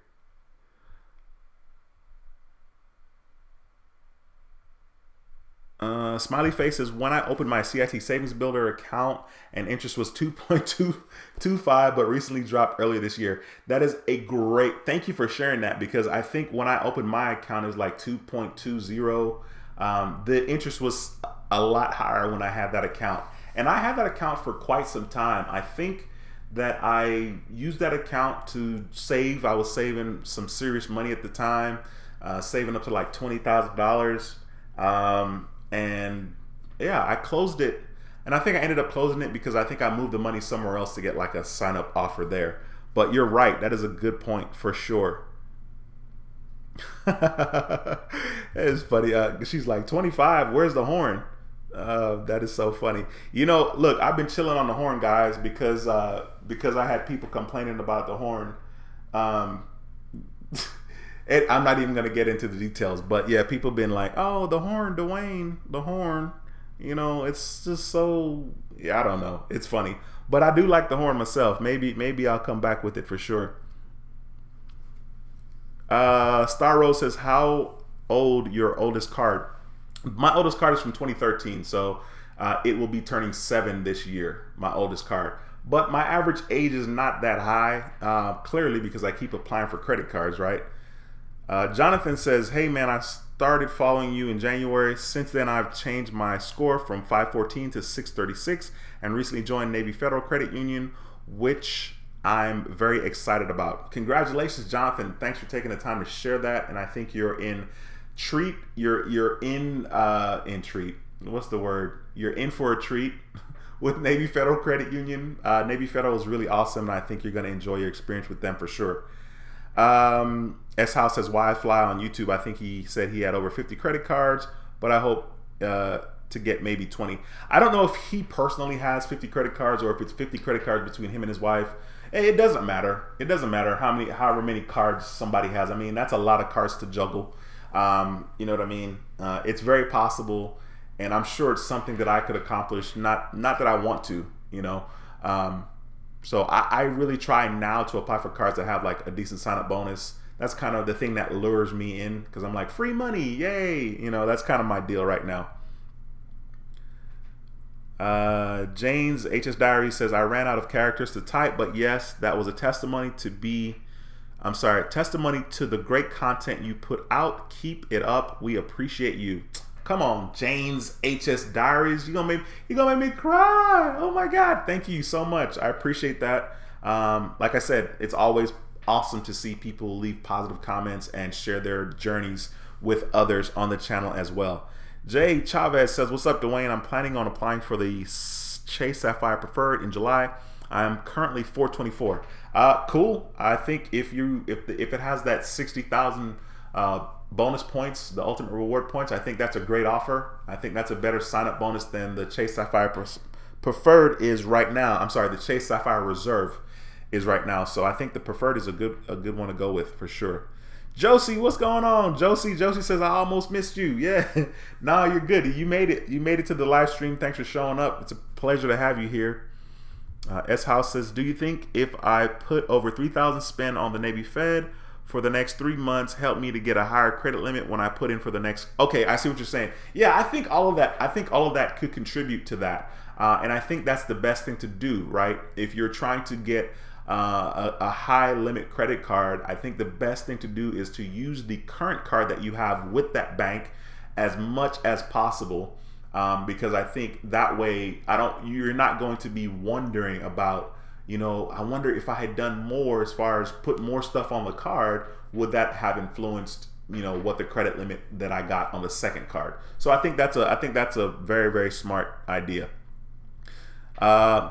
S1: Smiley face says, when I opened my CIT Savings Builder account and interest was 2.225, but recently dropped earlier this year. That is a great, thank you for sharing that, because I think when I opened my account, it was like 2.20. The interest was a lot higher when I had that account. And I had that account for quite some time. I think that I used that account to save. I was saving some serious money at the time, saving up to like $20,000. And yeah, I closed it, and I think I ended up closing it because I think I moved the money somewhere else to get like a sign up offer there. But you're right. That is a good point for sure. It's funny. She's like, 25, where's the horn? That is so funny. You know, look, I've been chilling on the horn, guys, because I had people complaining about the horn. I'm not even going to get into the details, but yeah, people been like, oh, the horn, Dwayne, the horn. You know, it's just so, yeah, I don't know. It's funny. But I do like the horn myself. Maybe I'll come back with it for sure. Star Rose says, how old your oldest card? My oldest card is from 2013, so it will be turning 7 this year, my oldest card. But my average age is not that high, clearly because I keep applying for credit cards, right? Jonathan says, hey man, I started following you in January. Since then, I've changed my score from 514 to 636 and recently joined Navy Federal Credit Union, which I'm very excited about. Congratulations, Jonathan. Thanks for taking the time to share that. And I think you're in treat. You're in treat. What's the word? You're in for a treat with Navy Federal Credit Union. Navy Federal is really awesome, and I think you're going to enjoy your experience with them for sure. S House says, why I fly on YouTube. I think he said he had over 50 credit cards, but I hope to get maybe 20. I don't know if he personally has 50 credit cards or if it's 50 credit cards between him and his wife. It doesn't matter. It doesn't matter however many cards somebody has. I mean, that's a lot of cards to juggle. You know what I mean? It's very possible and I'm sure it's something that I could accomplish. Not that I want to, you know. So I really try now to apply for cards that have like a decent sign-up bonus. That's kind of the thing that lures me in, because I'm like, free money, yay! You know, that's kind of my deal right now. Jane's HS Diary says, I ran out of characters to type, but yes, that was a testimony to the great content you put out. Keep it up. We appreciate you. Come on, Jane's HS Diaries. You're gonna make me cry. Oh my God. Thank you so much. I appreciate that. Like I said, it's always awesome to see people leave positive comments and share their journeys with others on the channel as well. Jay Chavez says, what's up, Dwayne? I'm planning on applying for the Chase Sapphire Preferred in July. I'm currently 424. Cool. I think if it has that 60,000 bonus points, the ultimate reward points, I think that's a great offer. I think that's a better sign-up bonus than the Chase Sapphire Preferred is right now. I'm sorry, the Chase Sapphire Reserve is right now. So I think the Preferred is a good one to go with for sure. Josie, what's going on? Josie says, I almost missed you. Yeah, no, you're good. You made it. You made it to the live stream. Thanks for showing up. It's a pleasure to have you here. S House says, do you think if I put over 3,000 spend on the Navy Fed for the next 3 months, help me to get a higher credit limit when I put in for the next? Okay, I see what you're saying. Yeah, I think all of that could contribute to that, and I think that's the best thing to do, right? If you're trying to get a high limit credit card, I think the best thing to do is to use the current card that you have with that bank as much as possible, because I think that way you're not going to be wondering about, you know, I wonder if I had done more as far as put more stuff on the card, would that have influenced, you know, what the credit limit that I got on the second card. So I think that's a very, very smart idea.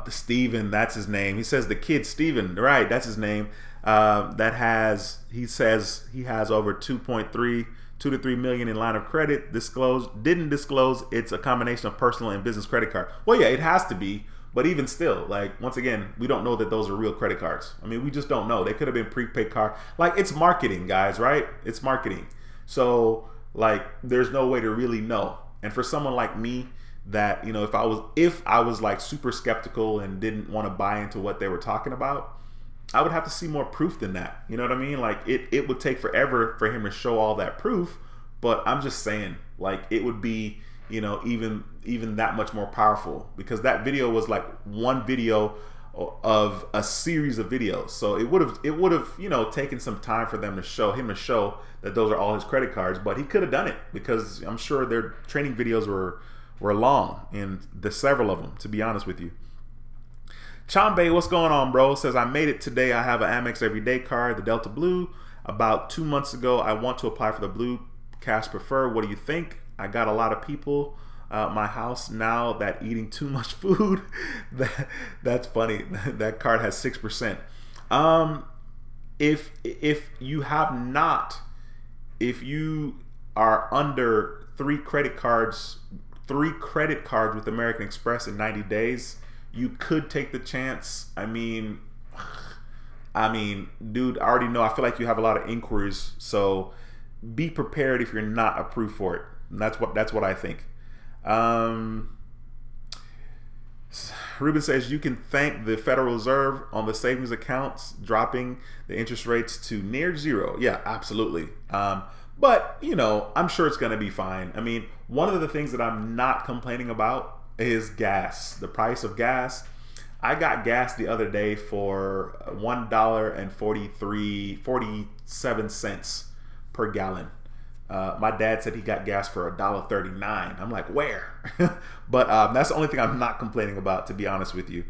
S1: Steven, that's his name. He says the kid Steven, right? That's his name. He says he has over 2 to 3 million in line of credit. Didn't disclose it's a combination of personal and business credit card. Well, yeah, it has to be, but even still, like, once again, we don't know that those are real credit cards. I mean, we just don't know. They could have been prepaid card. Like, it's marketing, guys, right? It's marketing. So, like, there's no way to really know. And for someone like me, that, you know, if I was like super skeptical and didn't want to buy into what they were talking about, I would have to see more proof than that. You know what I mean? Like, it would take forever for him to show all that proof, but I'm just saying, like, it would be, you know, even that much more powerful, because that video was like one video of a series of videos. So it would have, you know, taken some time for them to show that those are all his credit cards, but he could have done it, because I'm sure their training videos were long, and there's several of them, to be honest with you. Chambe, what's going on, bro? Says, I made it today. I have an Amex Everyday card, the Delta Blue. About 2 months ago, I want to apply for the Blue Cash Preferred. What do you think? I got a lot of people my house now that eating too much food. That's funny. That card has 6%. If you are under three credit cards with American Express in 90 days, you could take the chance. I mean, dude, I already know. I feel like you have a lot of inquiries, so be prepared if you're not approved for it. And that's what I think. Ruben says, you can thank the Federal Reserve on the savings accounts dropping the interest rates to near zero. Yeah, absolutely. But, you know, I'm sure it's going to be fine. I mean, one of the things that I'm not complaining about is gas, the price of gas. I got gas the other day for $1.47 per gallon. My dad said he got gas for $1.39. I'm like, where? But that's the only thing I'm not complaining about, to be honest with you.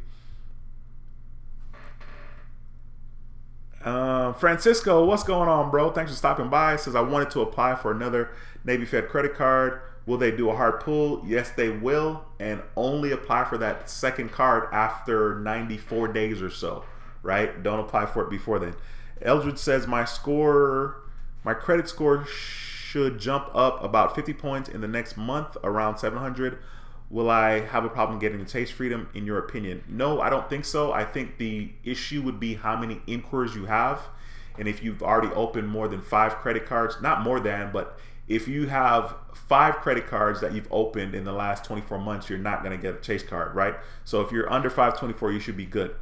S1: Francisco, what's going on, bro? Thanks for stopping by. Says, I wanted to apply for another Navy Fed credit card. Will they do a hard pull? Yes, they will, and only apply for that second card after 94 days or so, right? Don't apply for it before then. Eldred says, my credit score should jump up about 50 points in the next month, around 700. Will I have a problem getting the taste freedom, in your opinion? No, I don't think so. I think the issue would be how many inquiries you have. And if you've already opened more than 5 credit cards, not more than, but if you have 5 credit cards that you've opened in the last 24 months, you're not going to get a Chase card, right? So if you're under 524, you should be good.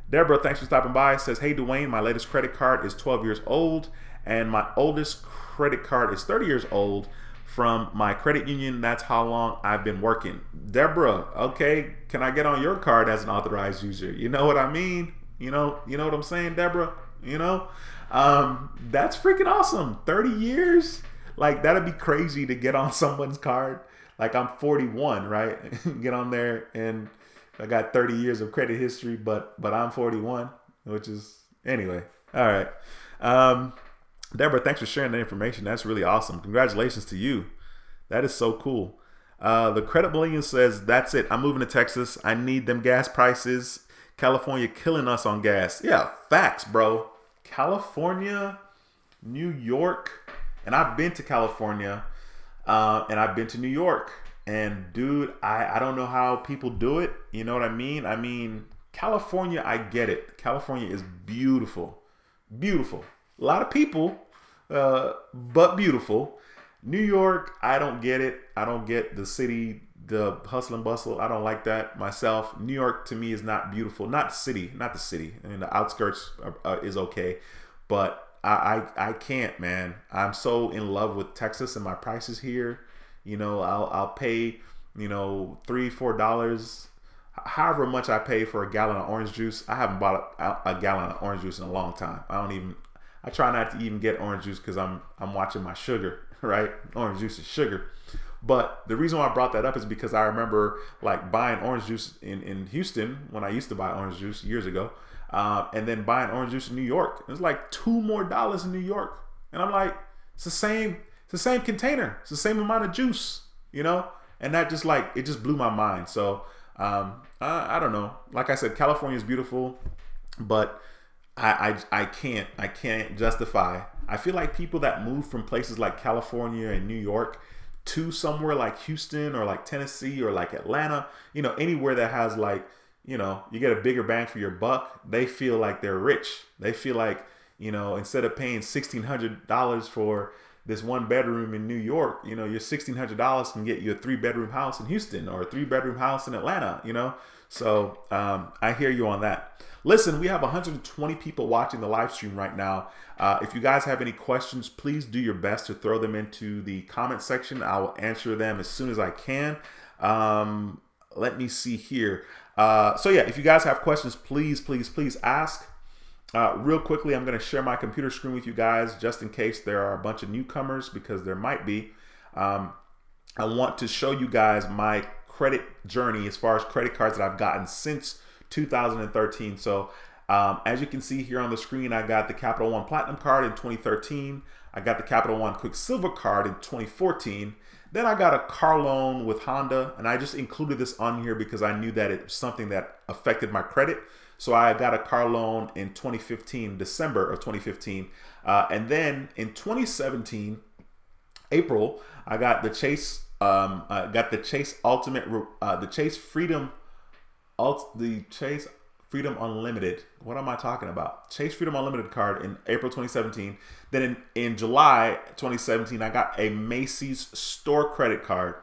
S1: Deborah, thanks for stopping by. Says, hey, Dwayne, my latest credit card is 12 years old, and my oldest credit card is 30 years old from my credit union. That's how long I've been working. Deborah, okay, can I get on your card as an authorized user? You know what I mean? You know what I'm saying, Deborah? That's freaking awesome. 30 years? Like, that'd be crazy to get on someone's card. Like, I'm 41, right? Get on there and I got 30 years of credit history, but I'm 41, which is, anyway. All right. Deborah, thanks for sharing that information. That's really awesome. Congratulations to you. That is so cool. The Credit Millennial says, that's it. I'm moving to Texas. I need them gas prices. California killing us on gas. Yeah, facts, bro. California, New York, and I've been to California, and I've been to New York. And dude, I don't know how people do it. You know what I mean? I mean, California, I get it. California is beautiful. Beautiful. A lot of people, but beautiful. New York, I don't get it. I don't get the city, the hustle and bustle. I don't like that myself. New York to me is not beautiful. Not the city. I mean, the outskirts is okay, but I can't, man. I'm so in love with Texas and my prices here. I'll pay, $3-4, however much I pay for a gallon of orange juice. I haven't bought a gallon of orange juice in a long time. I try not to even get orange juice because I'm watching my sugar, right? Orange juice is sugar. But the reason why I brought that up is because I remember like buying orange juice in Houston when I used to buy orange juice years ago, and then buying orange juice in New York. It was like $2 more in New York, and I'm like, it's the same container, it's the same amount of juice, and that just it just blew my mind. So I don't know. Like I said, California is beautiful, but I can't justify. I feel like people that move from places like California and New York to somewhere like Houston or like Tennessee or like Atlanta, anywhere that has you get a bigger bang for your buck, they feel like they're rich. They feel like, instead of paying $1,600 for this 1 bedroom in New York, your $1,600 can get you a 3-bedroom house in Houston or a 3-bedroom house in Atlanta, So I hear you on that. Listen, we have 120 people watching the live stream right now. If you guys have any questions, please do your best to throw them into the comment section. I will answer them as soon as I can. Let me see here. So yeah, if you guys have questions, please ask. Real quickly, I'm going to share my computer screen with you guys just in case there are a bunch of newcomers, because there might be. I want to show you guys my credit journey as far as credit cards that I've gotten since 2013. So as you can see here on the screen, I got the Capital One Platinum card in 2013. I got the Capital One Quicksilver card in 2014. Then I got a car loan with Honda, and I just included this on here because I knew that it was something that affected my credit. So I got a car loan in 2015, December of 2015. And then in 2017, April, I got the Chase Ultimate, the Chase Freedom Unlimited. What am I talking about? Chase Freedom Unlimited card in April 2017. Then in July 2017, I got a Macy's store credit card.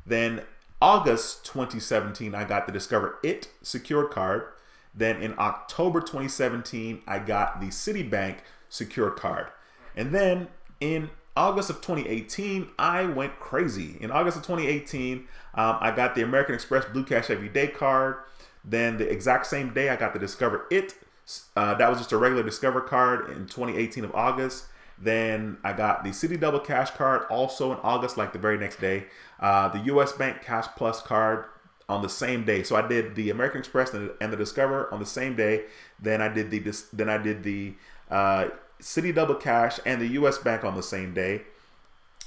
S1: Then August 2017, I got the Discover It secured card. Then in October 2017, I got the Citibank secured card. And then in August of 2018, I went crazy. In August of 2018, I got the American Express Blue Cash Everyday card. Then the exact same day, I got the Discover It. That was just a regular Discover card in 2018 of August. Then I got the Citi Double Cash card also in August, like the very next day. The US Bank Cash Plus card on the same day. So I did the American Express and the Discover on the same day. Then I did the Citi Double Cash and the US Bank on the same day.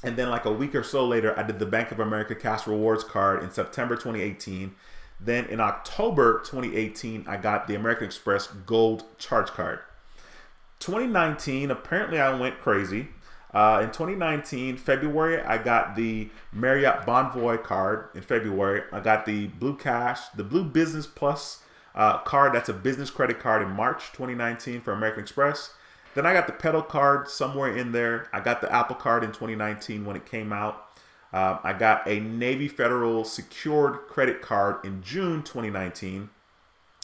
S1: And then like a week or so later, I did the Bank of America Cash Rewards card in September 2018. Then in October 2018, I got the American Express Gold Charge Card. 2019, apparently I went crazy. In 2019, February, I got the Marriott Bonvoy card in February. I got the Blue Cash, the Blue Business Plus card. That's a business credit card in March 2019 for American Express. Then I got the Pedal card somewhere in there. I got the Apple card in 2019 when it came out. I got a Navy Federal secured credit card in June 2019.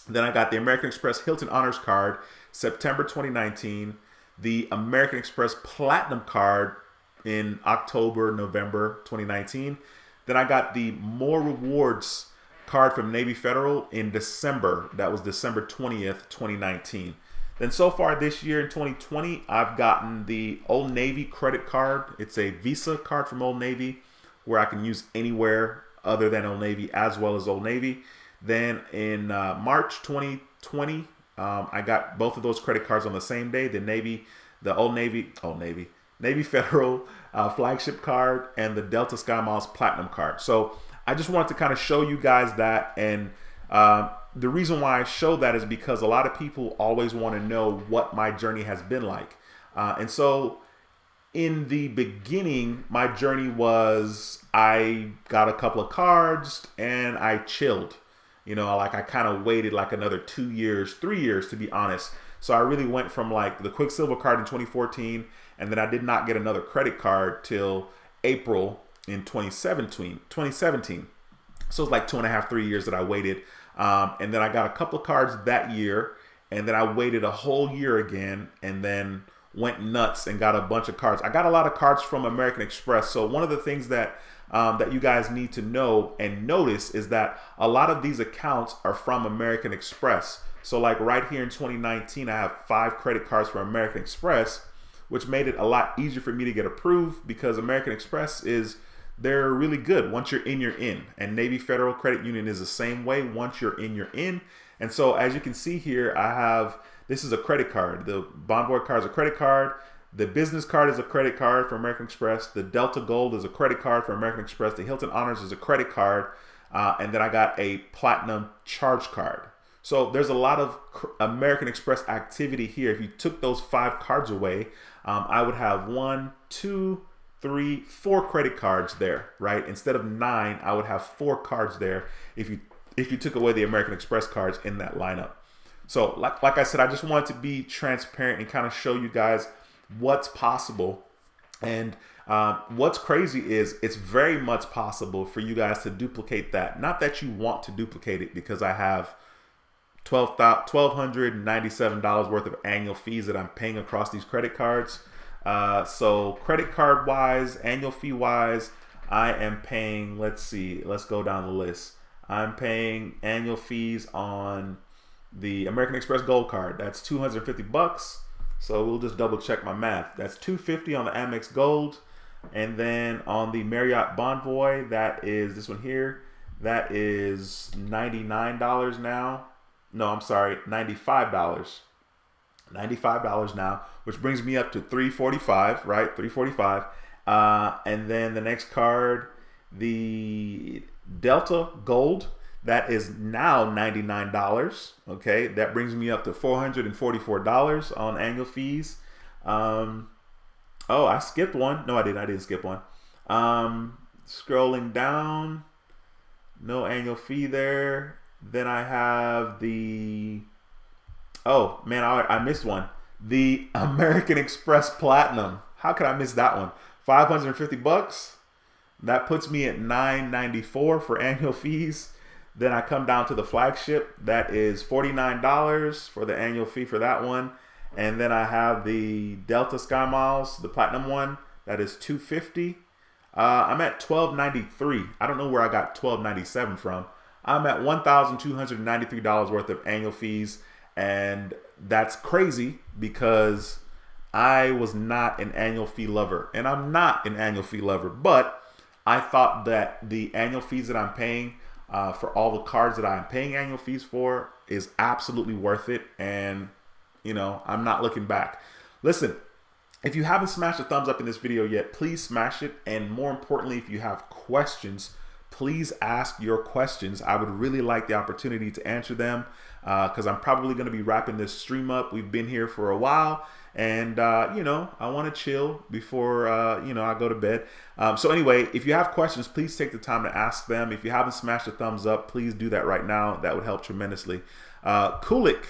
S1: Then I got the American Express Hilton Honors card September 2019. The American Express Platinum card in October, November 2019. Then I got the More Rewards card from Navy Federal in December. That was December 20th, 2019. Then so far this year in 2020, I've gotten the Old Navy credit card. It's a Visa card from Old Navy where I can use anywhere other than Old Navy as well as Old Navy. Then in March 2020, I got both of those credit cards on the same day. The Navy Federal flagship card and the Delta SkyMiles Platinum card. So I just wanted to kind of show you guys that. And the reason why I show that is because a lot of people always want to know what my journey has been like. And so in the beginning, my journey was I got a couple of cards and I chilled. You know, like I kind of waited like another 2 years, 3 years to be honest. So I really went from like the Quicksilver card in 2014, and then I did not get another credit card till April in 2017. So it's like 2.5, 3 years that I waited. And then I got a couple of cards that year, and then I waited a whole year again, and then went nuts and got a bunch of cards. I got a lot of cards from American Express. So one of the things that that you guys need to know and notice is that a lot of these accounts are from American Express. So like right here in 2019, I have 5 credit cards from American Express, which made it a lot easier for me to get approved because American Express they're really good. Once you're in, you're in. And Navy Federal Credit Union is the same way. Once you're in, you're in. And so as you can see here, this is a credit card. The Bonvoy card is a credit card. The business card is a credit card for American Express. The Delta Gold is a credit card for American Express. The Hilton Honors is a credit card. And then I got a Platinum Charge card. So there's a lot of American Express activity here. If you took those 5 cards away, I would have 1, 2, 3, 4 credit cards there, right? Instead of 9, I would have 4 cards there if you took away the American Express cards in that lineup. So like I said, I just wanted to be transparent and kind of show you guys what's possible. And what's crazy is it's very much possible for you guys to duplicate that. Not that you want to duplicate it, because I have $1,297 worth of annual fees that I'm paying across these credit cards. So credit card wise, annual fee wise, I am paying, let's go down the list. I'm paying annual fees on the American Express Gold card. That's $250. So we'll just double check my math. That's $250 on the Amex Gold. And then on the Marriott Bonvoy, that is this one here. That is $99 now. No, I'm sorry, $95. $95 now, which brings me up to $345, right? $345. And then the next card, the Delta Gold, that is now $99. Okay, that brings me up to $444 on annual fees. Oh, I skipped one. No, I didn't skip one. Scrolling down, no annual fee there. Then I have oh man, I missed one. The American Express Platinum. How could I miss that one? $550. That puts me at $994 for annual fees. Then I come down to the flagship. That is $49 for the annual fee for that one. And then I have the Delta SkyMiles, the Platinum one. That is $250. I'm at $1,293. I don't know where I got $1,297 from. I'm at $1,293 worth of annual fees. And that's crazy because I was not an annual fee lover. And I'm not an annual fee lover. But I thought that the annual fees that I'm paying for all the cards that I'm paying annual fees for is absolutely worth it. And, you know, I'm not looking back. Listen, if you haven't smashed a thumbs up in this video yet, please smash it. And more importantly, if you have questions, please ask your questions. I would really like the opportunity to answer them because I'm probably going to be wrapping this stream up. We've been here for a while. And, you know, I want to chill before, you know, I go to bed. So anyway, if you have questions, please take the time to ask them. If you haven't smashed a thumbs up, please do that right now. That would help tremendously. Kulik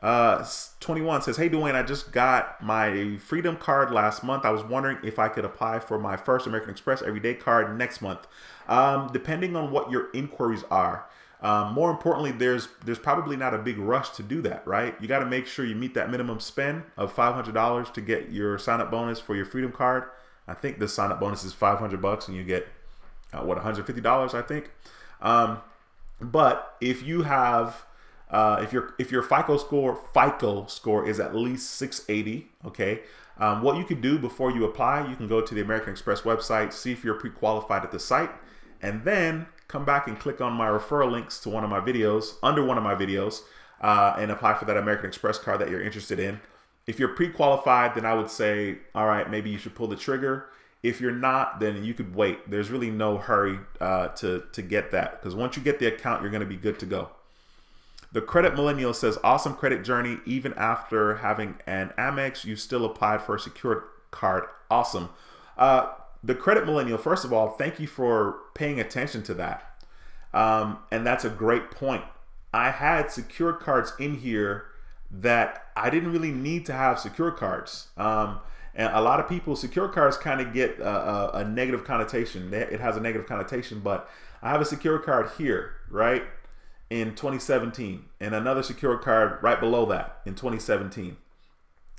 S1: 21 says, "Hey Dwayne, I just got my Freedom card last month. I was wondering if I could apply for my first American Express Everyday card next month. Depending on what your inquiries are. More importantly, there's probably not a big rush to do that, right? You got to make sure you meet that minimum spend of $500 to get your sign up bonus for your Freedom card. I think the sign up bonus is $500 and you get $150, I think. But if you have if your FICO score is at least 680, okay, what you can do before you apply, you can go to the American Express website, see if you're pre-qualified at the site, and then come back and click on my referral links to one of my videos, under one of my videos, and apply for that American Express card that you're interested in. If you're pre-qualified, then I would say, all right, maybe you should pull the trigger. If you're not, then you could wait. There's really no hurry to get that, because once you get the account, you're going to be good to go. The Credit Millennial says, awesome credit journey. Even after having an Amex, you still applied for a secured card. Awesome. The Credit Millennial, first of all, thank you for paying attention to that. And that's a great point. I had secured cards in here that I didn't really need to have secured cards. And a lot of people, secure cards kind of get a negative connotation. It has a negative connotation, but I have a secure card here, right, in 2017, and another secure card right below that in 2017.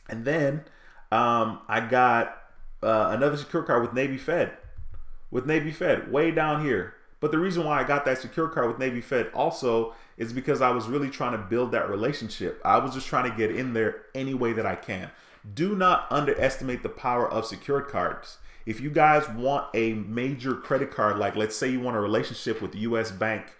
S1: And then I got another secure card with Navy Fed, way down here. But the reason why I got that secure card with Navy Fed also is because I was really trying to build that relationship. I was just trying to get in there any way that I can. Do not underestimate the power of secured cards. If you guys want a major credit card, like let's say you want a relationship with US Bank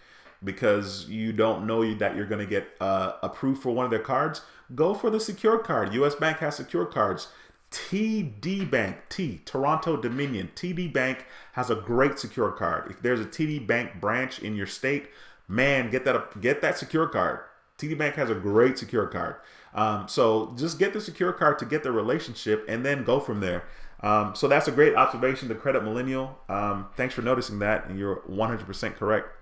S1: because you don't know that you're going to get approved for one of their cards, go for the secured card. US Bank has secured cards. TD Bank, Toronto Dominion, TD Bank has a great secure card. If there's a TD Bank branch in your state, man, get that secure card. TD Bank has a great secure card. So just get the secure card to get the relationship and then go from there. So that's a great observation, the Credit Millennial. Thanks for noticing that, and you're 100% correct.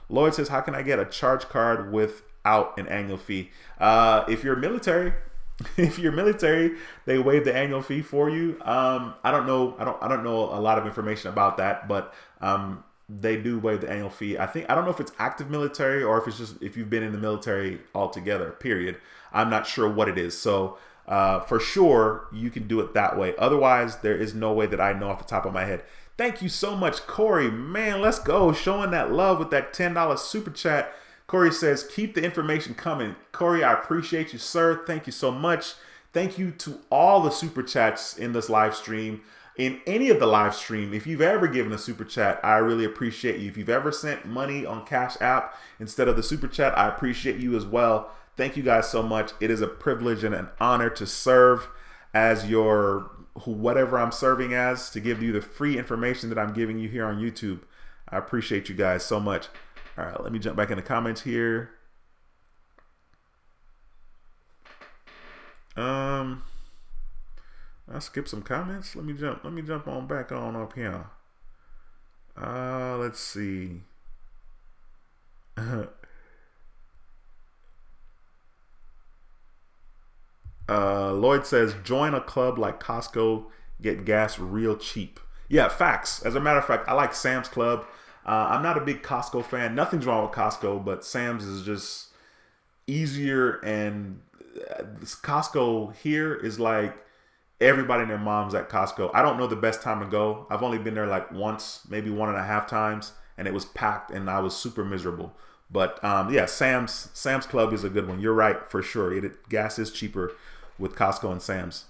S1: Lloyd says, how can I get a charge card without an annual fee? If you're military, they waive the annual fee for you. I don't know a lot of information about that, but they do waive the annual fee. I don't know if it's active military or if it's just if you've been in the military altogether, period. I'm not sure what it is. So for sure, you can do it that way. Otherwise, there is no way that I know off the top of my head. Thank you so much, Corey. Man, let's go. Showing that love with that $10 super chat. Corey says, keep the information coming. Corey, I appreciate you, sir. Thank you so much. Thank you to all the super chats in this live stream. In any of the live stream, if you've ever given a super chat, I really appreciate you. If you've ever sent money on Cash App instead of the super chat, I appreciate you as well. Thank you guys so much. It is a privilege and an honor to serve as your whatever I'm serving as, to give you the free information that I'm giving you here on YouTube. I appreciate you guys so much. All right, let me jump back in the comments here. I skipped some comments. Let me jump on back on up here. Let's see. Lloyd says, join a club like Costco, get gas real cheap. Yeah, facts. As a matter of fact, I like Sam's Club. I'm not a big Costco fan. Nothing's wrong with Costco, but Sam's is just easier. And Costco here is like everybody and their mom's at Costco. I don't know the best time to go. I've only been there like once, maybe 1.5 times, and it was packed and I was super miserable. But yeah, Sam's Club is a good one. You're right, for sure. Gas is cheaper with Costco and Sam's.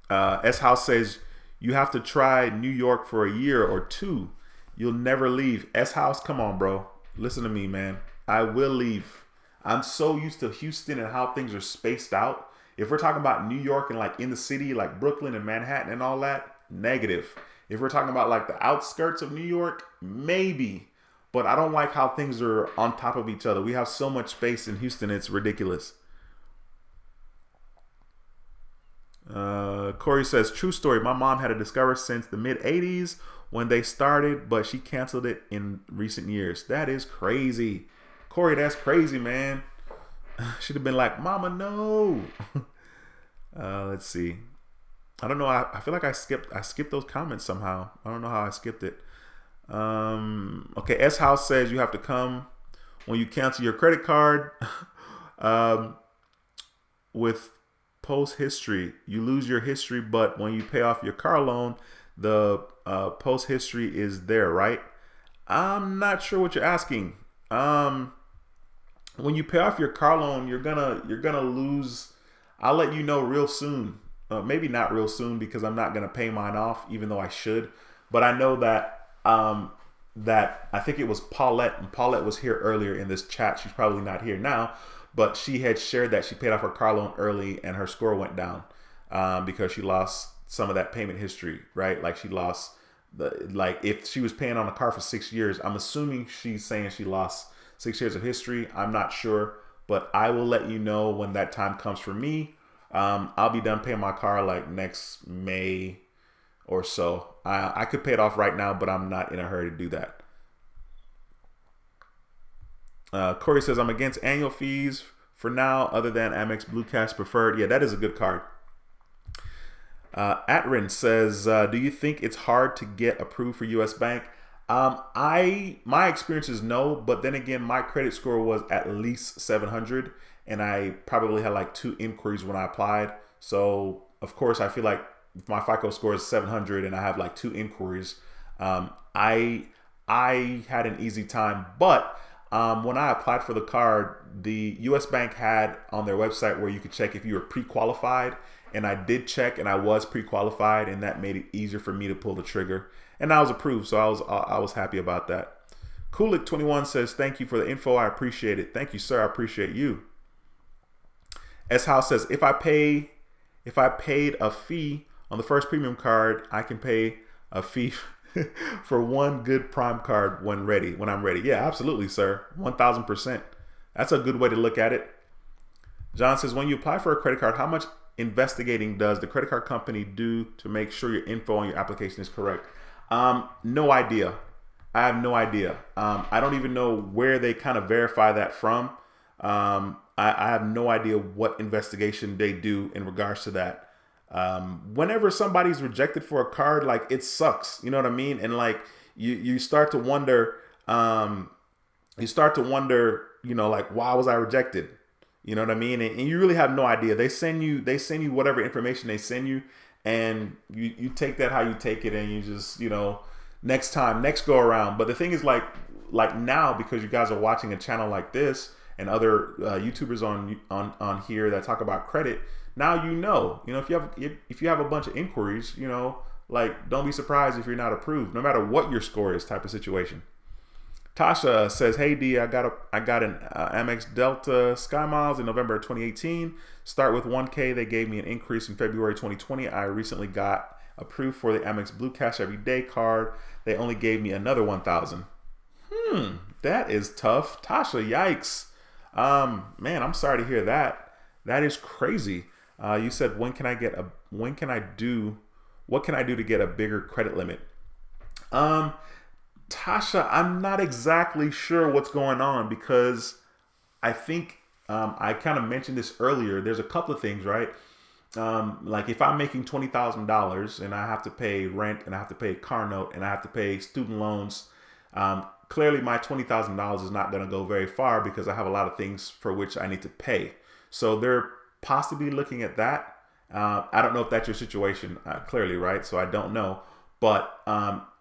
S1: S House says, you have to try New York for a year or two. You'll never leave. S House, come on, bro. Listen to me, man. I will leave. I'm so used to Houston and how things are spaced out. If we're talking about New York and like in the city, like Brooklyn and Manhattan and all that, negative. If we're talking about like the outskirts of New York, maybe. But I don't like how things are on top of each other. We have so much space in Houston, it's ridiculous. Corey says, true story. My mom had a Discover since the mid-'80s when they started, but she canceled it in recent years. That is crazy. Corey, that's crazy, man. She'd have been like, Mama, no. Let's see. I don't know. I feel like I skipped those comments somehow. I don't know how I skipped it. Okay, S House says you have to come when you cancel your credit card with post history. You lose your history, but when you pay off your car loan, the post history is there, right? I'm not sure what you're asking. When you pay off your car loan, you're gonna lose. I'll let you know real soon. Maybe not real soon because I'm not gonna pay mine off, even though I should. But I know that that I think it was Paulette, and Paulette was here earlier in this chat. She's probably not here now, but she had shared that she paid off her car loan early and her score went down because she lost some of that payment history, right? Like she lost if she was paying on a car for 6 years, I'm assuming she's saying she lost 6 years of history. I'm not sure, but I will let you know when that time comes for me. I'll be done paying my car like next May or so. I could pay it off right now, but I'm not in a hurry to do that. Corey says, I'm against annual fees for now, other than Amex Blue Cash Preferred. Yeah, that is a good card. Atrin says, do you think it's hard to get approved for US Bank? My experience is no, but then again, my credit score was at least 700, and I probably had like 2 inquiries when I applied. So of course, I feel like if my FICO score is 700 and I have like 2 inquiries, I had an easy time. But when I applied for the card, the US Bank had on their website where you could check if you were pre-qualified, and I did check, and I was pre-qualified, and that made it easier for me to pull the trigger. And I was approved, so I was happy about that. Kulik21 says, thank you for the info. I appreciate it. Thank you, sir. I appreciate you. S House says, if I paid a fee on the first premium card, I can pay a fee for one good prime card when I'm ready. Yeah, absolutely, sir. 1000%. That's a good way to look at it. John says, when you apply for a credit card, how much investigating does the credit card company do to make sure your info on your application is correct? No idea. I have no idea. I don't even know where they kind of verify that from. I have no idea what investigation they do in regards to that. Whenever somebody's rejected for a card, like, it sucks. You know what I mean? And like you start to wonder, you know, like, why was I rejected? You know what I mean? And you really have no idea. They send you whatever information they send you, and you take that how you take it, and you just, you know, next go around. But the thing is, like now, because you guys are watching a channel like this and other YouTubers on here that talk about credit, now you know, if you have a bunch of inquiries, you know, like, don't be surprised if you're not approved, no matter what your score is, type of situation. Tasha says, hey D, I got an Amex Delta Sky Miles in November 2018. Start with 1K. They gave me an increase in February 2020. I recently got approved for the Amex Blue Cash Everyday card. They only gave me another 1,000. That is tough. Tasha, yikes. Man, I'm sorry to hear that. That is crazy. You said, what can I do to get a bigger credit limit? Tasha, I'm not exactly sure what's going on, because I think I kind of mentioned this earlier. There's a couple of things, right? Like, if I'm making $20,000 and I have to pay rent, and I have to pay a car note, and I have to pay student loans, clearly my $20,000 is not going to go very far, because I have a lot of things for which I need to pay. So they're possibly looking at that. I don't know if that's your situation, clearly, right? So I don't know. But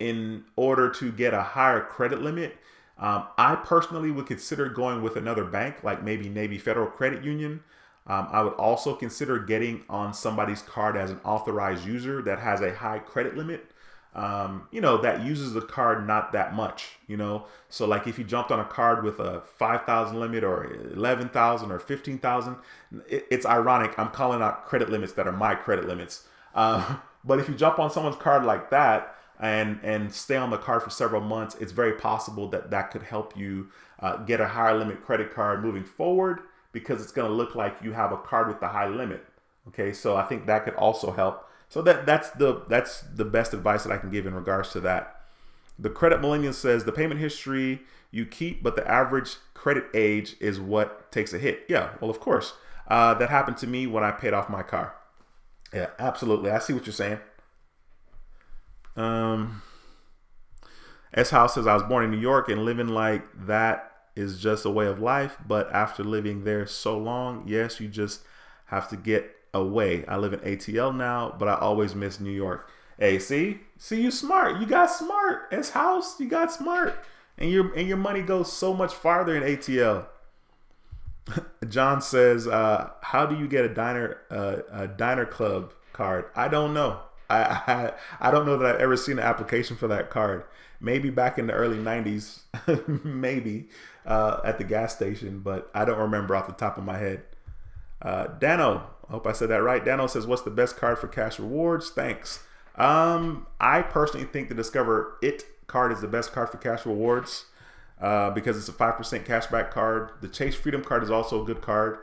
S1: in order to get a higher credit limit, I personally would consider going with another bank, like maybe Navy Federal Credit Union. I would also consider getting on somebody's card as an authorized user that has a high credit limit, you know, that uses the card not that much, you know. So like, if you jumped on a card with a 5,000 limit or 11,000 or 15,000, it's ironic. I'm calling out credit limits that are my credit limits. But if you jump on someone's card like that and stay on the card for several months, it's very possible that could help you get a higher limit credit card moving forward, because it's going to look like you have a card with the high limit. Okay, so I think that could also help. So that's the best advice that I can give in regards to that. The Credit Millennial says the payment history you keep, but the average credit age is what takes a hit. Yeah, well, of course. That happened to me when I paid off my car. Yeah, absolutely. I see what you're saying. S House says, I was born in New York and living like that is just a way of life. But after living there so long, yes, you just have to get away. I live in ATL now, but I always miss New York. Hey, see, you smart. You got smart. S House, you got smart, and your money goes so much farther in ATL. John says, how do you get a diner club card? I don't know. I don't know that I've ever seen an application for that card. Maybe back in the early 90s, maybe at the gas station, but I don't remember off the top of my head. Dano, I hope I said that right. Dano says, what's the best card for cash rewards? Thanks. I personally think the Discover It card is the best card for cash rewards because it's a 5% cashback card. The Chase Freedom card is also a good card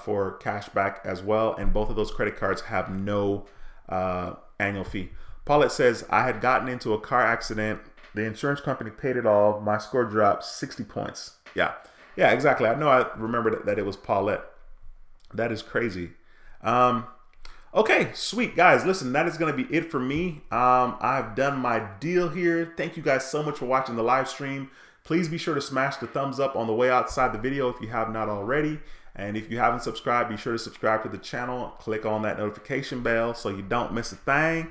S1: for cashback as well. And both of those credit cards have no annual fee. Paulette says, I had gotten into a car accident. The insurance company paid it all. My score dropped 60 points. Yeah, exactly. I know I remember that it was Paulette. That is crazy. Okay, sweet. Guys, listen, that is going to be it for me. I've done my deal here. Thank you guys so much for watching the live stream. Please be sure to smash the thumbs up on the way outside the video if you have not already. And if you haven't subscribed, be sure to subscribe to the channel. Click on that notification bell so you don't miss a thing.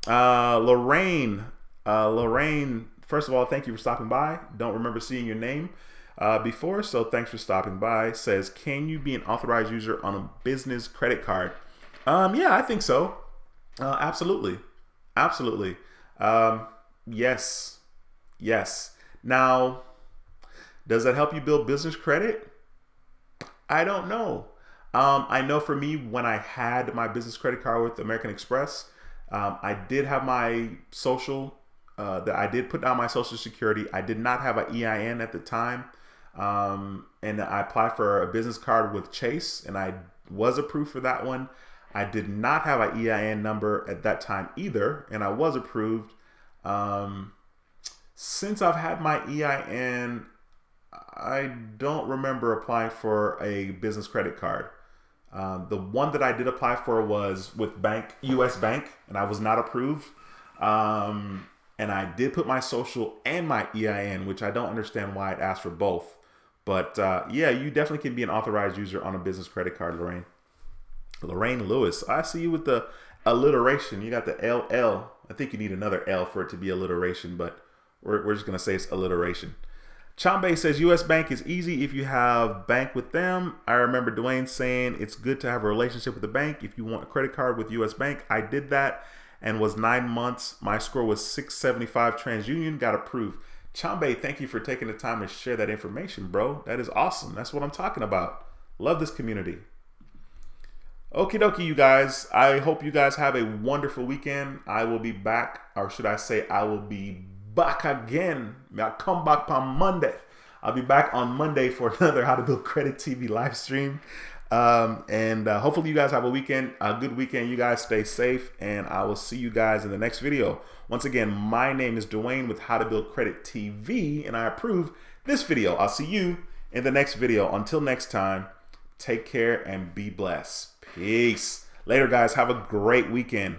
S1: Lorraine, first of all, thank you for stopping by. Don't remember seeing your name before, so thanks for stopping by. Says, can you be an authorized user on a business credit card? Yeah, I think so. Absolutely. Yes. Now, does that help you build business credit? I don't know. I know for me, when I had my business credit card with American Express, I did have my social, that I did put down my social security. I did not have an EIN at the time. And I applied for a business card with Chase and I was approved for that one. I did not have an EIN number at that time either, and I was approved. Since I've had my EIN, I don't remember applying for a business credit card. The one that I did apply for was with US Bank, and I was not approved. And I did put my social and my EIN, which I don't understand why it asked for both. But yeah, you definitely can be an authorized user on a business credit card, Lorraine. Lorraine Lewis, I see you with the alliteration. You got the LL. I think you need another L for it to be alliteration, but we're just going to say it's alliteration. Chambe says, US Bank is easy if you have bank with them. I remember Dwayne saying it's good to have a relationship with the bank if you want a credit card with US Bank. I did that and was 9 months. My score was 675. TransUnion got approved. Chambe, thank you for taking the time to share that information, bro. That is awesome. That's what I'm talking about. Love this community. Okie dokie, you guys. I hope you guys have a wonderful weekend. I will be back, or should I say I will be back again. I'll come back on Monday. I'll be back on Monday for another How to Build Credit TV live stream. Hopefully you guys have a good weekend. You guys stay safe, and I will see you guys in the next video. Once again, my name is Dwayne with How to Build Credit TV, and I approve this video. I'll see you in the next video. Until next time, take care and be blessed. Peace. Later, guys. Have a great weekend.